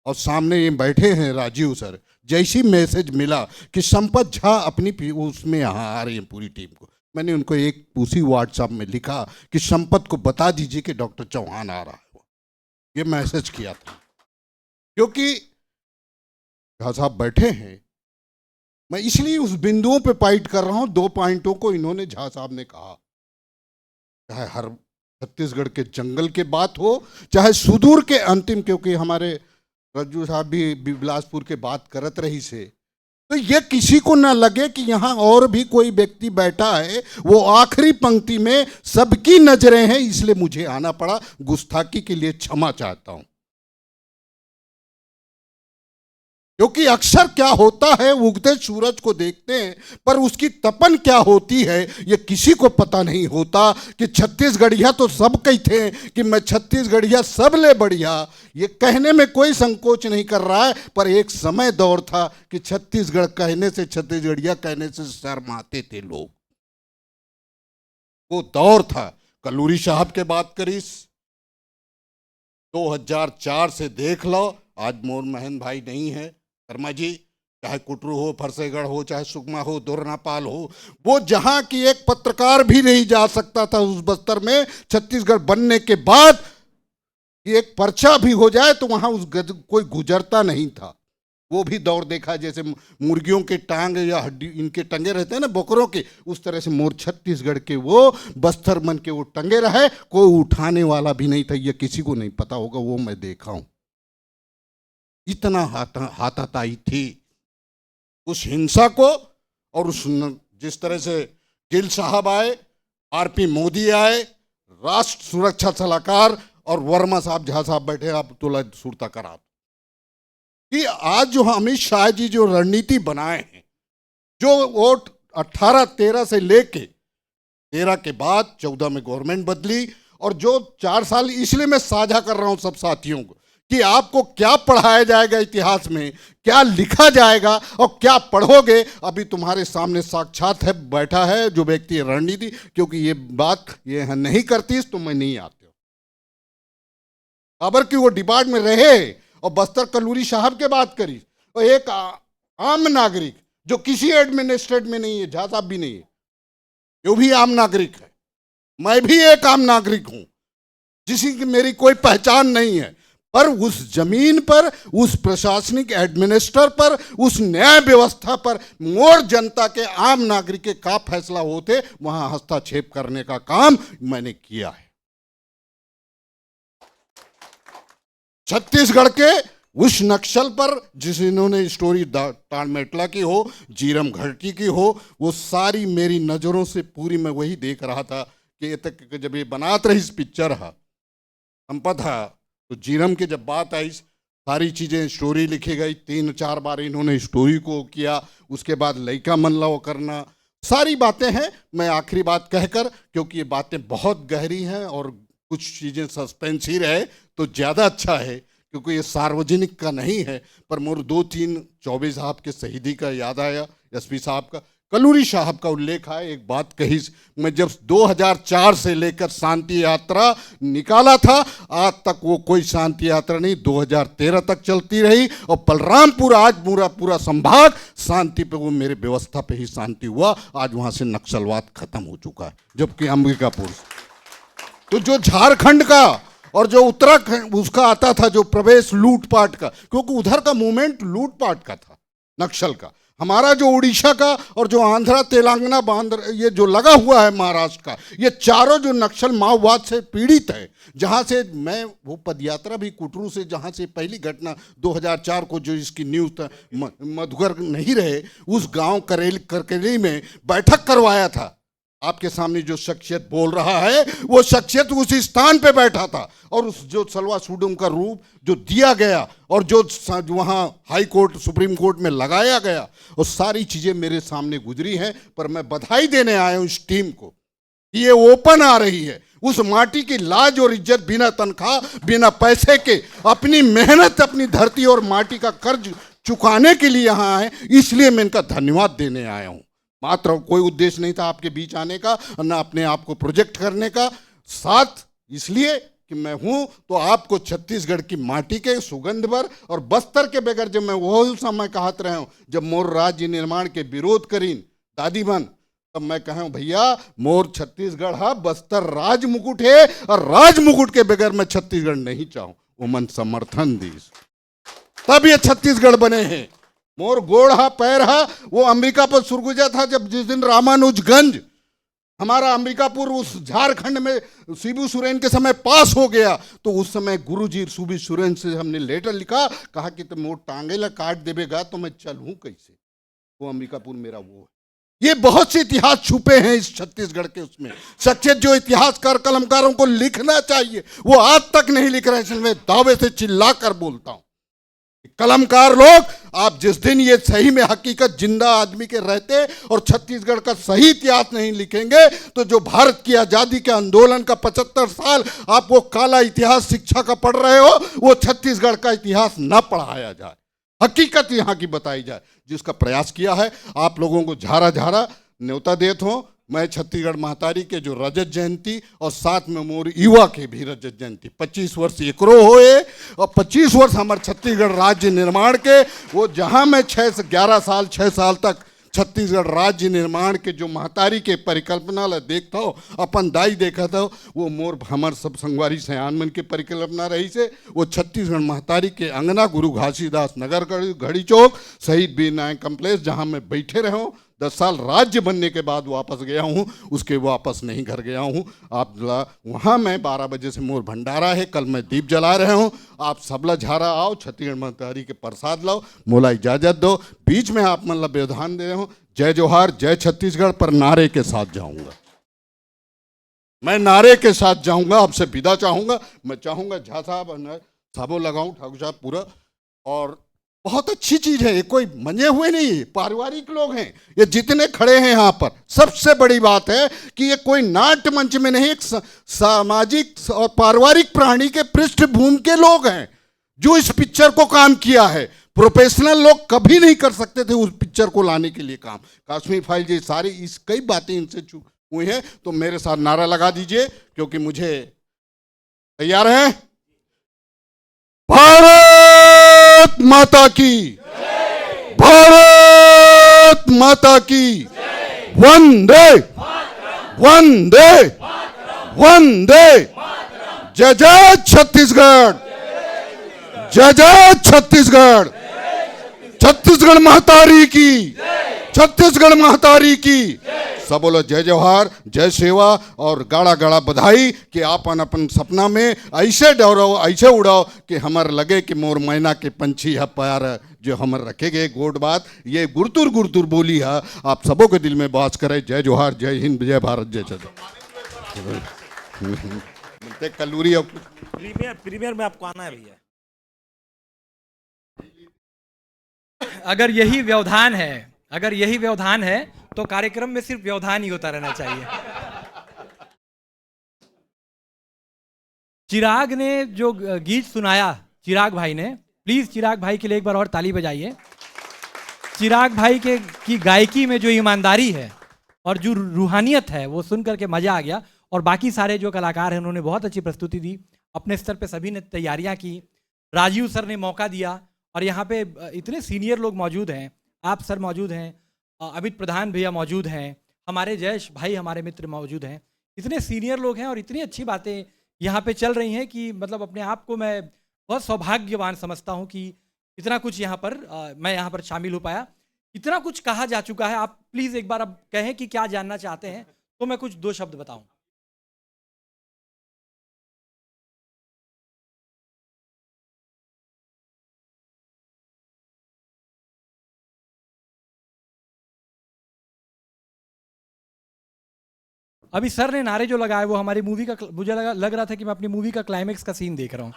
और सामने ये बैठे हैं राजीव सर। जैसी मैसेज मिला कि संपत झा अपनी उसमें यहाँ आ रही है पूरी टीम को, मैंने उनको एक उसी व्हाट्सएप में लिखा कि संपत को बता दीजिए कि डॉक्टर चौहान आ रहा है। ये मैसेज किया था, क्योंकि झा साहब बैठे हैं, मैं इसलिए उस बिंदुओं पे फाइट कर रहा हूं। 2 पॉइंटों को इन्होंने झा साहब ने कहा, चाहे हर छत्तीसगढ़ के जंगल के बात हो, चाहे सुदूर के अंतिम, क्योंकि हमारे रज्जू साहब भी बिलासपुर के बात करत रही से, तो ये किसी को ना लगे कि यहाँ और भी कोई व्यक्ति बैठा है। वो आखिरी पंक्ति में सबकी नजरें हैं, इसलिए मुझे आना पड़ा। गुस्ताखी के लिए क्षमा चाहता हूं। क्योंकि अक्सर क्या होता है, उगते सूरज को देखते हैं पर उसकी तपन क्या होती है ये किसी को पता नहीं होता। कि छत्तीसगढ़िया तो सब कहते हैं कि मैं छत्तीसगढ़िया सब ले बढ़िया, ये कहने में कोई संकोच नहीं कर रहा है। पर एक समय दौर था कि छत्तीसगढ़ कहने से, छत्तीसगढ़िया कहने से शर्माते थे लोग, वो दौर था। कलूरी साहब के बात करीस 2004 से देख लो, आज मोर महन भाई नहीं है, शर्मा जी, चाहे कुटरू हो, फरसेगढ़ हो, चाहे सुकमा हो, दोरनापाल हो, वो जहां की एक पत्रकार भी नहीं जा सकता था उस बस्तर में। छत्तीसगढ़ बनने के बाद एक पर्चा भी हो जाए तो वहां कोई गुजरता नहीं था। वो भी दौर देखा, जैसे मुर्गियों के टांग या हड्डी इनके टंगे रहते हैं ना बकरों के, उस तरह से मोर छत्तीसगढ़ के वो बस्तर मन के वो टंगे रहे, कोई उठाने वाला भी नहीं था। ये किसी को नहीं पता होगा, वो मैं देखा हूं। इतना हाथापाई थी उस हिंसा को। और उस जिस तरह से गिल साहब आए, आरपी मोदी आए, राष्ट्र सुरक्षा सलाहकार, और वर्मा साहब जहां साहब बैठे, आप तोला सुरता करा कि आज जो अमित शाह जी जो रणनीति बनाए हैं, जो वोट 18-13 से लेके 13 के बाद 14 में गवर्नमेंट बदली, और जो 4 साल, इसलिए मैं साझा कर रहा हूं सब साथियों को कि आपको क्या पढ़ाया जाएगा इतिहास में, क्या लिखा जाएगा और क्या पढ़ोगे, अभी तुम्हारे सामने साक्षात है, बैठा है जो व्यक्ति रणनीति। क्योंकि ये बात ये नहीं करती तो मैं नहीं आते हो, खबर की वो डिपार्ट में रहे। और बस्तर कलूरी साहब के बात करी, और एक आम नागरिक जो किसी एडमिनिस्ट्रेट में नहीं है, झा साहब भी नहीं है, जो भी आम नागरिक है, मैं भी एक आम नागरिक हूं जिसकी की मेरी कोई पहचान नहीं है, पर उस जमीन पर, उस प्रशासनिक एडमिनिस्ट्रेटर पर, उस न्याय व्यवस्था पर मोर जनता के आम नागरिक के का फैसला होते, वहां हस्तक्षेप करने का काम मैंने किया है। छत्तीसगढ़ के उस नक्सल पर जिस इन्होंने स्टोरी ताड़मेटला की हो, जीरम घाटी की हो, वो सारी मेरी नज़रों से पूरी मैं वही देख रहा था कि ये तक जब ये बनात रही इस पिक्चर हा संपत हा, तो जीरम की जब बात आई, सारी चीज़ें स्टोरी लिखी गई, 3-4 बार इन्होंने स्टोरी को किया, उसके बाद लइका मन ला वो करना, सारी बातें हैं। मैं आखिरी बात कहकर, क्योंकि ये बातें बहुत गहरी हैं और कुछ चीज़ें सस्पेंस ही रहे तो ज़्यादा अच्छा है, क्योंकि ये सार्वजनिक का नहीं है। पर मोर 2-3 चौबे साहब के शहीदी का याद आया, एसपी साहब का, कलूरी साहब का उल्लेख है। एक बात कही, मैं जब 2004 से लेकर शांति यात्रा निकाला था, आज तक वो कोई शांति यात्रा नहीं, 2013 तक चलती रही। और बलरामपुर आज पूरा संभाग शांति पे, वो मेरे व्यवस्था पे ही शांति हुआ। आज वहाँ से नक्सलवाद खत्म हो चुका है, जबकि अंबिकापुर तो जो झारखंड का और जो उत्तराखंड उसका आता था जो प्रवेश लूटपाट का, क्योंकि उधर का मूवमेंट लूटपाट का था नक्सल का। हमारा जो उड़ीसा का और जो आंध्रा तेलंगाना बांद्रा ये जो लगा हुआ है महाराष्ट्र का, ये चारों जो नक्सल माओवाद से पीड़ित है। जहाँ से मैं वो पदयात्रा भी कुटरू से, जहाँ से पहली घटना 2004 को जो इसकी न्यूज़ था, मधुकर नहीं रहे, उस गांव करकेली में बैठक करवाया था। आपके सामने जो शख्सियत बोल रहा है वो शख्सियत उसी स्थान पे बैठा था, और उस जो सलवा सुडुम का रूप जो दिया गया और जो वहाँ हाई कोर्ट सुप्रीम कोर्ट में लगाया गया, और सारी चीज़ें मेरे सामने गुजरी हैं। पर मैं बधाई देने आया हूँ इस टीम को कि ये ओपन आ रही है, उस माटी की लाज और इज्जत बिना तनख्वाह, बिना पैसे के, अपनी मेहनत, अपनी धरती और माटी का कर्ज चुकाने के लिए यहाँ आए। इसलिए मैं इनका धन्यवाद देने आया हूँ। मात्र कोई उद्देश्य नहीं था आपके बीच आने का, न अपने आप को प्रोजेक्ट करने का, साथ इसलिए कि मैं हूं तो आपको छत्तीसगढ़ की माटी के सुगंध पर और बस्तर के बगैर, जब मैं वो समय कहत रहा हूं जब मोर राज्य निर्माण के विरोध करीन दादी बन, तब मैं कहूं भैया मोर छत्तीसगढ़ है, बस्तर राज मुकुट है, और राज मुकुट के बगैर मैं छत्तीसगढ़ नहीं चाहूं। वो मन समर्थन दी, तब ये छत्तीसगढ़ बने हैं। मोर गोड़ हा पैर हा वो अंबिकापुर सुरगुजा था, जब जिस दिन रामानुजगंज हमारा अंबिकापुर उस झारखंड में शिबू सोरेन के समय पास हो गया, तो उस समय गुरुजी शिबू सोरेन से हमने लेटर लिखा, कहा कि तुम मोर टांगे ला काट देवेगा तो मैं चलूं कैसे। वो अंबिकापुर मेरा वो है। ये बहुत से इतिहास छुपे हैं इस छत्तीसगढ़ के उसमें। सचेत जो इतिहासकार कलमकारों को लिखना चाहिए वो आज तक नहीं लिख रहे हैं, इसलिए मैं दावे से चिल्ला कर बोलता हूं। कलमकार लोग, आप जिस दिन ये सही में हकीकत जिंदा आदमी के रहते और छत्तीसगढ़ का सही इतिहास नहीं लिखेंगे, तो जो भारत की आज़ादी के आंदोलन का 75 साल आप वो काला इतिहास शिक्षा का पढ़ रहे हो, वो छत्तीसगढ़ का इतिहास न पढ़ाया जाए, हकीकत यहाँ की बताई जाए, जिसका प्रयास किया है। आप लोगों को झारा झारा न्योता देत हो। मैं छत्तीसगढ़ महतारी के जो रजत जयंती और साथ में मोर युवा के भी रजत जयंती 25 वर्ष एकरो होए और 25 वर्ष हमारे छत्तीसगढ़ राज्य निर्माण के, वो जहाँ मैं 6 साल तक छत्तीसगढ़ राज्य निर्माण के जो महतारी के परिकल्पना ला देखता हो, अपन दाई देखा था, वो मोर हमार सब संगवारी सयान मन के परिकल्पना रही से। वो छत्तीसगढ़ महतारी के अंगना गुरु घासीदास नगर घड़ी चौक शहीद वीर नायक कम्प्लेक्स, जहाँ मैं बैठे रहा हूँ 10 साल राज्य बनने के बाद वापस गया हूँ, उसके वापस नहीं घर गया हूँ। आप वहाँ मैं 12 बजे से मोर भंडारा है, कल मैं दीप जला रहा हूँ। आप सबला झारा आओ, छत्तीसगढ़ महतारी के प्रसाद लाओ, मोला इजाज़त दो। बीच में आप मतलब व्यवधान दे रहे हो, जय जोहार जय छत्तीसगढ़ पर नारे के साथ जाऊँगा, मैं नारे के साथ जाऊँगा, आपसे विदा चाहूँगा। मैं चाहूँगा झा साहब साबो लगाऊँ, ठाकुर साहब पूरा, और बहुत अच्छी चीज है, ये कोई मजे हुए नहीं, पारिवारिक लोग हैं ये जितने खड़े हैं यहाँ पर। सबसे बड़ी बात है कि ये कोई नाट्य मंच में नहीं, एक सामाजिक और पारिवारिक प्राणी के पृष्ठभूमि के लोग हैं जो इस पिक्चर को काम किया है। प्रोफेशनल लोग कभी नहीं कर सकते थे उस पिक्चर को लाने के लिए काम। कश्मीर फाइल जी सारी इस कई बातें इनसे हुई हैं। तो मेरे साथ नारा लगा दीजिए, क्योंकि मुझे तैयार है। भारत माता की, भारत माता की, वंदे वंदे वंदे, जय जय छत्तीसगढ़, जय जय छत्तीसगढ़, छत्तीसगढ़ महतारी की, छत्तीसगढ़ महतारी की। सब बोलो जय जवाहर जय सेवा, और गाड़ा गाड़ा बधाई कि आपन अपन सपना में ऐसे डरो ऐसे उड़ाओ कि हमार लगे कि मोर मैना के पंछी है प्यार जो हमर रखेगे। गोड बात ये गुरतुर गुरतुर बोली है, आप सबों के दिल में बास करे। जय जोहार जय हिंद जय भारत जय छत्तीसगढ़। कलूरी प्रीमियर में आपको आना है भैया। अगर यही व्यवधान है, अगर यही व्यवधान है तो कार्यक्रम में सिर्फ व्यवधान ही होता रहना चाहिए। चिराग ने जो गीत सुनाया, चिराग भाई ने, प्लीज चिराग भाई के लिए एक बार और ताली बजाइए। चिराग भाई के की गायकी में जो ईमानदारी है और जो रूहानियत है वो सुन करके मजा आ गया। और बाकी सारे जो कलाकार हैं उन्होंने बहुत अच्छी प्रस्तुति दी, अपने स्तर पे सभी ने तैयारियां की। राजीव सर ने मौका दिया और यहाँ पे इतने सीनियर लोग मौजूद हैं, आप सर मौजूद हैं, अमित प्रधान भैया मौजूद हैं, हमारे जयेश भाई हमारे मित्र मौजूद हैं। इतने सीनियर लोग हैं और इतनी अच्छी बातें यहाँ पे चल रही हैं कि मतलब अपने आप को मैं बहुत सौभाग्यवान समझता हूँ कि इतना कुछ यहाँ पर मैं यहाँ पर शामिल हो पाया। इतना कुछ कहा जा चुका है, आप प्लीज़ एक बार अब कहें कि क्या जानना चाहते हैं तो मैं कुछ 2 शब्द बताऊँ। अभी सर ने नारे जो लगाए वो हमारी मूवी का, मुझे लग रहा था कि मैं अपनी मूवी का क्लाइमेक्स का सीन देख रहा हूँ।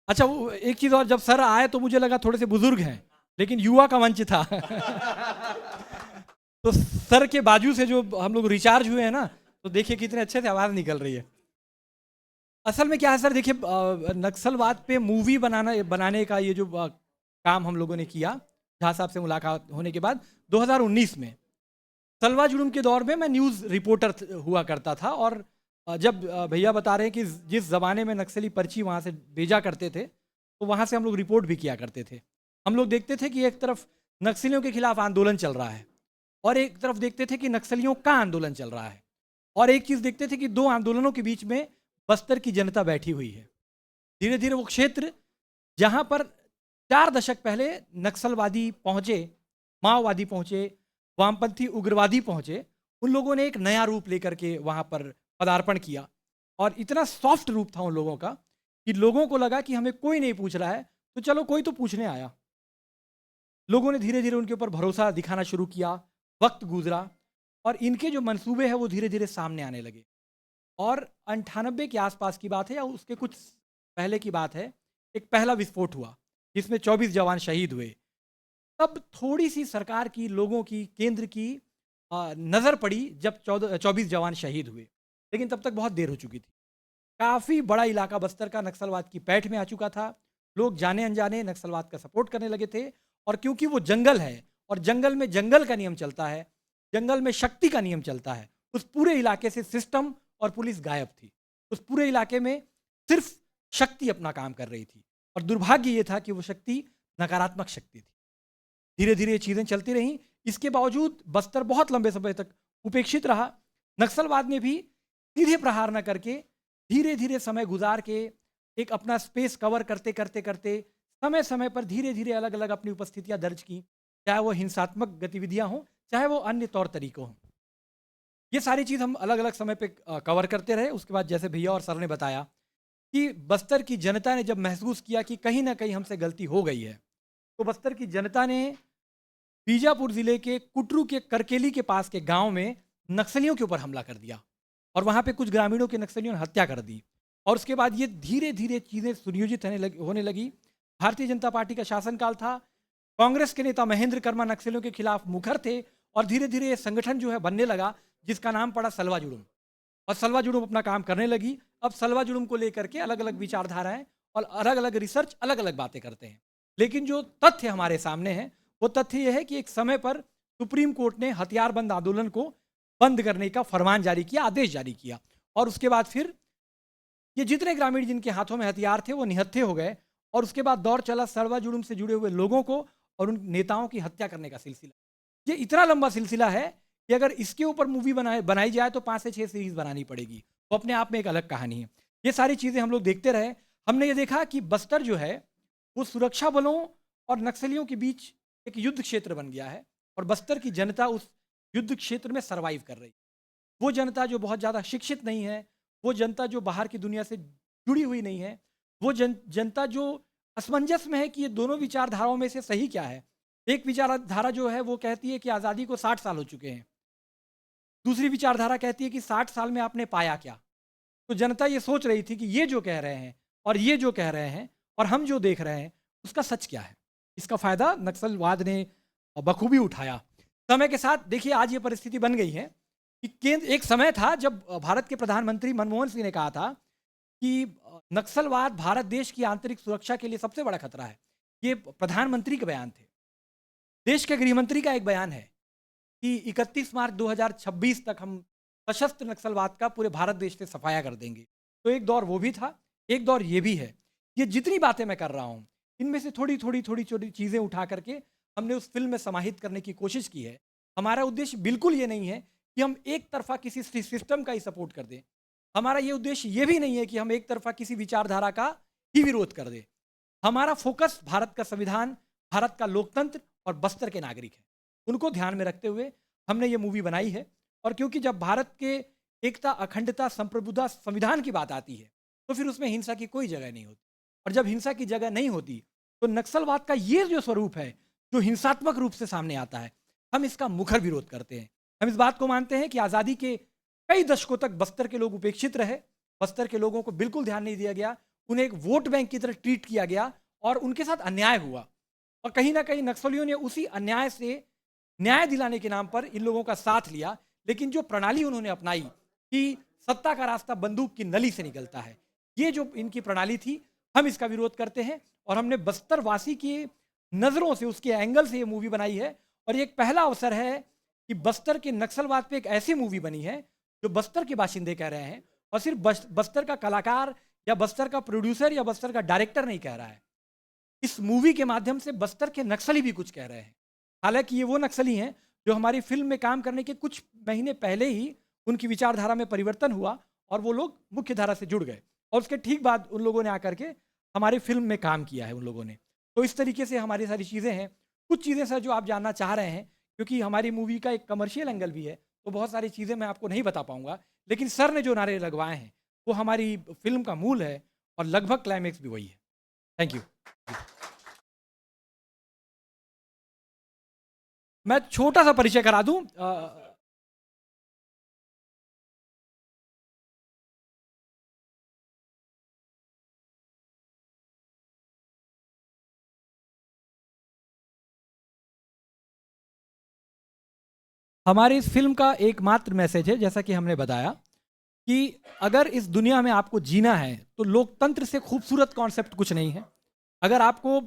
अच्छा, वो एक चीज और, जब सर आए तो मुझे लगा थोड़े से बुजुर्ग हैं, लेकिन युवा का मंच था। तो सर के बाजू से जो हम लोग रिचार्ज हुए हैं ना, तो देखिए कितने अच्छे से आवाज निकल रही है। असल में क्या है सर, देखिए नक्सलवाद पे मूवी बनाने का ये जो काम हम लोगों ने किया, झा साहब से मुलाकात होने के बाद 2019 में सलवा जुलूम के दौर में मैं न्यूज़ रिपोर्टर हुआ करता था। और जब भैया बता रहे हैं कि जिस ज़माने में नक्सली पर्ची वहाँ से भेजा करते थे, तो वहाँ से हम लोग रिपोर्ट भी किया करते थे। हम लोग देखते थे कि एक तरफ नक्सलियों के खिलाफ आंदोलन चल रहा है और एक तरफ देखते थे कि नक्सलियों का आंदोलन चल रहा है, और एक चीज़ देखते थे कि 2 आंदोलनों के बीच में बस्तर की जनता बैठी हुई है। धीरे धीरे वो क्षेत्र जहाँ पर 4 दशक पहले नक्सलवादी पहुँचे, माओवादी पहुँचे, वामपंथी उग्रवादी पहुंचे, उन लोगों ने एक नया रूप लेकर के वहां पर पदार्पण किया। और इतना सॉफ्ट रूप था उन लोगों का कि लोगों को लगा कि हमें कोई नहीं पूछ रहा है, तो चलो कोई तो पूछने आया। लोगों ने धीरे धीरे उनके ऊपर भरोसा दिखाना शुरू किया, वक्त गुजरा और इनके जो मंसूबे हैं वो धीरे धीरे सामने आने लगे। और 98 के आसपास की बात है या उसके कुछ पहले की बात है, एक पहला विस्फोट हुआ जिसमें 24 जवान शहीद हुए। तब थोड़ी सी सरकार की, लोगों की, केंद्र की नज़र पड़ी जब 24 जवान शहीद हुए, लेकिन तब तक बहुत देर हो चुकी थी। काफ़ी बड़ा इलाका बस्तर का नक्सलवाद की पैठ में आ चुका था। लोग जाने अनजाने नक्सलवाद का सपोर्ट करने लगे थे, और क्योंकि वो जंगल है और जंगल में जंगल का नियम चलता है, जंगल में शक्ति का नियम चलता है, उस पूरे इलाके से सिस्टम और पुलिस गायब थी। उस पूरे इलाके में सिर्फ शक्ति अपना काम कर रही थी, और दुर्भाग्य ये था कि वो शक्ति नकारात्मक शक्ति थी। धीरे धीरे ये चीज़ें चलती रहीं। इसके बावजूद बस्तर बहुत लंबे समय तक उपेक्षित रहा। नक्सलवाद ने भी सीधे प्रहार न करके धीरे धीरे समय गुजार के एक अपना स्पेस कवर करते करते करते समय समय पर धीरे धीरे अलग अलग अपनी उपस्थितियां दर्ज की, चाहे वो हिंसात्मक गतिविधियां हों, चाहे वो अन्य तौर तरीकों हों। ये सारी चीज़ हम अलग अलग समय पे कवर करते रहे। उसके बाद जैसे भैया और सर ने बताया कि बस्तर की जनता ने जब महसूस किया कि कहीं ना कहीं हमसे गलती हो गई है, तो बस्तर की जनता ने बीजापुर जिले के कुटरू के करकेली के पास के गांव में नक्सलियों के ऊपर हमला कर दिया, और वहां पे कुछ ग्रामीणों के नक्सलियों ने हत्या कर दी। और उसके बाद ये धीरे धीरे चीज़ें सुनियोजित होने लगी। भारतीय जनता पार्टी का शासनकाल था, कांग्रेस के नेता महेंद्र कर्मा नक्सलियों के खिलाफ मुखर थे, और धीरे धीरे ये संगठन जो है बनने लगा, जिसका नाम पड़ा सलवा जुड़ुम। और सलवा जुड़ुम अपना काम करने लगी। अब सलवा जुड़ुम को लेकर के अलग अलग विचारधाराएं और अलग अलग रिसर्च अलग अलग बातें करते हैं, लेकिन जो तथ्य हमारे सामने हैं वो तथ्य यह है कि एक समय पर सुप्रीम कोर्ट ने हथियारबंद आंदोलन को बंद करने का फरमान जारी किया, आदेश जारी किया, और उसके बाद फिर ये जितने ग्रामीण जिनके हाथों में हथियार थे वो निहत्थे हो गए। और उसके बाद दौर चला सलवा जुड़ुम से जुड़े हुए लोगों को और उन नेताओं की हत्या करने का सिलसिला। ये इतना लंबा सिलसिला है कि अगर इसके ऊपर मूवी बनाई जाए तो 5 से 6 सीरीज बनानी पड़ेगी, वो अपने आप में एक अलग कहानी है। ये सारी चीज़ें हम लोग देखते रहे। हमने ये देखा कि बस्तर जो है वो सुरक्षा बलों और नक्सलियों के बीच एक युद्ध क्षेत्र बन गया है, और बस्तर की जनता उस युद्ध क्षेत्र में सरवाइव कर रही है। वो जनता जो बहुत ज़्यादा शिक्षित नहीं है, वो जनता जो बाहर की दुनिया से जुड़ी हुई नहीं है, वो जनता जो असमंजस में है कि ये दोनों विचारधाराओं में से सही क्या है। एक विचारधारा जो है वो कहती है कि आज़ादी को 60 साल हो चुके हैं, दूसरी विचारधारा कहती है कि 60 साल में आपने पाया क्या। तो जनता ये सोच रही थी कि ये जो कह रहे हैं और ये जो कह रहे हैं और हम जो देख रहे हैं उसका सच क्या है। इसका फायदा नक्सलवाद ने बखूबी उठाया। समय के साथ देखिए आज ये परिस्थिति बन गई है कि केंद्र, एक समय था जब भारत के प्रधानमंत्री मनमोहन सिंह ने कहा था कि नक्सलवाद भारत देश की आंतरिक सुरक्षा के लिए सबसे बड़ा खतरा है। ये प्रधानमंत्री के बयान थे। देश के गृहमंत्री का एक बयान है कि 31 मार्च 2026 तक हम सशस्त्र नक्सलवाद का पूरे भारत देश से सफाया कर देंगे। तो एक दौर वो भी था, एक दौर ये भी है। ये जितनी बातें मैं कर रहा हूँ इनमें से थोड़ी थोड़ी चीज़ें उठा करके हमने उस फिल्म में समाहित करने की कोशिश की है। हमारा उद्देश्य बिल्कुल ये नहीं है कि हम एक तरफा किसी सिस्टम का ही सपोर्ट कर दें। हमारा ये उद्देश्य ये भी नहीं है कि हम एक तरफा किसी विचारधारा का ही विरोध कर दें। हमारा फोकस भारत का संविधान, भारत का लोकतंत्र और बस्तर के नागरिक हैं, उनको ध्यान में रखते हुए हमने ये मूवी बनाई है। और क्योंकि जब भारत के एकता, अखंडता, संप्रभुता, संविधान की बात आती है तो फिर उसमें हिंसा की कोई जगह नहीं होती, और जब हिंसा की जगह नहीं होती तो नक्सलवाद का ये जो स्वरूप है जो हिंसात्मक रूप से सामने आता है, हम इसका मुखर विरोध करते हैं। हम इस बात को मानते हैं कि आज़ादी के कई दशकों तक बस्तर के लोग उपेक्षित रहे, बस्तर के लोगों को बिल्कुल ध्यान नहीं दिया गया, उन्हें एक वोट बैंक की तरह ट्रीट किया गया और उनके साथ अन्याय हुआ। और कहीं ना कहीं नक्सलियों ने उसी अन्याय से न्याय दिलाने के नाम पर इन लोगों का साथ लिया। लेकिन जो प्रणाली उन्होंने अपनाई कि सत्ता का रास्ता बंदूक की नली से निकलता है, ये जो इनकी प्रणाली थी, हम इसका विरोध करते हैं। और हमने बस्तर वासी की नज़रों से, उसके एंगल से ये मूवी बनाई है। और ये एक पहला अवसर है कि बस्तर के नक्सलवाद पे एक ऐसी मूवी बनी है जो बस्तर के बाशिंदे कह रहे हैं, और सिर्फ बस्तर का कलाकार या बस्तर का प्रोड्यूसर या बस्तर का डायरेक्टर नहीं कह रहा है। इस मूवी के माध्यम से बस्तर के नक्सली भी कुछ कह रहे हैं। हालांकि ये वो नक्सली हैं जो हमारी फिल्म में काम करने के कुछ महीने पहले ही उनकी विचारधारा में परिवर्तन हुआ और वो लोग मुख्य धारा से जुड़ गए, और उसके ठीक बाद उन लोगों ने आकर के हमारी फिल्म में काम किया है उन लोगों ने। तो इस तरीके से हमारी सारी चीज़ें हैं। कुछ चीज़ें सर जो आप जानना चाह रहे हैं, क्योंकि हमारी मूवी का एक कमर्शियल एंगल भी है, तो बहुत सारी चीज़ें मैं आपको नहीं बता पाऊंगा, लेकिन सर ने जो नारे लगवाए हैं वो हमारी फिल्म का मूल है और लगभग क्लाइमेक्स भी वही है। Thank you. मैं छोटा सा परिचय करा दूं। हमारी इस फिल्म का एकमात्र मैसेज है, जैसा कि हमने बताया, कि अगर इस दुनिया में आपको जीना है तो लोकतंत्र से खूबसूरत कॉन्सेप्ट कुछ नहीं है। अगर आपको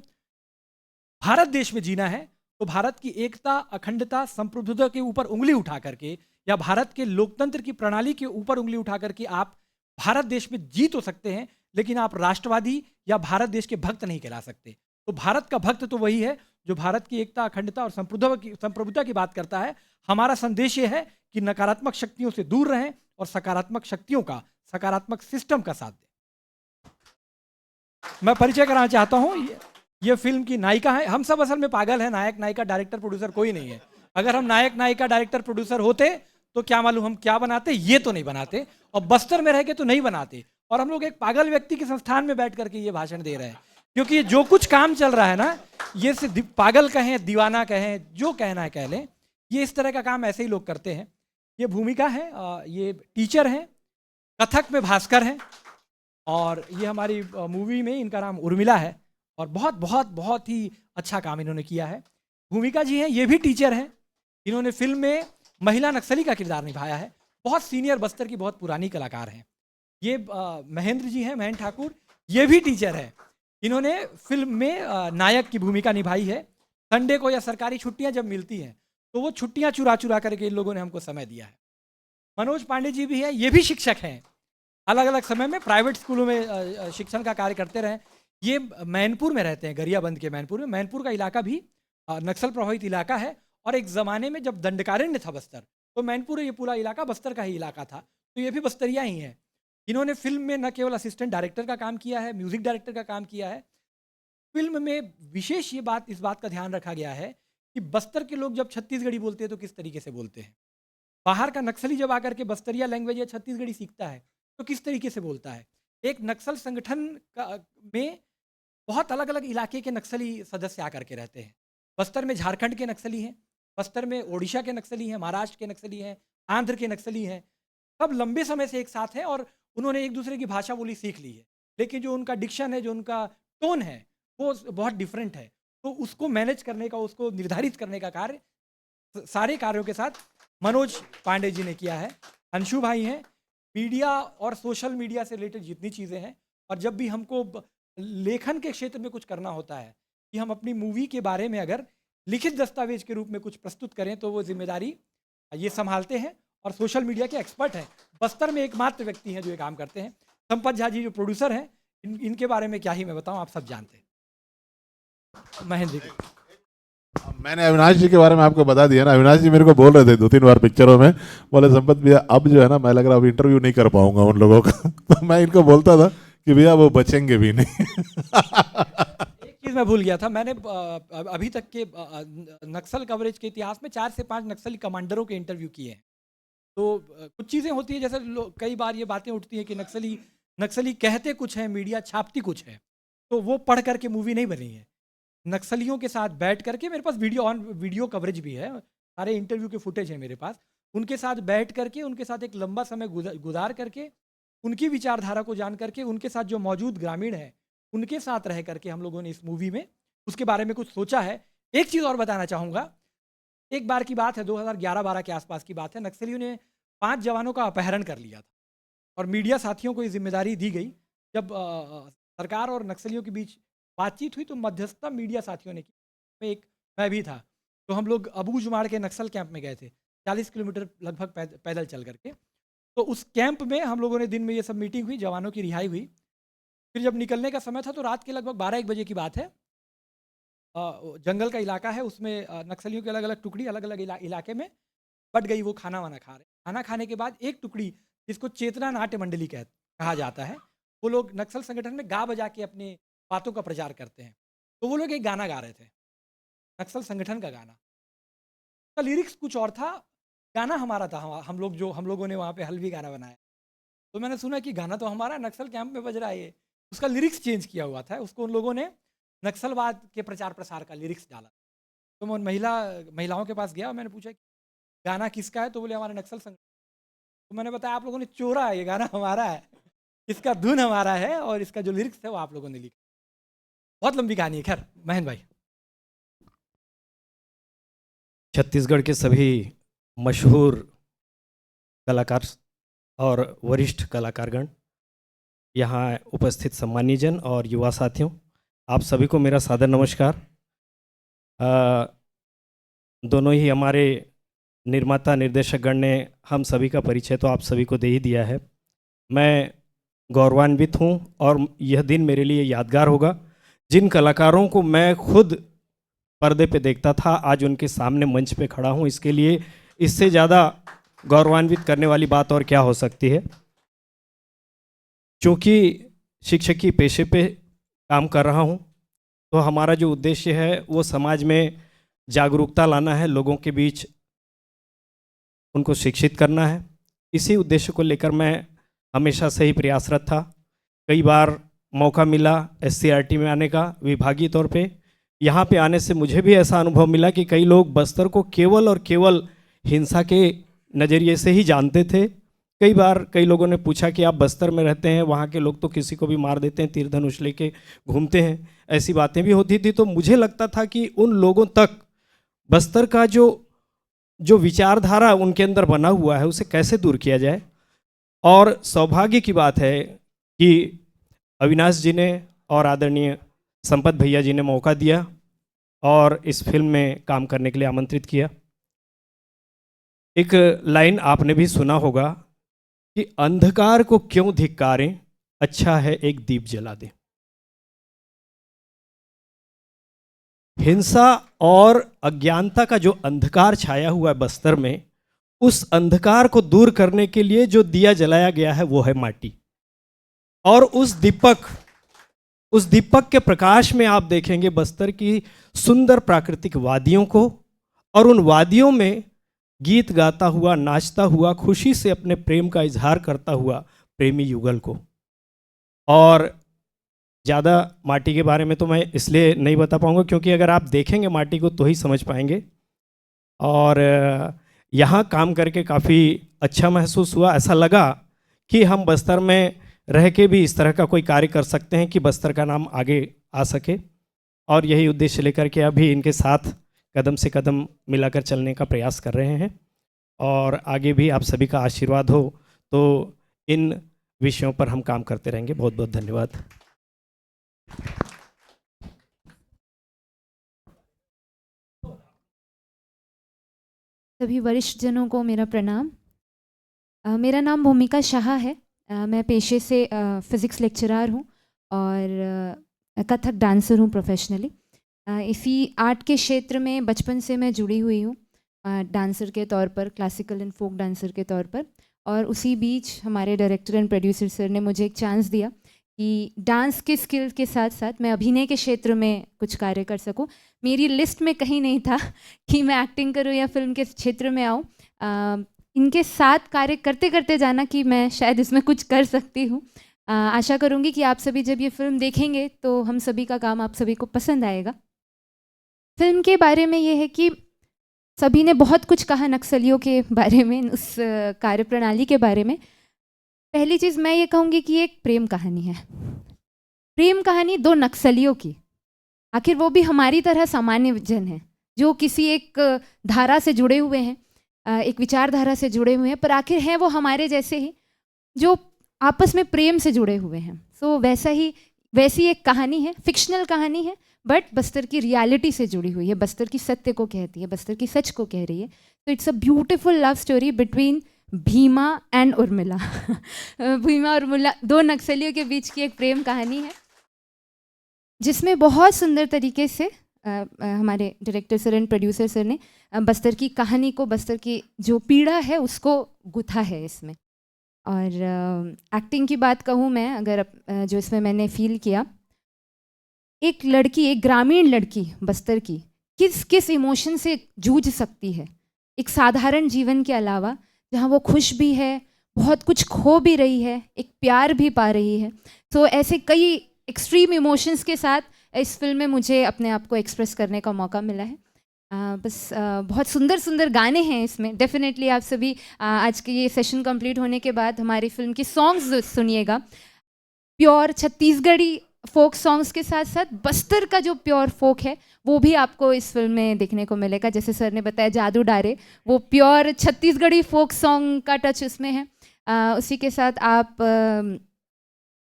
भारत देश में जीना है तो भारत की एकता, अखंडता, संप्रभुता के ऊपर उंगली उठा करके, या भारत के लोकतंत्र की प्रणाली के ऊपर उंगली उठा करके आप भारत देश में जी तो सकते हैं, लेकिन आप राष्ट्रवादी या भारत देश के भक्त नहीं कहला सकते। तो भारत का भक्त तो वही है जो भारत की एकता, अखंडता और संप्रभुता की बात करता है। हमारा संदेश ये है कि नकारात्मक शक्तियों से दूर रहें और सकारात्मक शक्तियों का, सकारात्मक सिस्टम का साथ दें। मैं परिचय कराना चाहता हूं, ये फिल्म की नायिका है। हम सब असल में पागल हैं, नायक नायिका डायरेक्टर प्रोड्यूसर कोई नहीं है। अगर हम नायक नायिका डायरेक्टर प्रोड्यूसर होते तो क्या मालूम हम क्या बनाते, ये तो नहीं बनाते, और बस्तर में रह के तो नहीं बनाते। और हम लोग एक पागल व्यक्ति के संस्थान में बैठ करके ये भाषण दे रहे हैं, क्योंकि जो कुछ काम चल रहा है ना, ये से पागल कहें, दीवाना कहें, जो कहना है कह लें, ये इस तरह का काम ऐसे ही लोग करते हैं। ये भूमिका है, ये टीचर हैं, कथक में भास्कर हैं, और ये हमारी मूवी में इनका नाम उर्मिला है, और बहुत बहुत बहुत ही अच्छा काम इन्होंने किया है। भूमिका जी हैं, ये भी टीचर हैं। इन्होंने फिल्म में महिला नक्सली का किरदार निभाया है। बहुत सीनियर बस्तर की बहुत पुरानी कलाकार हैं। ये महेंद्र जी हैं, महेंद्र ठाकुर, ये भी टीचर है। इन्होंने फिल्म में नायक की भूमिका निभाई है। संडे को या सरकारी छुट्टियां जब मिलती हैं तो वो छुट्टियां चुरा चुरा करके इन लोगों ने हमको समय दिया है। मनोज पांडे जी भी हैं, ये भी शिक्षक हैं, अलग अलग समय में प्राइवेट स्कूलों में शिक्षण का कार्य करते रहे। ये मैनपुर में रहते हैं, गरियाबंद के मैनपुर में। मैनपुर का इलाका भी नक्सल प्रभावित इलाका है, और एक ज़माने में जब दंडकारण्य था बस्तर, तो मैनपुर ये पूरा इलाका बस्तर का ही इलाका था। तो ये भी बस्तरिया ही हैं। इन्होंने फिल्म में न केवल असिस्टेंट डायरेक्टर का काम किया है, म्यूजिक डायरेक्टर का काम किया है। फिल्म में विशेष इस बात का ध्यान रखा गया है कि बस्तर के लोग जब छत्तीसगढ़ी बोलते हैं तो किस तरीके से बोलते हैं। बाहर का नक्सली जब आकर के बस्तरिया लैंग्वेज या छत्तीसगढ़ी सीखता है तो किस तरीके से बोलता है। एक नक्सल संगठन में बहुत अलग अलग इलाके के नक्सली सदस्य आकर के रहते हैं। बस्तर में झारखंड के नक्सली हैं, बस्तर में ओडिशा के नक्सली हैं, महाराष्ट्र के नक्सली हैं, आंध्र के नक्सली हैं। सब लंबे समय से एक साथ हैं और उन्होंने एक दूसरे की भाषा बोली सीख ली है, लेकिन जो उनका डिक्शन है, जो उनका टोन है, वो बहुत डिफरेंट है। तो उसको मैनेज करने का, उसको निर्धारित करने का कार्य सारे कार्यों के साथ मनोज पांडे जी ने किया है। अंशु भाई हैं, मीडिया और सोशल मीडिया से रिलेटेड जितनी चीज़ें हैं, और जब भी हमको लेखन के क्षेत्र में कुछ करना होता है कि हम अपनी मूवी के बारे में अगर लिखित दस्तावेज के रूप में कुछ प्रस्तुत करें, तो वो जिम्मेदारी ये संभालते हैं और सोशल मीडिया के एक्सपर्ट हैं। बस्तर में एकमात्र व्यक्ति हैं जो ये काम करते हैं। संपत झा जी जो प्रोड्यूसर हैं, इनके बारे में क्या ही मैं बताऊं, आप सब जानते हैं। महेंद्र जी, मैंने अविनाश जी के बारे में आपको बता दिया ना। अविनाश जी मेरे को बोल रहे थे 2-3 बार पिक्चरों में, बोले संपत भैया अब जो है ना, मैं लग रहा अब इंटरव्यू नहीं कर पाऊंगा उन लोगों का। तो मैं इनको बोलता था कि भैया वो बचेंगे भी नहीं। एक चीज़ मैं भूल गया था, मैंने अभी तक के नक्सल कवरेज के इतिहास में 4 से 5 नक्सली कमांडरों के इंटरव्यू किए हैं। तो कुछ चीज़ें होती हैं, जैसे कई बार ये बातें उठती हैं कि नक्सली कहते कुछ है, मीडिया छापती कुछ है, तो वो पढ़ करके मूवी नहीं बनी है। नक्सलियों के साथ बैठ करके, मेरे पास वीडियो कवरेज भी है, सारे इंटरव्यू के फुटेज है मेरे पास, उनके साथ बैठ करके, उनके साथ एक लंबा समय गुजार करके, उनकी विचारधारा को जान करके, उनके साथ जो मौजूद ग्रामीण है उनके साथ रह करके हम लोगों ने इस मूवी में उसके बारे में कुछ सोचा है। एक चीज़ और बताना चाहूँगा, एक बार की बात है, 2011-12 के आसपास की बात है, नक्सलियों ने 5 जवानों का अपहरण कर लिया था और मीडिया साथियों को ये जिम्मेदारी दी गई। जब सरकार और नक्सलियों के बीच बातचीत हुई तो मध्यस्थता मीडिया साथियों ने की। मैं भी था, तो हम लोग अबूझमाड़ के नक्सल कैंप में गए थे, 40 किलोमीटर लगभग पैदल चल करके। तो उस कैंप में हम लोगों ने दिन में ये सब मीटिंग हुई, जवानों की रिहाई हुई। फिर जब निकलने का समय था तो रात के लगभग 12-1 बजे की बात है। जंगल का इलाका है, उसमें नक्सलियों की अलग अलग टुकड़ी अलग अलग इलाके में बट गई। वो खाना वाना खा रहे, खाना खाने के बाद एक टुकड़ी जिसको चेतना नाट्य मंडली कहा जाता है, वो लोग नक्सल संगठन में गा बजा के अपने बातों का प्रचार करते हैं। तो वो लोग एक गाना गा रहे थे, नक्सल संगठन का गाना। उसका लिरिक्स कुछ और था, गाना हमारा था। हम लोगों ने वहाँ पे हल्वी गाना बनाया। तो मैंने सुना कि गाना तो हमारा नक्सल कैंप में बज रहा है, उसका लिरिक्स चेंज किया हुआ था। उसको उन लोगों ने नक्सलवाद के प्रचार प्रसार का लिरिक्स डाला। तो मैं महिलाओं के पास गया और मैंने पूछा गाना किसका है, तो बोले हमारे नक्सल संगठन। तो मैंने बताया आप लोगों ने चोरा है, ये गाना हमारा है, इसका धुन हमारा है और इसका जो लिरिक्स है वो आप लोगों ने लिखा। बहुत लंबी कहानी है। खैर महेंद्र भाई, छत्तीसगढ़ के सभी मशहूर कलाकार और वरिष्ठ कलाकारगण, यहाँ उपस्थित सम्मानीय जन और युवा साथियों, आप सभी को मेरा सादर नमस्कार। दोनों ही हमारे निर्माता निर्देशकगण ने हम सभी का परिचय तो आप सभी को दे ही दिया है। मैं गौरवान्वित हूँ और यह दिन मेरे लिए यादगार होगा। जिन कलाकारों को मैं खुद पर्दे पे देखता था, आज उनके सामने मंच पे खड़ा हूँ। इसके लिए इससे ज़्यादा गौरवान्वित करने वाली बात और क्या हो सकती है। चूँकि शिक्षकी पेशे पे काम कर रहा हूँ, तो हमारा जो उद्देश्य है वो समाज में जागरूकता लाना है, लोगों के बीच उनको शिक्षित करना है। इसी उद्देश्य को लेकर मैं हमेशा से ही प्रयासरत था। कई बार मौका मिला SCRT में आने का विभागीय तौर पे। यहाँ पे आने से मुझे भी ऐसा अनुभव मिला कि कई लोग बस्तर को केवल और केवल हिंसा के नज़रिए से ही जानते थे। कई बार कई लोगों ने पूछा कि आप बस्तर में रहते हैं, वहाँ के लोग तो किसी को भी मार देते हैं, तीर धनुष लेके घूमते हैं, ऐसी बातें भी होती थी। तो मुझे लगता था कि उन लोगों तक बस्तर का जो विचारधारा उनके अंदर बना हुआ है उसे कैसे दूर किया जाए। और सौभाग्य की बात है कि अविनाश जी ने और आदरणीय संपत भैया जी ने मौका दिया और इस फिल्म में काम करने के लिए आमंत्रित किया। एक लाइन आपने भी सुना होगा कि अंधकार को क्यों धिक्कारें, अच्छा है एक दीप जला दें। हिंसा और अज्ञानता का जो अंधकार छाया हुआ है बस्तर में, उस अंधकार को दूर करने के लिए जो दिया जलाया गया है वो है माटी। और उस दीपक के प्रकाश में आप देखेंगे बस्तर की सुंदर प्राकृतिक वादियों को, और उन वादियों में गीत गाता हुआ, नाचता हुआ, खुशी से अपने प्रेम का इजहार करता हुआ प्रेमी युगल को। और ज़्यादा माटी के बारे में तो मैं इसलिए नहीं बता पाऊँगा क्योंकि अगर आप देखेंगे माटी को तो ही समझ पाएंगे। और यहाँ काम करके काफ़ी अच्छा महसूस हुआ। ऐसा लगा कि हम बस्तर में रह के भी इस तरह का कोई कार्य कर सकते हैं कि बस्तर का नाम आगे आ सके। और यही उद्देश्य लेकर के अभी इनके साथ कदम से कदम मिलाकर चलने का प्रयास कर रहे हैं। और आगे भी आप सभी का आशीर्वाद हो तो इन विषयों पर हम काम करते रहेंगे। बहुत बहुत धन्यवाद। सभी वरिष्ठ जनों को मेरा प्रणाम। मेरा नाम भूमिका शाह है। मैं पेशे से फ़िज़िक्स लेक्चरर हूँ और कथक डांसर हूँ प्रोफेशनली। इसी आर्ट के क्षेत्र में बचपन से मैं जुड़ी हुई हूँ, डांसर के तौर पर, क्लासिकल एंड फोक डांसर के तौर पर। और उसी बीच हमारे डायरेक्टर एंड प्रोड्यूसर सर ने मुझे एक चांस दिया कि डांस के स्किल के साथ साथ मैं अभिनय के क्षेत्र में कुछ कार्य कर सकूं। मेरी लिस्ट में कहीं नहीं था कि मैं एक्टिंग करूं या फिल्म के क्षेत्र में आऊं। इनके साथ कार्य करते करते जाना कि मैं शायद इसमें कुछ कर सकती हूं। आशा करूंगी कि आप सभी जब ये फिल्म देखेंगे तो हम सभी का काम आप सभी को पसंद आएगा। फिल्म के बारे में ये है कि सभी ने बहुत कुछ कहा नक्सलियों के बारे में, उस कार्यप्रणाली के बारे में। पहली चीज़ मैं ये कहूँगी कि एक प्रेम कहानी है। प्रेम कहानी दो नक्सलियों की। आखिर वो भी हमारी तरह सामान्य जन हैं जो किसी एक धारा से जुड़े हुए हैं, एक विचारधारा से जुड़े हुए हैं, पर आखिर हैं वो हमारे जैसे ही जो आपस में प्रेम से जुड़े हुए हैं। सो वैसी एक कहानी है, फिक्शनल कहानी है, बट बस्तर की रियलिटी से जुड़ी हुई है, बस्तर की सत्य को कहती है, बस्तर की सच को कह रही है। तो it's a beautiful love story between Bhima and Urmila. Bhima और उर्मिला दो नक्सलियों के बीच की एक प्रेम कहानी है जिसमें बहुत सुंदर तरीके से हमारे director sir and producer sir ने बस्तर की कहानी को, बस्तर की जो पीड़ा है उसको गुथा है इसमें। और एक्टिंग की बात कहूँ मैं, अगर जो इसमें मैंने फील किया, एक लड़की, एक ग्रामीण लड़की बस्तर की किस किस इमोशन से जूझ सकती है एक साधारण जीवन के अलावा, जहाँ वो खुश भी है, बहुत कुछ खो भी रही है, एक प्यार भी पा रही है। तो ऐसे कई एक्सट्रीम इमोशंस के साथ इस फिल्म में मुझे अपने आप को एक्सप्रेस करने का मौका मिला है। बहुत सुंदर सुंदर गाने हैं इसमें। डेफिनेटली आप सभी आज के ये सेशन कंप्लीट होने के बाद हमारी फिल्म की सॉन्ग्स सुनिएगा। प्योर छत्तीसगढ़ी फोक सॉन्ग्स के साथ साथ बस्तर का जो प्योर फोक है वो भी आपको इस फिल्म में देखने को मिलेगा। जैसे सर ने बताया जादू डारे, वो प्योर छत्तीसगढ़ी फोक सॉन्ग का टच उसमें है। उसी के साथ आप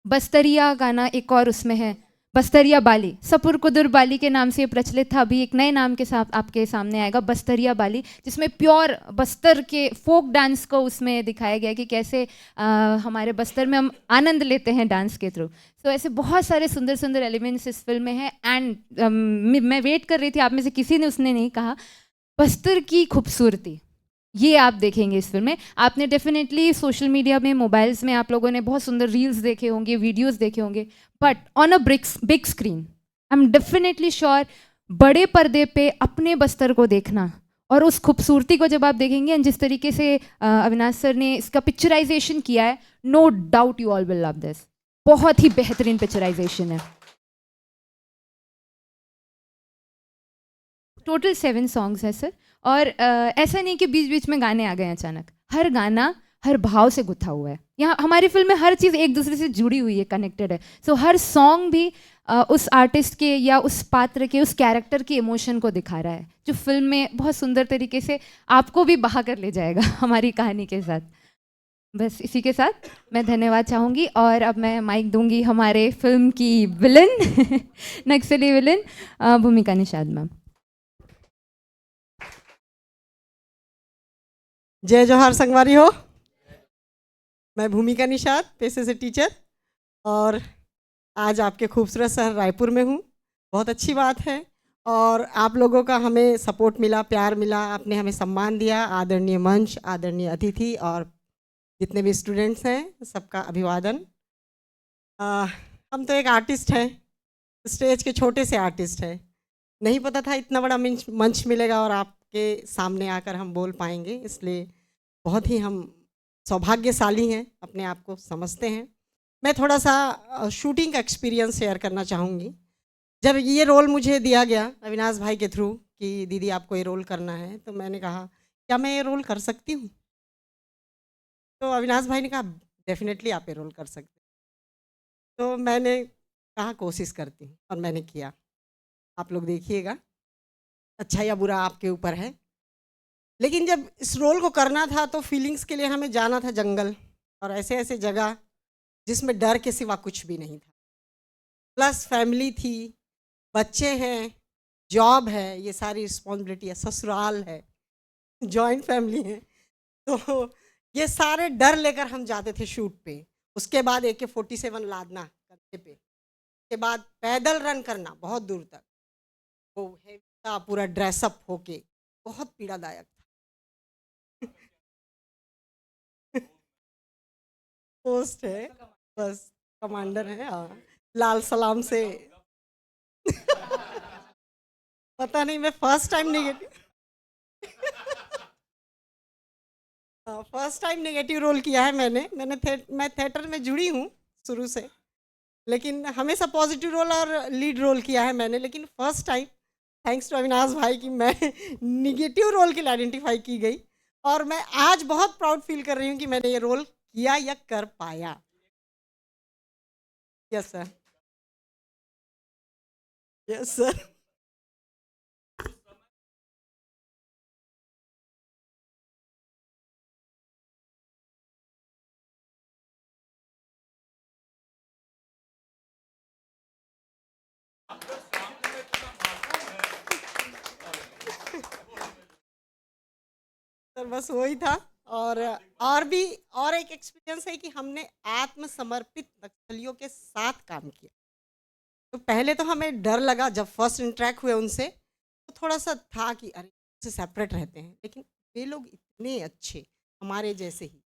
बस्तरिया गाना एक और उसमें है, बस्तरिया बाली, सपुर कुदुर बाली के नाम से ये प्रचलित था, अभी एक नए नाम के साथ आपके सामने आएगा बस्तरिया बाली, जिसमें प्योर बस्तर के फोक डांस को उसमें दिखाया गया कि कैसे हमारे बस्तर में हम आनंद लेते हैं डांस के थ्रू। तो ऐसे बहुत सारे सुंदर सुंदर एलिमेंट्स इस फिल्म में हैं। एंड मैं वेट कर रही थी, आप में से किसी ने उसने नहीं कहा, बस्तर की खूबसूरती ये आप देखेंगे इस फिल्म में। आपने डेफिनेटली सोशल मीडिया में, मोबाइल्स में आप लोगों ने बहुत सुंदर रील्स देखे होंगे, वीडियोस देखे होंगे, but on a big screen I am definitely sure बड़े पर्दे पे अपने बस्तर को देखना और उस खूबसूरती को जब आप देखेंगे एंड जिस तरीके से अविनाश सर ने इसका पिक्चराइजेशन किया है, no doubt you all will love this. बहुत ही बेहतरीन पिक्चराइजेशन है। टोटल 7 सॉन्ग्स है सर, और ऐसा नहीं कि बीच बीच में गाने आ गए अचानक, हर गाना हर भाव से गुथा हुआ है। यहाँ हमारी फिल्म में हर चीज़ एक दूसरे से जुड़ी हुई है, कनेक्टेड है। सो हर सॉन्ग भी उस आर्टिस्ट के या उस पात्र के, उस कैरेक्टर के इमोशन को दिखा रहा है, जो फिल्म में बहुत सुंदर तरीके से आपको भी बहा कर ले जाएगा हमारी कहानी के साथ। बस इसी के साथ मैं धन्यवाद चाहूँगी और अब मैं माइक दूंगी हमारे फिल्म की विलन नक्सली विलन भूमिका निषाद मैम। जय जोहार संगवारी हो। मैं भूमिका निषाद, पेशे से टीचर, और आज आपके खूबसूरत शहर रायपुर में हूँ। बहुत अच्छी बात है, और आप लोगों का हमें सपोर्ट मिला, प्यार मिला, आपने हमें सम्मान दिया। आदरणीय मंच, आदरणीय अतिथि और जितने भी स्टूडेंट्स हैं, सबका अभिवादन। हम तो एक आर्टिस्ट हैं, स्टेज के छोटे से आर्टिस्ट हैं। नहीं पता था इतना बड़ा मंच मिलेगा और आपके सामने आकर हम बोल पाएंगे, इसलिए बहुत ही हम सौभाग्यशाली हैं, अपने आप को समझते हैं। मैं थोड़ा सा शूटिंग का एक्सपीरियंस शेयर करना चाहूँगी। जब ये रोल मुझे दिया गया अविनाश भाई के थ्रू कि दीदी आपको ये रोल करना है, तो मैंने कहा क्या मैं ये रोल कर सकती हूँ? तो अविनाश भाई ने कहा डेफिनेटली आप ये रोल कर सकते हैं। तो मैंने कहा कोशिश करती हूँ, और मैंने किया। आप लोग देखिएगा, अच्छा या बुरा आपके ऊपर है। लेकिन जब इस रोल को करना था तो फीलिंग्स के लिए हमें जाना था जंगल और ऐसे ऐसे जगह जिसमें डर के सिवा कुछ भी नहीं था। प्लस फैमिली थी, बच्चे हैं, जॉब है, ये सारी रिस्पॉन्सिबिलिटी है, ससुराल है, जॉइंट फैमिली है। तो ये सारे डर लेकर हम जाते थे शूट पे। उसके बाद AK-47 लादना कंधे पे, उसके बाद पैदल रन करना बहुत दूर तक, वो हेवी पूरा ड्रेसअप होके, बहुत पीड़ादायक था। पोस्ट है, बस कमांडर है, हाँ, लाल सलाम से पता नहीं, मैं फर्स्ट टाइम नेगेटिव रोल किया है मैंने। मैं थिएटर में जुड़ी हूँ शुरू से, लेकिन हमेशा पॉजिटिव रोल और लीड रोल किया है मैंने। लेकिन first time thanks to Avinash भाई कि मैं निगेटिव रोल के लिए आइडेंटिफाई की गई, और मैं आज बहुत प्राउड फील कर रही हूँ कि मैंने ये रोल किया या कर पाया। Yes sir, yes sir. Sir बस वही था, और एक एक्सपीरियंस है कि हमने आत्मसमर्पित नक्सलियों के साथ काम किया। तो पहले तो हमें डर लगा, जब फर्स्ट इंटरेक्ट हुए उनसे तो थोड़ा सा था कि अरे से सेपरेट रहते हैं, लेकिन वे लोग इतने अच्छे, हमारे जैसे ही।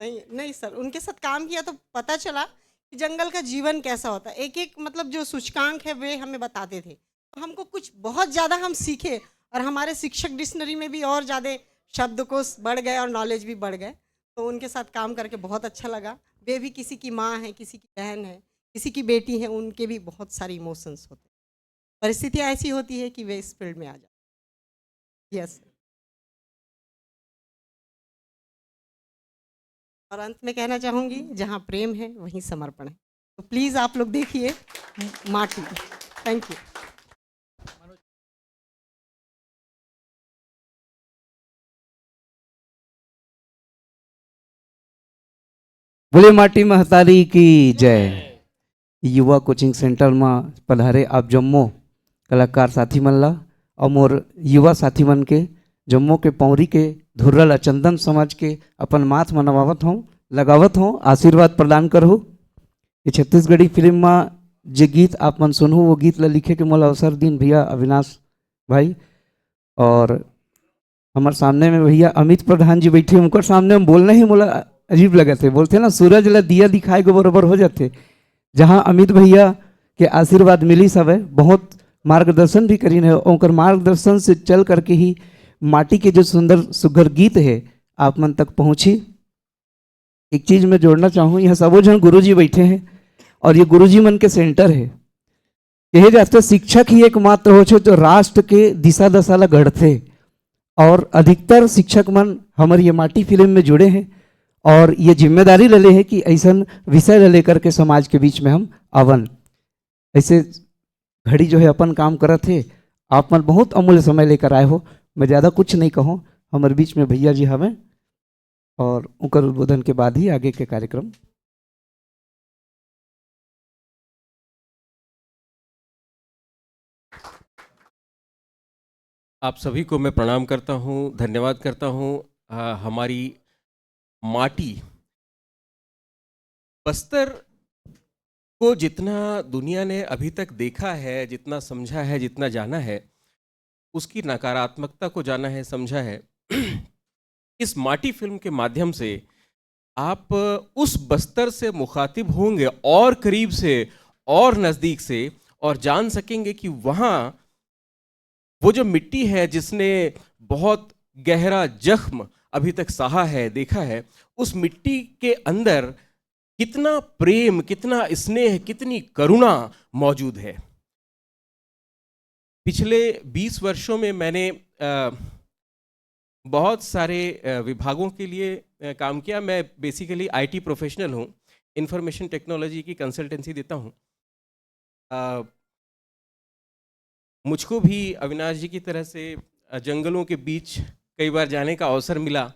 नहीं सर, उनके साथ काम किया तो पता चला कि जंगल का जीवन कैसा होता है। एक एक मतलब जो सूचकांक है वे हमें बताते थे, तो हमको कुछ बहुत ज़्यादा हम सीखे, और हमारे शिक्षक डिक्शनरी में भी और ज़्यादा शब्दकोश बढ़ गए और नॉलेज भी बढ़ गए। तो उनके साथ काम करके बहुत अच्छा लगा। वे भी किसी की माँ है, किसी की बहन है, किसी की बेटी है, उनके भी बहुत सारे इमोशंस होते हैं। परिस्थितियाँ ऐसी होती है कि वे इस फील्ड में आ जाते। यस। और अंत में कहना चाहूँगी, जहाँ प्रेम है वहीं समर्पण है। तो प्लीज़ आप लोग देखिए माटी। Thank you. बोले माटी महतारी की जय। युवा कोचिंग सेंटर में पधारे आप जम्मो कलाकार साथी मन ला और मोर युवा साथी मन के जम्मो के पौरी के धुर्रल चंदन समाज के अपन माथ में नवावत हूँ, लगावत हूँ, आशीर्वाद प्रदान करहूँ। ये छत्तीसगढ़ी फिल्म में जे गीत आप मन सुनहूँ वो गीत ला लिखे के मोला अवसर दिन भैया अविनाश भाई, और हमारे सामने में भैया अमित प्रधान जी बैठे, उनकर सामने में बोलना ही मोला अजीब लगे थे। बोलते ना सूरज ला दिया दिखाए के बराबर हो जाते। जहाँ अमित भैया के आशीर्वाद मिली सब है, बहुत मार्गदर्शन भी करी है, उनकर मार्गदर्शन से चल करके ही माटी के जो सुंदर सुघर गीत है आप मन तक पहुँची। एक चीज़ मैं जोड़ना चाहूँ, यहाँ सबो जन गुरु जी बैठे हैं और ये गुरु जी मन के सेंटर है। कहे जाते शिक्षक ही एकमात्र हो जो राष्ट्र के दिशा दशा ला गढ़ते, और अधिकतर शिक्षक मन हमारी ये माटी फिल्म में जुड़े हैं और ये जिम्मेदारी ले ले है कि ऐसा विषय ले लेकर के समाज के बीच में हम आवन। ऐसे घड़ी जो है अपन काम करत थे, आप मन बहुत अमूल्य समय लेकर आए हो। मैं ज़्यादा कुछ नहीं कहूँ, हमारे बीच में भैया जी हमें, और उनकर उद्बोधन के बाद ही आगे के कार्यक्रम। आप सभी को मैं प्रणाम करता हूँ, धन्यवाद करता हूँ। हमारी माटी बस्तर को जितना दुनिया ने अभी तक देखा है, जितना समझा है, जितना जाना है, उसकी नकारात्मकता को जाना है, समझा है। इस माटी फिल्म के माध्यम से आप उस बस्तर से मुखातिब होंगे और करीब से और नज़दीक से, और जान सकेंगे कि वहाँ वो जो मिट्टी है जिसने बहुत गहरा जख्म अभी तक सहा है, देखा है, उस मिट्टी के अंदर कितना प्रेम, कितना स्नेह, कितनी करुणा मौजूद है। पिछले 20 वर्षों में मैंने बहुत सारे विभागों के लिए काम किया। मैं बेसिकली आईटी प्रोफेशनल हूँ, इंफॉर्मेशन टेक्नोलॉजी की कंसल्टेंसी देता हूँ। मुझको भी अविनाश जी की तरह से जंगलों के बीच कई बार जाने का अवसर मिला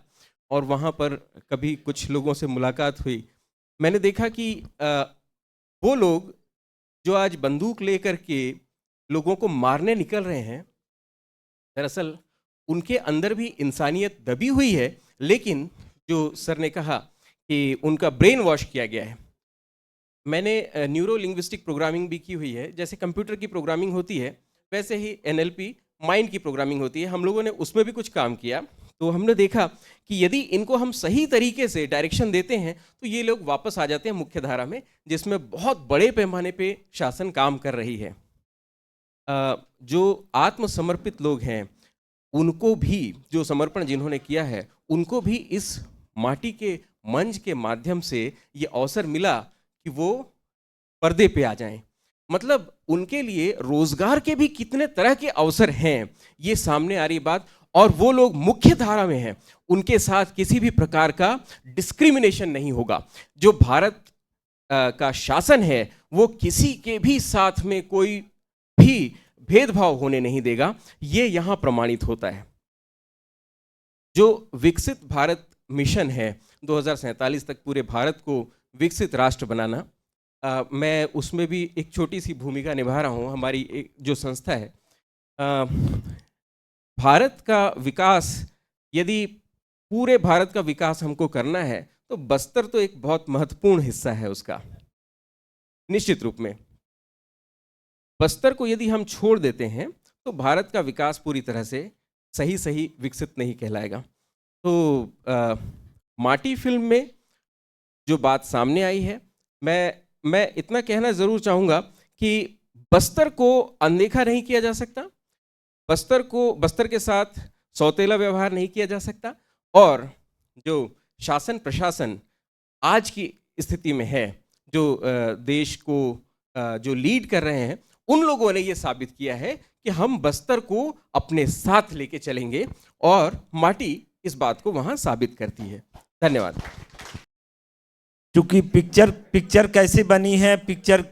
और वहाँ पर कभी कुछ लोगों से मुलाकात हुई। मैंने देखा कि वो लोग जो आज बंदूक लेकर के लोगों को मारने निकल रहे हैं, दरअसल उनके अंदर भी इंसानियत दबी हुई है, लेकिन जो सर ने कहा कि उनका ब्रेन वॉश किया गया है। मैंने न्यूरो लिंग्विस्टिक प्रोग्रामिंग भी की हुई है। जैसे कंप्यूटर की प्रोग्रामिंग होती है, वैसे ही एनएलपी माइंड की प्रोग्रामिंग होती है। हम लोगों ने उसमें भी कुछ काम किया, तो हमने देखा कि यदि इनको हम सही तरीके से डायरेक्शन देते हैं तो ये लोग वापस आ जाते हैं मुख्य धारा में, जिसमें बहुत बड़े पैमाने पे शासन काम कर रही है। जो आत्मसमर्पित लोग हैं उनको भी, जो समर्पण जिन्होंने किया है, उनको भी इस माटी के मंच के माध्यम से ये अवसर मिला कि वो पर्दे पे आ जाएं। मतलब उनके लिए रोजगार के भी कितने तरह के अवसर हैं, ये सामने आ रही बात। और वो लोग मुख्य धारा में हैं, उनके साथ किसी भी प्रकार का डिस्क्रिमिनेशन नहीं होगा। जो भारत का शासन है वो किसी के भी साथ में कोई भी भेदभाव होने नहीं देगा, ये यहाँ प्रमाणित होता है। जो विकसित भारत मिशन है 2047 तक पूरे भारत को विकसित राष्ट्र बनाना, मैं उसमें भी एक छोटी सी भूमिका निभा रहा हूँ। हमारी एक जो संस्था है, भारत का विकास, यदि पूरे भारत का विकास हमको करना है तो बस्तर तो एक बहुत महत्वपूर्ण हिस्सा है उसका। निश्चित रूप में बस्तर को यदि हम छोड़ देते हैं तो भारत का विकास पूरी तरह से सही विकसित नहीं कहलाएगा। तो माटी फिल्म में जो बात सामने आई है, मैं इतना कहना ज़रूर चाहूँगा कि बस्तर को अनदेखा नहीं किया जा सकता, बस्तर के साथ सौतेला व्यवहार नहीं किया जा सकता। और जो शासन प्रशासन आज की स्थिति में है, जो देश को जो लीड कर रहे हैं, उन लोगों ने ये साबित किया है कि हम बस्तर को अपने साथ लेके चलेंगे और माटी इस बात को वहां साबित करती है। धन्यवाद। क्योंकि पिक्चर कैसी बनी है, पिक्चर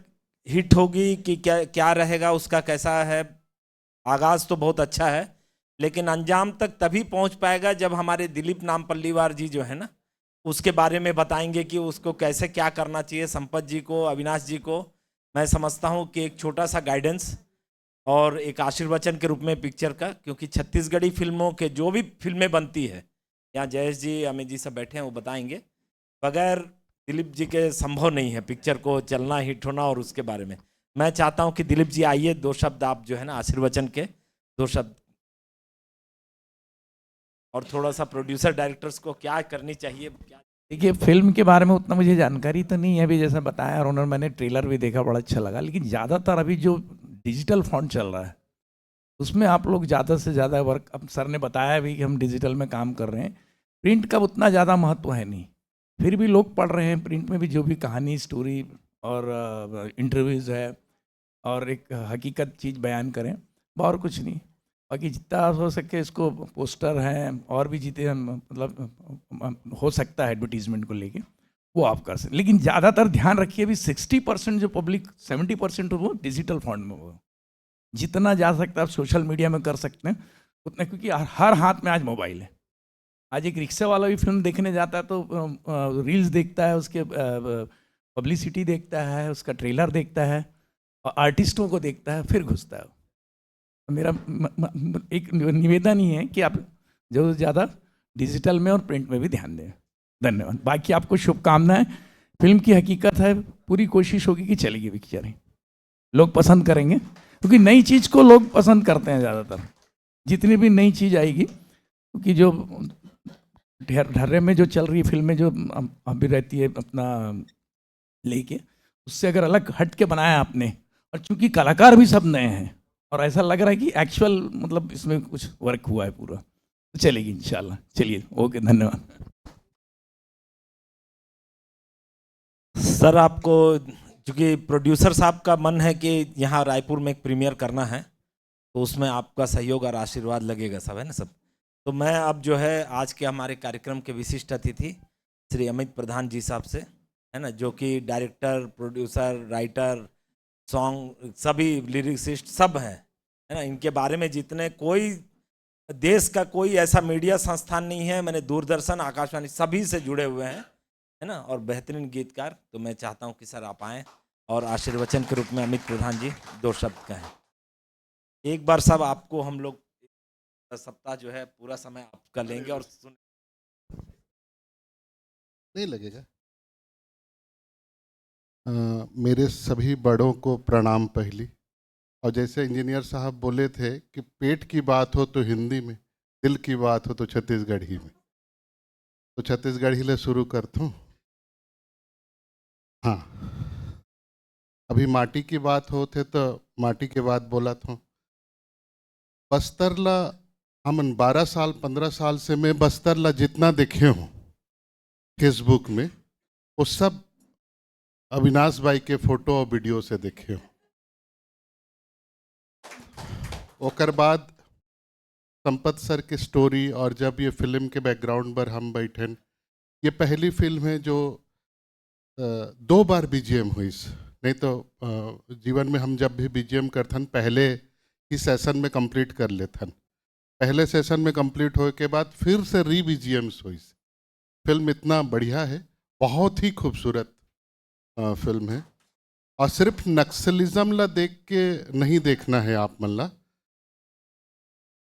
हिट होगी कि क्या रहेगा, उसका कैसा है, आगाज तो बहुत अच्छा है, लेकिन अंजाम तक तभी पहुंच पाएगा जब हमारे दिलीप नामपल्लीवार जी जो है ना, उसके बारे में बताएंगे कि उसको कैसे क्या करना चाहिए। संपत जी को, अविनाश जी को मैं समझता हूं कि एक छोटा सा गाइडेंस और एक आशीर्वचन के रूप में पिक्चर का, क्योंकि छत्तीसगढ़ी फिल्मों के जो भी फिल्में बनती है, यहाँ जयेश जी, अमित जी सब बैठे हैं, वो बताएंगे, बगैर दिलीप जी के संभव नहीं है पिक्चर को चलना, हिट होना। और उसके बारे में मैं चाहता हूं कि दिलीप जी आइए, 2 शब्द आप जो है ना आशीर्वचन के 2 शब्द, और थोड़ा सा प्रोड्यूसर डायरेक्टर्स को क्या करनी चाहिए। देखिए, फिल्म के बारे में उतना मुझे जानकारी तो नहीं है अभी, जैसे बताया, और उन्होंने, मैंने ट्रेलर भी देखा, बड़ा अच्छा लगा, लेकिन ज़्यादातर अभी जो डिजिटल फॉन्ट चल रहा है उसमें आप लोग ज़्यादा से ज़्यादा वर्क, अब सर ने बताया भी कि हम डिजिटल में काम कर रहे हैं, प्रिंट का उतना ज़्यादा महत्व है नहीं, फिर भी लोग पढ़ रहे हैं। प्रिंट में भी जो भी कहानी, स्टोरी और इंटरव्यूज़ है और एक हकीकत चीज़ बयान करें, और कुछ नहीं। बाकी जितना हो सके इसको, पोस्टर हैं और भी जितने मतलब हो सकता है एडवर्टीजमेंट को लेके, वो आप कर सकते, लेकिन ज़्यादातर ध्यान रखिए भी 60% जो पब्लिक, 70% वो डिजिटल फॉन्ट में हो, जितना जा सकता है आप सोशल मीडिया में कर सकते हैं उतना, क्योंकि हर हाथ में आज मोबाइल है। आज एक रिक्शा वाला भी फिल्म देखने जाता है तो रील्स देखता है, उसके पब्लिसिटी देखता है, उसका ट्रेलर देखता है और आर्टिस्टों को देखता है, फिर घुसता है। मेरा एक निवेदन ही है कि आप ज़्यादा से ज़्यादा डिजिटल में और प्रिंट में भी ध्यान दें। धन्यवाद। बाकी आपको शुभकामनाएं। फिल्म की हकीकत है, पूरी कोशिश होगी कि चलेगी पिक्चर, लोग पसंद करेंगे, क्योंकि नई चीज़ को लोग पसंद करते हैं ज़्यादातर। जितनी भी नई चीज़ आएगी, क्योंकि जो ढर्रे में जो चल रही फिल्में जो अभी रहती है अपना लेके, उससे अगर अलग हट के बनाया आपने, और चूंकि कलाकार भी सब नए हैं और ऐसा लग रहा है कि एक्चुअल मतलब इसमें कुछ वर्क हुआ है पूरा, तो चलेगी इंशाल्लाह। चलिए, ओके, धन्यवाद। सर, आपको क्योंकि प्रोड्यूसर साहब का मन है कि यहाँ रायपुर में एक प्रीमियर करना है, तो उसमें आपका सहयोग और आशीर्वाद लगेगा, सब है ना सब। तो मैं अब जो है आज के हमारे कार्यक्रम के विशिष्ट अतिथि श्री अमित प्रधान जी साहब से, है ना, जो कि डायरेक्टर, प्रोड्यूसर, राइटर, सॉन्ग, सभी लिरिक्सिस्ट सब हैं, है ना। इनके बारे में जितने, कोई देश का कोई ऐसा मीडिया संस्थान नहीं है, मैंने दूरदर्शन, आकाशवाणी सभी से जुड़े हुए हैं, है ना, और बेहतरीन गीतकार। तो मैं चाहता हूं कि सर आप आएँ और आशीर्वचन के रूप में अमित प्रधान जी 2 शब्द कहें। एक बार सब आपको हम लोग सप्ताह जो है पूरा समय आपका लेंगे और सुन नहीं लगेगा। मेरे सभी बड़ों को प्रणाम पहली। और जैसे इंजीनियर साहब बोले थे कि पेट की बात हो तो हिंदी में, दिल की बात हो तो छत्तीसगढ़ी में, तो छत्तीसगढ़ी ले शुरू करता हूँ। हाँ, अभी माटी की बात हो थे तो माटी के बात बोला था। बस्तर ला हम 12 साल 15 साल से मैं बस्तर ला जितना देखे हूँ फेसबुक में, वो सब अविनाश भाई के फोटो और वीडियो से देखे हूँ। ओकर बाद संपत सर की स्टोरी, और जब ये फिल्म के बैकग्राउंड पर हम बैठे, ये पहली फिल्म है जो 2 बार बीजीएम हुई। नहीं तो जीवन में हम जब भी बीजीएम करथन पहले ही सेशन में कंप्लीट कर लेथन, पहले सेशन में कंप्लीट होने के बाद फिर से री बीजीएम्स हुई। फिल्म इतना बढ़िया है, बहुत ही खूबसूरत फिल्म है। और सिर्फ नक्सलिज्म ला देख के नहीं देखना है आप मन ला,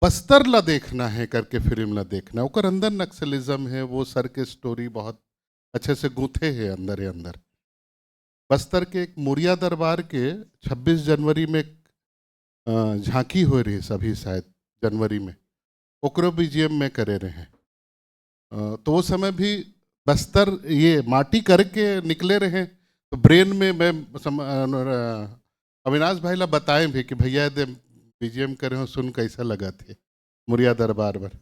बस्तर ला देखना है करके फिल्म ला देखना। ओकर अंदर नक्सलिज्म है, वो सर के स्टोरी बहुत अच्छे से गूंथे है अंदर ही अंदर। बस्तर के एक मुरिया दरबार के 26 जनवरी में झांकी हो रही सभी, शायद जनवरी में, ओकरो बीजीएम में करे रहे हैं। तो वो समय भी बस्तर ये माटी करके निकले रहे, तो ब्रेन में मैं अविनाश भाई ला बताएं भी कि भैया दे बीजीएम करे हो, सुन कैसा लगा थे मुरिया दरबार पर।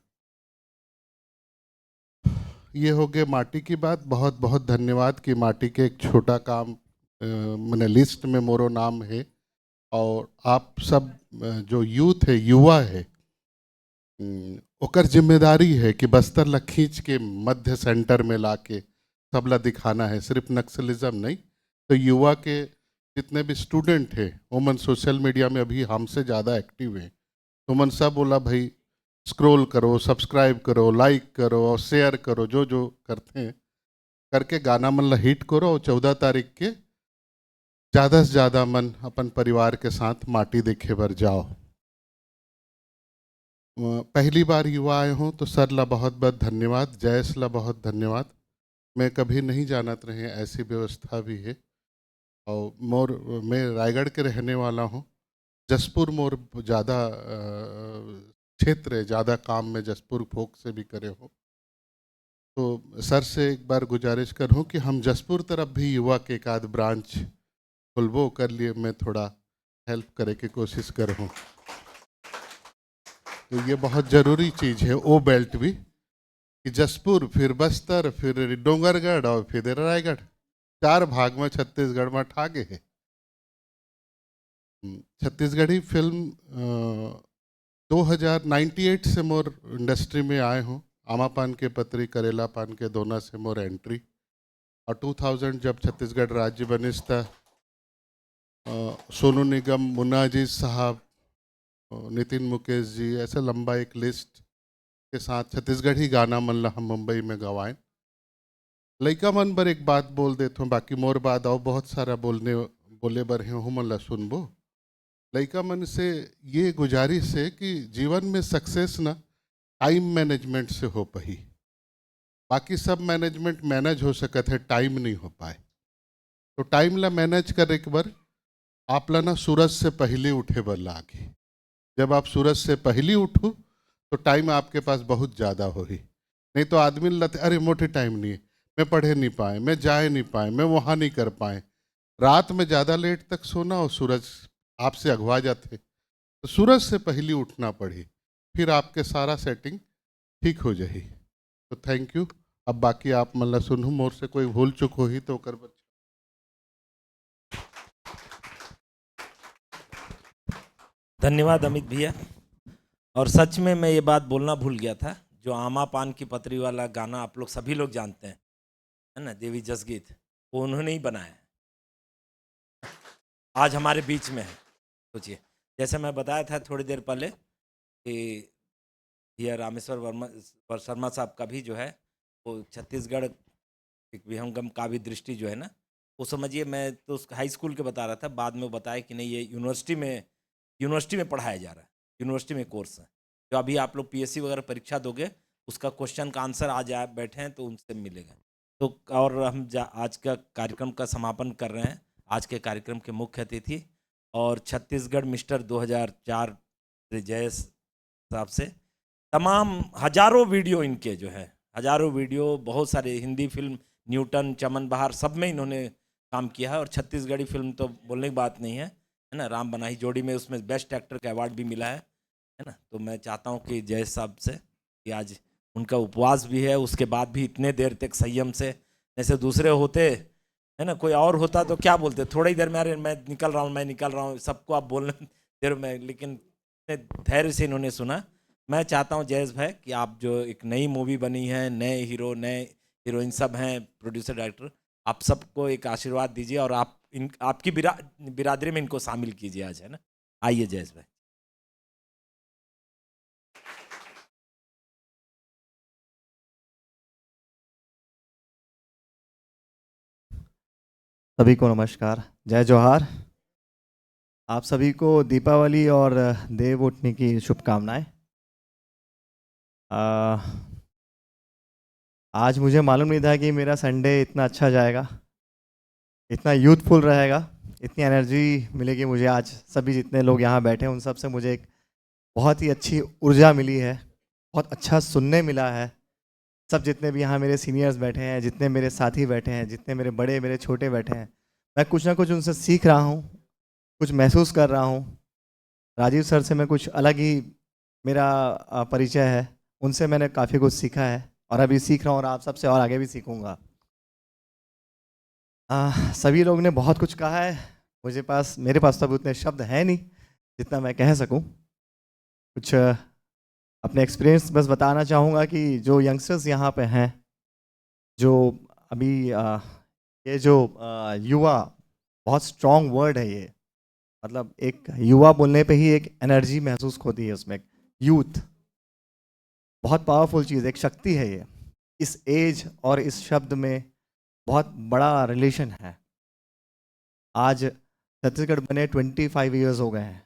ये हो गए माटी की बात। बहुत बहुत धन्यवाद कि माटी के एक छोटा काम मैंने लिस्ट में मोरो नाम है, और आप सब जो यूथ है, युवा है, ओकर जिम्मेदारी है कि बस्तर ला खींच के मध्य सेंटर में ला के सबला दिखाना है, सिर्फ नक्सलिज्म नहीं। तो युवा के जितने भी स्टूडेंट हैं वो मन सोशल मीडिया में अभी हमसे ज़्यादा एक्टिव हैं, तो मन सब बोला भाई स्क्रॉल करो, सब्सक्राइब करो, लाइक करो और शेयर करो, जो जो करते हैं करके गाना मन ला हिट करो। और 14 तारीख के ज़्यादा से ज़्यादा मन अपन परिवार के साथ माटी देखे बर जाओ। पहली बार युवा आए हों तो सर ला बहुत बहुत धन्यवाद, जयस ला बहुत धन्यवाद। मैं कभी नहीं जानत रहे ऐसी व्यवस्था भी है। और मैं रायगढ़ के रहने वाला हूँ, जसपुर मोर ज़्यादा क्षेत्र है, ज़्यादा काम में जसपुर फोक से भी करे हो। तो सर से एक बार गुजारिश करूँ कि हम जसपुर तरफ भी युवा के एक आध ब्रांच खुलबो कर लिए, मैं थोड़ा हेल्प करे की कोशिश करूँ। तो ये बहुत ज़रूरी चीज़ है, ओ बेल्ट भी, कि जसपुर फिर बस्तर फिर डोंगरगढ़ और फिर रायगढ़, 4 भाग में छत्तीसगढ़ में ठागे है। छत्तीसगढ़ी फिल्म 2098 से मोर इंडस्ट्री में आए हूँ। आमा पान के पत्री, करेला पान के दोना से मोर एंट्री। और 2000 जब छत्तीसगढ़ राज्य बनिस था, सोनू निगम, मुन्ना जी साहब, नितिन मुकेश जी, ऐसा लंबा एक लिस्ट के साथ छत्तीसगढ़ी गाना मन ला हम मुंबई में गवाएं। लइका मन बर एक बात बोल देता हूँ, बाकी मोर बाद और बहुत सारा बोले बर हैं, हूँ मन ला सुनबो। लइका मन से ये गुजारिश है कि जीवन में सक्सेस ना टाइम मैनेजमेंट से हो पाई, बाकी सब मैनेजमेंट मैनेज हो सकत है, टाइम नहीं हो पाए। तो टाइम ला मैनेज करे के बार आप ला ना सूरज से पहले उठे बर लागे। जब आप सूरज से पहले उठो तो टाइम आपके पास बहुत ज़्यादा हो ही, नहीं तो आदमी लते अरे मोटे टाइम नहीं है, मैं पढ़े नहीं पाए, मैं जाए नहीं पाए, मैं वहाँ नहीं कर पाए। रात में ज़्यादा लेट तक सोना और सूरज आपसे अगवा जाते, तो सूरज से पहले उठना पड़ी, फिर आपके सारा सेटिंग ठीक हो जाही। तो थैंक यू। अब बाकी आप मतलब सुनूँ, मोर से कोई भूल चुक हो ही तो कर। धन्यवाद अमित भैया। और सच में मैं ये बात बोलना भूल गया था, जो आमा पान की पत्री वाला गाना आप लोग सभी लोग जानते हैं, है ना, देवी जसगीत, वो उन्होंने ही बनाया है, आज हमारे बीच में है। सोचिए, जैसे मैं बताया था थोड़ी देर पहले कि ये रामेश्वर शर्मा साहब का भी जो है वो छत्तीसगढ़ एक विहंगम काव्य दृष्टि जो है ना, वो समझिए, मैं तो उसका हाई स्कूल के बता रहा था, बाद में वो बताया कि नहीं ये यूनिवर्सिटी में पढ़ाया जा रहा है, यूनिवर्सिटी में कोर्स है। जो अभी आप लोग पीएससी वगैरह परीक्षा दोगे, उसका क्वेश्चन का आंसर आज आप बैठे हैं तो उनसे मिलेगा। तो और हम आज का कार्यक्रम का समापन कर रहे हैं। आज के कार्यक्रम के मुख्य अतिथि और छत्तीसगढ़ मिस्टर 2004 श्री जयेश साहब से तमाम हजारों वीडियो इनके जो है, हजारों वीडियो, बहुत सारे हिंदी फिल्म न्यूटन, चमन बहार, सब में इन्होंने काम किया है। और छत्तीसगढ़ी फिल्म तो बोलने की बात नहीं है ना, राम बनाही जोड़ी में उसमें बेस्ट एक्टर का अवार्ड भी मिला है ना। तो मैं चाहता हूँ कि जयेश साहब से कि आज उनका उपवास भी है, उसके बाद भी इतने देर तक संयम से, जैसे दूसरे होते है ना, कोई और होता तो क्या बोलते, थोड़ी देर में अरे मैं निकल रहा हूँ, सबको आप बोलने देर में, लेकिन धैर्य से इन्होंने सुना। मैं चाहता हूँ जयेश भाई कि आप जो एक नई मूवी बनी है, नए हीरो नए हीरोइन सब हैं, प्रोड्यूसर डायरेक्टर, आप सबको एक आशीर्वाद दीजिए और आप आपकी बिरादरी में इनको शामिल कीजिए आज, है ना। आइए जयेश भाई। सभी को नमस्कार, जय जोहार। आप सभी को दीपावली और देव उठने की शुभकामनाएं। आज मुझे मालूम नहीं था कि मेरा संडे इतना अच्छा जाएगा, इतना यूथफुल रहेगा, इतनी एनर्जी मिलेगी मुझे। आज सभी जितने लोग यहाँ बैठे हैं उन सब से मुझे एक बहुत ही अच्छी ऊर्जा मिली है, बहुत अच्छा सुनने मिला है। सब जितने भी यहाँ मेरे सीनियर्स बैठे हैं, जितने मेरे साथी बैठे हैं, जितने मेरे बड़े मेरे छोटे बैठे हैं, मैं कुछ ना कुछ उनसे सीख रहा हूँ, कुछ महसूस कर रहा हूँ। राजीव सर से मैं कुछ अलग ही मेरा परिचय है, उनसे मैंने काफ़ी कुछ सीखा है। और अभी सीख रहा हूँ और आप सबसे और आगे भी सीखूँगा। सभी लोग ने बहुत कुछ कहा है, मेरे पास तो अभी उतने शब्द हैं नहीं जितना मैं कह सकूं। कुछ अपने एक्सपीरियंस बस बताना चाहूँगा कि जो यंगस्टर्स यहाँ पे हैं, जो अभी ये जो युवा, बहुत स्ट्रॉन्ग वर्ड है ये, मतलब एक युवा बोलने पे ही एक एनर्जी महसूस होती है उसमें। यूथ बहुत पावरफुल चीज़, एक शक्ति है ये। इस एज और इस शब्द में बहुत बड़ा रिलेशन है। आज छत्तीसगढ़ बने 25 ईयर्स हो गए हैं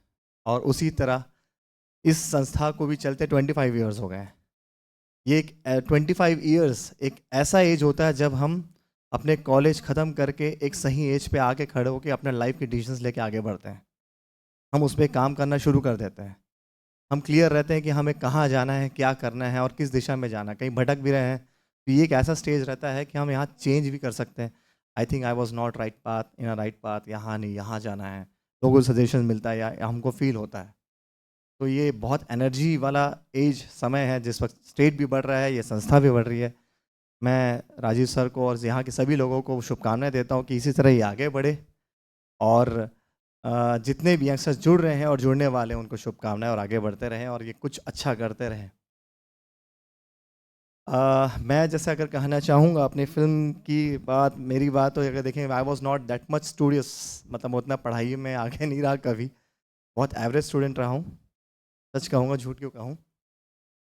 और उसी तरह इस संस्था को भी चलते 25 ईयर्स हो गए हैं। ये एक 25 ईयर्स एक ऐसा एज होता है जब हम अपने कॉलेज ख़त्म करके एक सही एज पे आके खड़े होकर अपने लाइफ के डिसीजंस लेके आगे बढ़ते हैं। हम उस पर काम करना शुरू कर देते हैं। हम क्लियर रहते हैं कि हमें कहाँ जाना है, क्या करना है और किस दिशा में जाना है। कहीं भटक भी रहे हैं तो ये एक ऐसा स्टेज रहता है कि हम यहाँ चेंज भी कर सकते हैं। I think I was not right path, in a right path, यहाँ नहीं यहाँ जाना है, लोगों को सजेशन मिलता है या हमको फील होता है। तो ये बहुत एनर्जी वाला एज समय है जिस वक्त स्टेट भी बढ़ रहा है, ये संस्था भी बढ़ रही है। मैं राजीव सर को और यहाँ के सभी लोगों को शुभकामनाएं देता हूँ कि इसी तरह ये आगे बढ़े और जितने भी यंगस्टर्स जुड़ रहे हैं और जुड़ने वाले हैं उनको शुभकामनाएं और आगे बढ़ते रहें और ये कुछ अच्छा करते रहें। मैं जैसे अगर कहना चाहूँगा अपनी फिल्म की बात, मेरी बात तो अगर देखें, I was not that much studious, मतलब उतना पढ़ाई में आगे नहीं रहा कभी, बहुत एवरेज स्टूडेंट रहा हूँ। सच कहूँगा, झूठ क्यों कहूँ।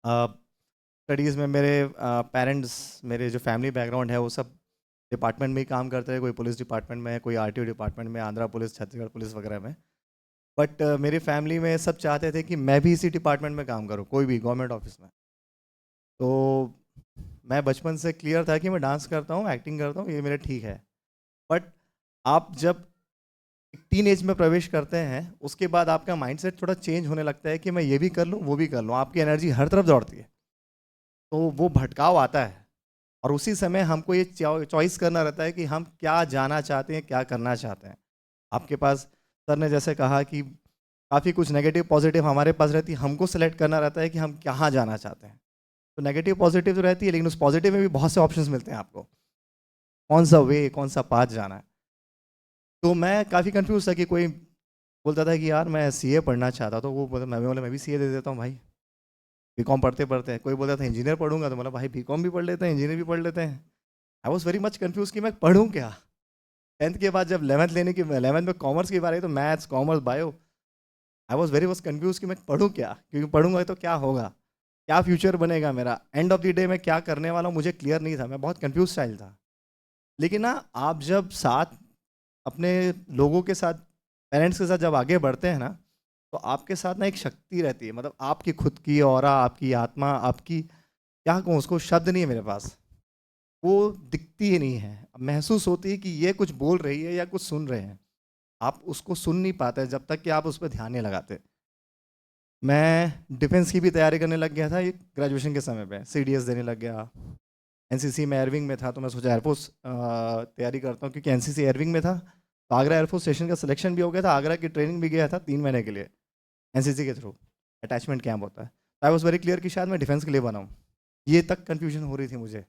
स्टडीज़ में मेरे पेरेंट्स, मेरे जो फैमिली बैकग्राउंड है वो सब डिपार्टमेंट में ही काम करते हैं। कोई पुलिस डिपार्टमेंट में है, कोई आरटीओ डिपार्टमेंट में, आंध्रा पुलिस, छत्तीसगढ़ पुलिस वगैरह में। बट मेरी फैमिली में सब चाहते थे कि मैं भी इसी डिपार्टमेंट में काम करूँ, कोई भी गवर्नमेंट ऑफिस में। तो मैं बचपन से क्लियर था कि मैं डांस करता हूँ, एक्टिंग करता हूँ, ये मेरा ठीक है। बट आप जब टीन एज में प्रवेश करते हैं उसके बाद आपका माइंडसेट थोड़ा चेंज होने लगता है कि मैं ये भी कर लूँ, वो भी कर लूँ। आपकी एनर्जी हर तरफ दौड़ती है, तो वो भटकाव आता है और उसी समय हमको ये चॉइस करना रहता है कि हम क्या जाना चाहते हैं, क्या करना चाहते हैं। आपके पास सर ने जैसे कहा कि काफ़ी कुछ नेगेटिव पॉजिटिव हमारे पास रहती है, हमको सेलेक्ट करना रहता है कि हम कहाँ जाना चाहते हैं। तो नेगेटिव पॉजिटिव तो रहती है, लेकिन उस पॉजिटिव में भी बहुत से ऑप्शंस मिलते हैं आपको, कौन सा वे, कौन सा पाथ जाना है। तो मैं काफ़ी कंफ्यूज था कि कोई बोलता था कि यार मैं सीए पढ़ना चाहता, तो वो बोला, मैं भी सीए दे देता हूँ भाई, बीकॉम पढ़ते पढ़ते। कोई बोलता था इंजीनियर पढ़ूंगा, तो बोला भाई बीकॉम भी पढ़ लेते हैं, इंजीनियर भी पढ़ लेते हैं। आई वॉज वेरी मच कन्फ्यूज कि मैं पढ़ूँ क्या। 10th के बाद जब 11th में कॉमर्स की बात आई तो maths, commerce, bio, I was very much confuse कि मैं पढ़ूँ क्या, क्योंकि पढ़ूंगा तो क्या होगा, क्या फ्यूचर बनेगा मेरा, एंड ऑफ द डे मैं क्या करने वाला हूँ मुझे क्लियर नहीं था। मैं बहुत कन्फ्यूज चाइल्ड था। लेकिन ना आप जब साथ अपने लोगों के साथ, पेरेंट्स के साथ जब आगे बढ़ते हैं ना, तो आपके साथ ना एक शक्ति रहती है, मतलब आपकी खुद की ऑरा, आपकी आत्मा, आपकी क्या कहूँ उसको, शब्द नहीं है मेरे पास, वो दिखती ही नहीं है, महसूस होती है कि ये कुछ बोल रही है या कुछ सुन रहे हैं। आप उसको सुन नहीं पाते जब तक कि आप उस पर ध्यान नहीं लगाते। मैं डिफेंस की भी तैयारी करने लग गया था ग्रेजुएशन के समय पे, सीडीएस देने लग गया। एनसीसी में एयरविंग में था, तो मैं सोचा एयरफोर्स तैयारी करता हूँ, क्योंकि एनसीसी एयरविंग में था तो आगरा एयरफोर्स स्टेशन का सिलेक्शन भी हो गया था, आगरा की ट्रेनिंग भी गया था 3 महीने के लिए एनसीसी के थ्रू, अटैचमेंट कैंप होता है। आई वॉज वेरी क्लियर कि शायद मैं डिफेंस के लिए बनाऊँ। ये तक कन्फ्यूजन हो रही थी मुझे।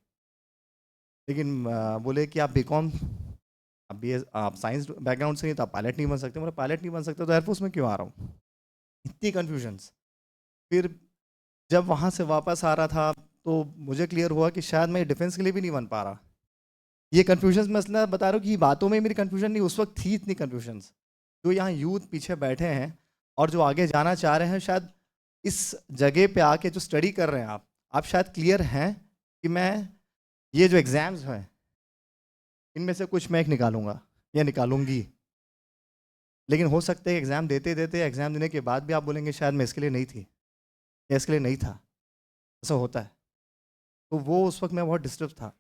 लेकिन बोले कि आप बीकॉम, आप साइंस बैकग्राउंड से नहीं तो आप पायलट नहीं बन सकते। बोला पायलट नहीं बन सकते तो एयरफोर्स में क्यों आ रहा हूँ, इतनी कन्फ्यूजन्स। फिर जब वहाँ से वापस आ रहा था तो मुझे क्लियर हुआ कि शायद मैं डिफेंस के लिए भी नहीं बन पा रहा। ये कन्फ्यूजन्स मैं इसलिए बता रहा हूँ कि बातों में मेरी कन्फ्यूजन नहीं, उस वक्त थी इतनी कन्फ्यूजन्स। जो यहाँ यूथ पीछे बैठे हैं और जो आगे जाना चाह रहे हैं, शायद इस जगह पे आके जो स्टडी कर रहे हैं आप शायद क्लियर हैं कि मैं ये जो एग्ज़ाम्स हैं इनमें से कुछ मैं एक निकालूंगा या निकालूंगी। लेकिन हो सकता है एग्ज़ाम देते देते, एग्ज़ाम देने के बाद भी आप बोलेंगे शायद मैं इसके लिए नहीं थी या इसके लिए नहीं था। ऐसा होता है। तो वो उस वक्त मैं बहुत डिस्टर्ब था।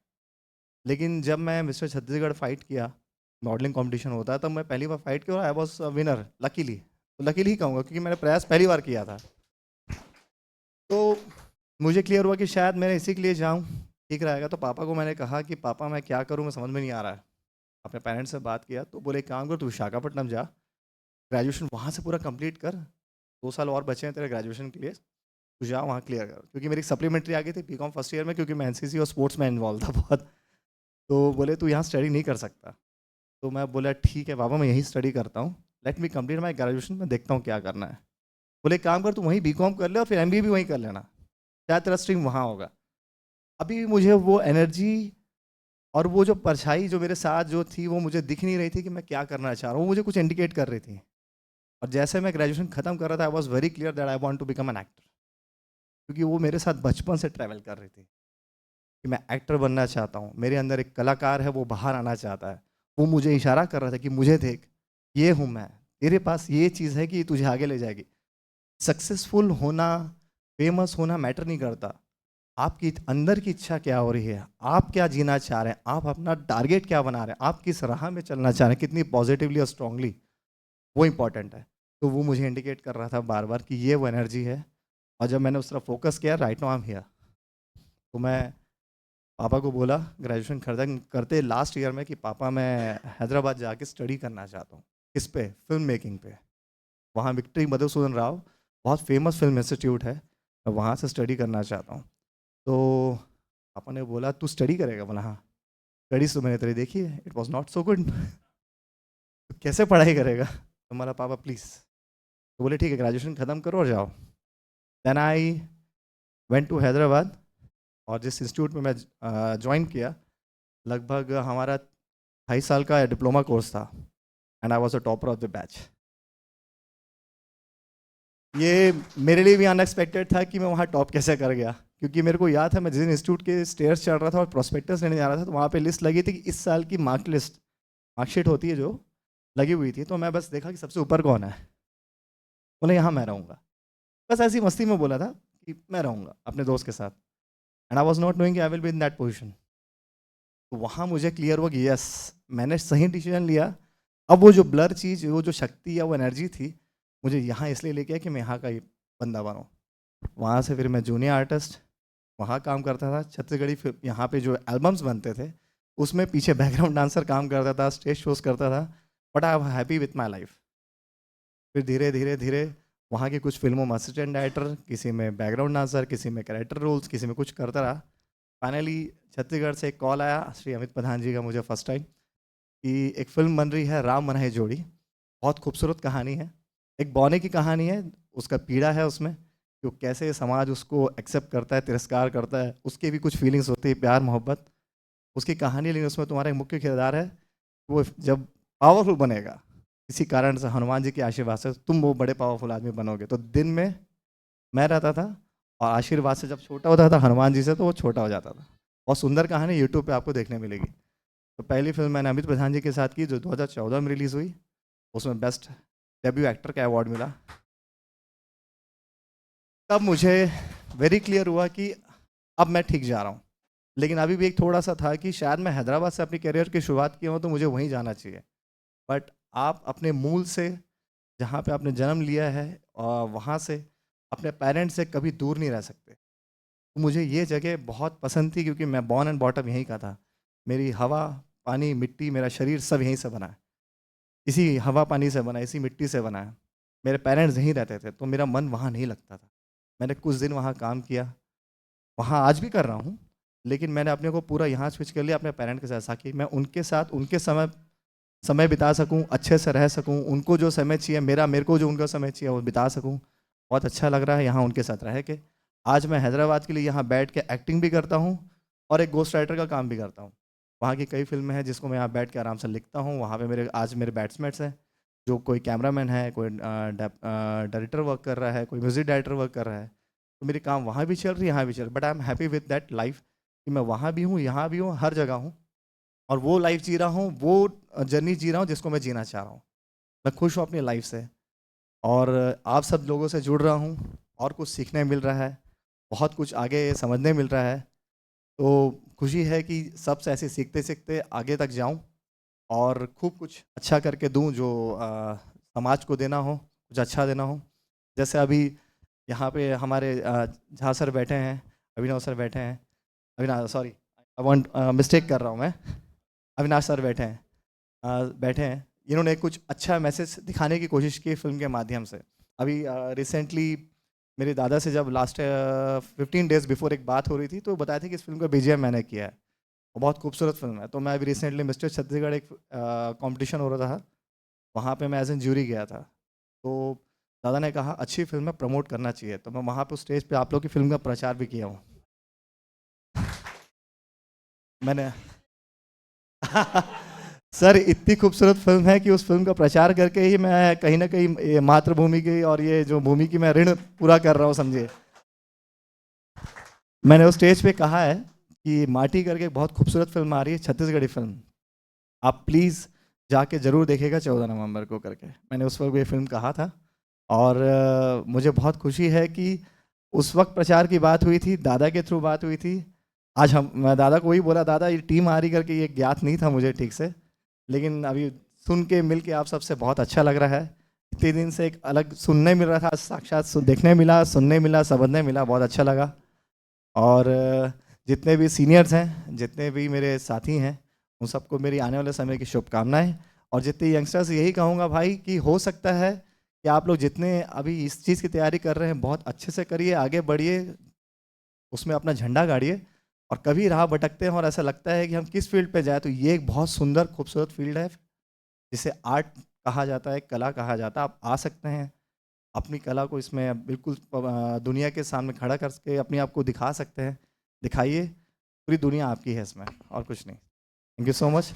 लेकिन जब मैं मिस्टर छत्तीसगढ़ फाइट किया, मॉडलिंग कंपटीशन होता है, तब मैं पहली बार फाइट किया और आई वॉज विनर, लकीली। तो लकीली ही कहूँगा क्योंकि मैंने प्रयास पहली बार किया था। तो मुझे क्लियर हुआ कि शायद मैं इसी के लिए जाऊँ, ठीक रहेगा। तो पापा को मैंने कहा कि पापा मैं क्या करूँ, मैं समझ में नहीं आ रहा है। अपने पेरेंट्स से बात किया तो बोले काम कर, तू विशाखापट्टनम जा, ग्रेजुएशन वहाँ से पूरा कंप्लीट कर, 2 साल और बचे हैं तेरे ग्रेजुएशन के लिए, तू जा वहाँ क्लियर कर, क्योंकि मेरी सप्लीमेंट्री आ गई थी बीकॉम फर्स्ट ईयर में, क्योंकि मैं एनसीसी और स्पोर्ट्स में इन्वॉल्व था बहुत। तो बोले तू यहाँ स्टडी नहीं कर सकता। तो मैं बोला ठीक है पापा, मैं यहीं स्टडी करता हूँ, let me complete my graduation, मैं देखता हूँ क्या करना है। बोले एक काम कर, तू वहीं बीकॉम कर ले और फिर एमबीए भी वहीं कर लेना, शायद तेरा स्ट्रीम वहाँ होगा। अभी भी मुझे वो एनर्जी और वो जो परछाई जो मेरे साथ जो थी वो मुझे दिख नहीं रही थी कि मैं क्या करना चाह रहा हूँ, वो मुझे कुछ इंडिकेट कर रही थी। और जैसे मैं ग्रेजुएशन खत्म कर रहा था, I was very clear that I want to become an actor, क्योंकि वो मेरे साथ बचपन से ट्रैवल कर रही थी कि मैं एक्टर बनना चाहता हूँ, मेरे अंदर एक कलाकार है वो बाहर आना चाहता है। वो मुझे इशारा कर रहा था कि मुझे देख, ये हूँ मैं, तेरे पास ये चीज़ है कि तुझे आगे ले जाएगी। सक्सेसफुल होना, फेमस होना मैटर नहीं करता, आपकी अंदर की इच्छा क्या हो रही है, आप क्या जीना चाह रहे हैं, आप अपना टारगेट क्या बना रहे हैं, आप किस राह में चलना चाह रहे हैं, कितनी पॉजिटिवली और स्ट्रांगली, वो इंपॉर्टेंट है। तो वो मुझे इंडिकेट कर रहा था बार बार कि ये वो एनर्जी है। और जब मैंने उस तरफ फोकस किया, right now I am here, तो मैं पापा को बोला ग्रेजुएशन खत्म करते लास्ट ईयर में कि पापा मैं हैदराबाद जाके स्टडी करना चाहता हूँ। किस पे? फिल्म मेकिंग पे। वहाँ विक्ट्री मधुसूदन राव बहुत फेमस फिल्म इंस्टीट्यूट है, मैं वहाँ से स्टडी करना चाहता हूँ। तो पापा ने बोला तू स्टडी करेगा? बोला हाँ। स्टडीज तो मैंने तेरी देखी है, it was not so good, तो कैसे पढ़ाई करेगा? तो बोला पापा प्लीज़। तो बोले ठीक है ग्रेजुएशन ख़त्म करो और जाओ। Then I went to Hyderabad, और जिस इंस्टीट्यूट में मैं ज्वाइन किया, लगभग हमारा 2.5 साल का डिप्लोमा कोर्स था, and I was a topper of the batch. ये मेरे लिए भी अनएक्सपेक्टेड था कि मैं वहाँ टॉप कैसे कर गया, क्योंकि मेरे को याद था मैं जिस इंस्टीट्यूट के स्टेयर्स चढ़ रहा था और प्रोस्पेक्टस लेने जा रहा था, तो वहाँ पे लिस्ट लगी थी कि इस साल की मार्कशीट होती है जो लगी हुई थी। तो मैं बस देखा कि सबसे ऊपर कौन है, बोले यहाँ मैं रहूँगा। बस ऐसी मस्ती में बोला था कि मैं रहूँगा अपने दोस्त के साथ, and I was not knowing I will be in that position. तो वहाँ मुझे क्लियर हुआ कि यस मैंने सही डिसीजन लिया। अब वो जो ब्लर चीज़, वो जो शक्ति या वो एनर्जी थी, मुझे यहाँ इसलिए लेके आया कि मैं यहाँ का ही बंदा बनूँ। वहाँ से फिर मैं जूनियर आर्टिस्ट वहाँ काम करता था, छत्तीसगढ़ी फिर यहाँ पे जो एल्बम्स बनते थे उसमें पीछे बैकग्राउंड डांसर काम करता था, स्टेज शोज करता था, but I am happy with my life. फिर धीरे धीरे धीरे वहाँ की कुछ फिल्मों में असिस्टेंट डायरेक्टर, किसी में बैकग्राउंड डांसर, किसी में कैरेक्टर रोल्स, किसी में कुछ करता रहा। फाइनली छत्तीसगढ़ से एक कॉल आया श्री अमित प्रधान जी का मुझे फर्स्ट टाइम, कि एक फिल्म बन रही है राम मनहे जोड़ी, बहुत खूबसूरत कहानी है, एक बौने की कहानी है, उसका पीड़ा है उसमें कि वो कैसे समाज उसको एक्सेप्ट करता है, तिरस्कार करता है, उसके भी कुछ फीलिंग्स होती है, प्यार मोहब्बत, उसकी कहानी। लेकिन उसमें तुम्हारा एक मुख्य किरदार है, वो जब पावरफुल बनेगा किसी कारण से, हनुमान जी के आशीर्वाद से, तुम वो बड़े पावरफुल आदमी बनोगे। तो दिन में मैं रहता था और आशीर्वाद से जब छोटा होता था हनुमान जी से, तो वो छोटा हो जाता था। बहुत सुंदर कहानी यूट्यूब पे आपको देखने मिलेगी। तो पहली फिल्म मैंने अमित प्रधान जी के साथ की जो 2014 में रिलीज़ हुई, उसमें बेस्ट डेब्यू एक्टर का अवार्ड मिला। तब मुझे वेरी क्लियर हुआ कि अब मैं ठीक जा रहा हूँ, लेकिन अभी भी एक थोड़ा सा था कि शायद मैं हैदराबाद से अपनी करियर की शुरुआत की हूँ तो मुझे वहीं जाना चाहिए। बट आप अपने मूल से, जहाँ पे आपने जन्म लिया है, और वहाँ से अपने पेरेंट्स से कभी दूर नहीं रह सकते। तो मुझे ये जगह बहुत पसंद थी, क्योंकि मैं बॉर्न एंड बॉटम यहीं का था। मेरी हवा, पानी, मिट्टी, मेरा शरीर सब यहीं से बना है, इसी हवा पानी से बना है, इसी मिट्टी से बना है। मेरे पेरेंट्स यहीं रहते थे, तो मेरा मन वहाँ नहीं लगता था। मैंने कुछ दिन वहाँ काम किया, वहाँ आज भी कर रहा हूँ, लेकिन मैंने अपने को पूरा यहाँ स्विच कर लिया अपने पेरेंट के साथ, ताकि मैं उनके साथ उनके समय बिता सकूं, अच्छे से रह सकूं, उनको जो समय चाहिए, मेरे को जो उनका समय चाहिए वो बिता सकूं। बहुत अच्छा लग रहा है यहाँ उनके साथ रह के। आज मैं हैदराबाद के लिए यहाँ बैठ के एक्टिंग भी करता हूँ और एक गोस्ट राइटर का काम भी करता हूँ। वहाँ की कई फिल्में हैं जिसको मैं यहाँ बैठ के आराम से लिखता हूँ। वहाँ पे आज मेरे बैट्समेट्स हैं, जो कोई कैमरामैन है, कोई डायरेक्टर वर्क कर रहा है, कोई म्यूज़िक डायरेक्टर वर्क कर रहा है। तो मेरी काम वहाँ भी चल रही है, यहाँ भी चल रही है, but I am happy with that life कि मैं वहाँ भी हूँ, यहाँ भी हूँ, हर जगह हूँ, और वो लाइफ जी रहा हूँ, वो जर्नी जी रहा हूँ जिसको मैं जीना चाह रहा हूँ। मैं खुश हूँ अपनी लाइफ से, और आप सब लोगों से जुड़ रहा हूँ और कुछ सीखने मिल रहा है, बहुत कुछ आगे समझने मिल रहा है। तो खुशी है कि सबसे ऐसे सीखते सीखते आगे तक जाऊँ और खूब कुछ अच्छा करके दूँ, जो समाज को देना हो, कुछ अच्छा देना हो। जैसे अभी यहाँ पे हमारे झा सर बैठे हैं, अभिनव सर बैठे हैं, मिस्टेक कर रहा हूँ मैं, अविनाश सर बैठे हैं। इन्होंने कुछ अच्छा मैसेज दिखाने की कोशिश की फिल्म के माध्यम से। अभी रिसेंटली मेरे दादा से जब लास्ट 15 डेज बिफोर एक बात हो रही थी तो बताया था कि इस फिल्म का बीजीएम मैंने किया है और बहुत खूबसूरत फिल्म है। तो मैं अभी रिसेंटली मिस्टर छत्तीसगढ़ एक कंपटीशन हो रहा था, वहाँ पे मैं एज एन ज्यूरी गया था। तो दादा ने कहा अच्छी फिल्म है, प्रमोट करना चाहिए। तो मैं वहाँ पे स्टेज पे आप लोग की फिल्म का प्रचार भी किया हूँ। मैंने सर इतनी खूबसूरत फिल्म है कि उस फिल्म का प्रचार करके ही मैं कहीं ना कहीं ये मातृभूमि की और ये जो भूमि की मैं ऋण पूरा कर रहा हूँ, समझिए। मैंने उस स्टेज पे कहा है कि माटी करके एक बहुत खूबसूरत फिल्म आ रही है, छत्तीसगढ़ी फिल्म, आप प्लीज़ जाके ज़रूर देखिएगा 14 नवंबर को करके। मैंने उस वक्त ये फिल्म कहा था और मुझे बहुत खुशी है कि उस वक्त प्रचार की बात हुई थी, दादा के थ्रू बात हुई थी। आज मैं दादा को वही बोला, दादा ये टीम आ रही करके ये ज्ञात नहीं था मुझे ठीक से, लेकिन अभी सुन के मिल के आप सबसे बहुत अच्छा लग रहा है। इतने दिन से एक अलग सुनने मिल रहा था, साक्षात देखने मिला, सुनने मिला, समझने मिला, बहुत अच्छा लगा। और जितने भी सीनियर्स हैं, जितने भी मेरे साथी हैं, उन सबको मेरी आने वाले समय की शुभकामनाएं। और जितने यंगस्टर्स यही कहूँगा भाई कि हो सकता है कि आप लोग जितने अभी इस चीज़ की तैयारी कर रहे हैं बहुत अच्छे से करिए, आगे बढ़िए, उसमें अपना झंडा गाड़िए। और कभी राह भटकते हैं और ऐसा लगता है कि हम किस फील्ड पे जाए, तो ये एक बहुत सुंदर खूबसूरत फील्ड है जिसे आर्ट कहा जाता है, कला कहा जाता है। आप आ सकते हैं, अपनी कला को इसमें बिल्कुल दुनिया के सामने खड़ा करके अपने आप को दिखा सकते हैं। दिखाइए, पूरी दुनिया आपकी है इसमें, और कुछ नहीं। Thank you so much.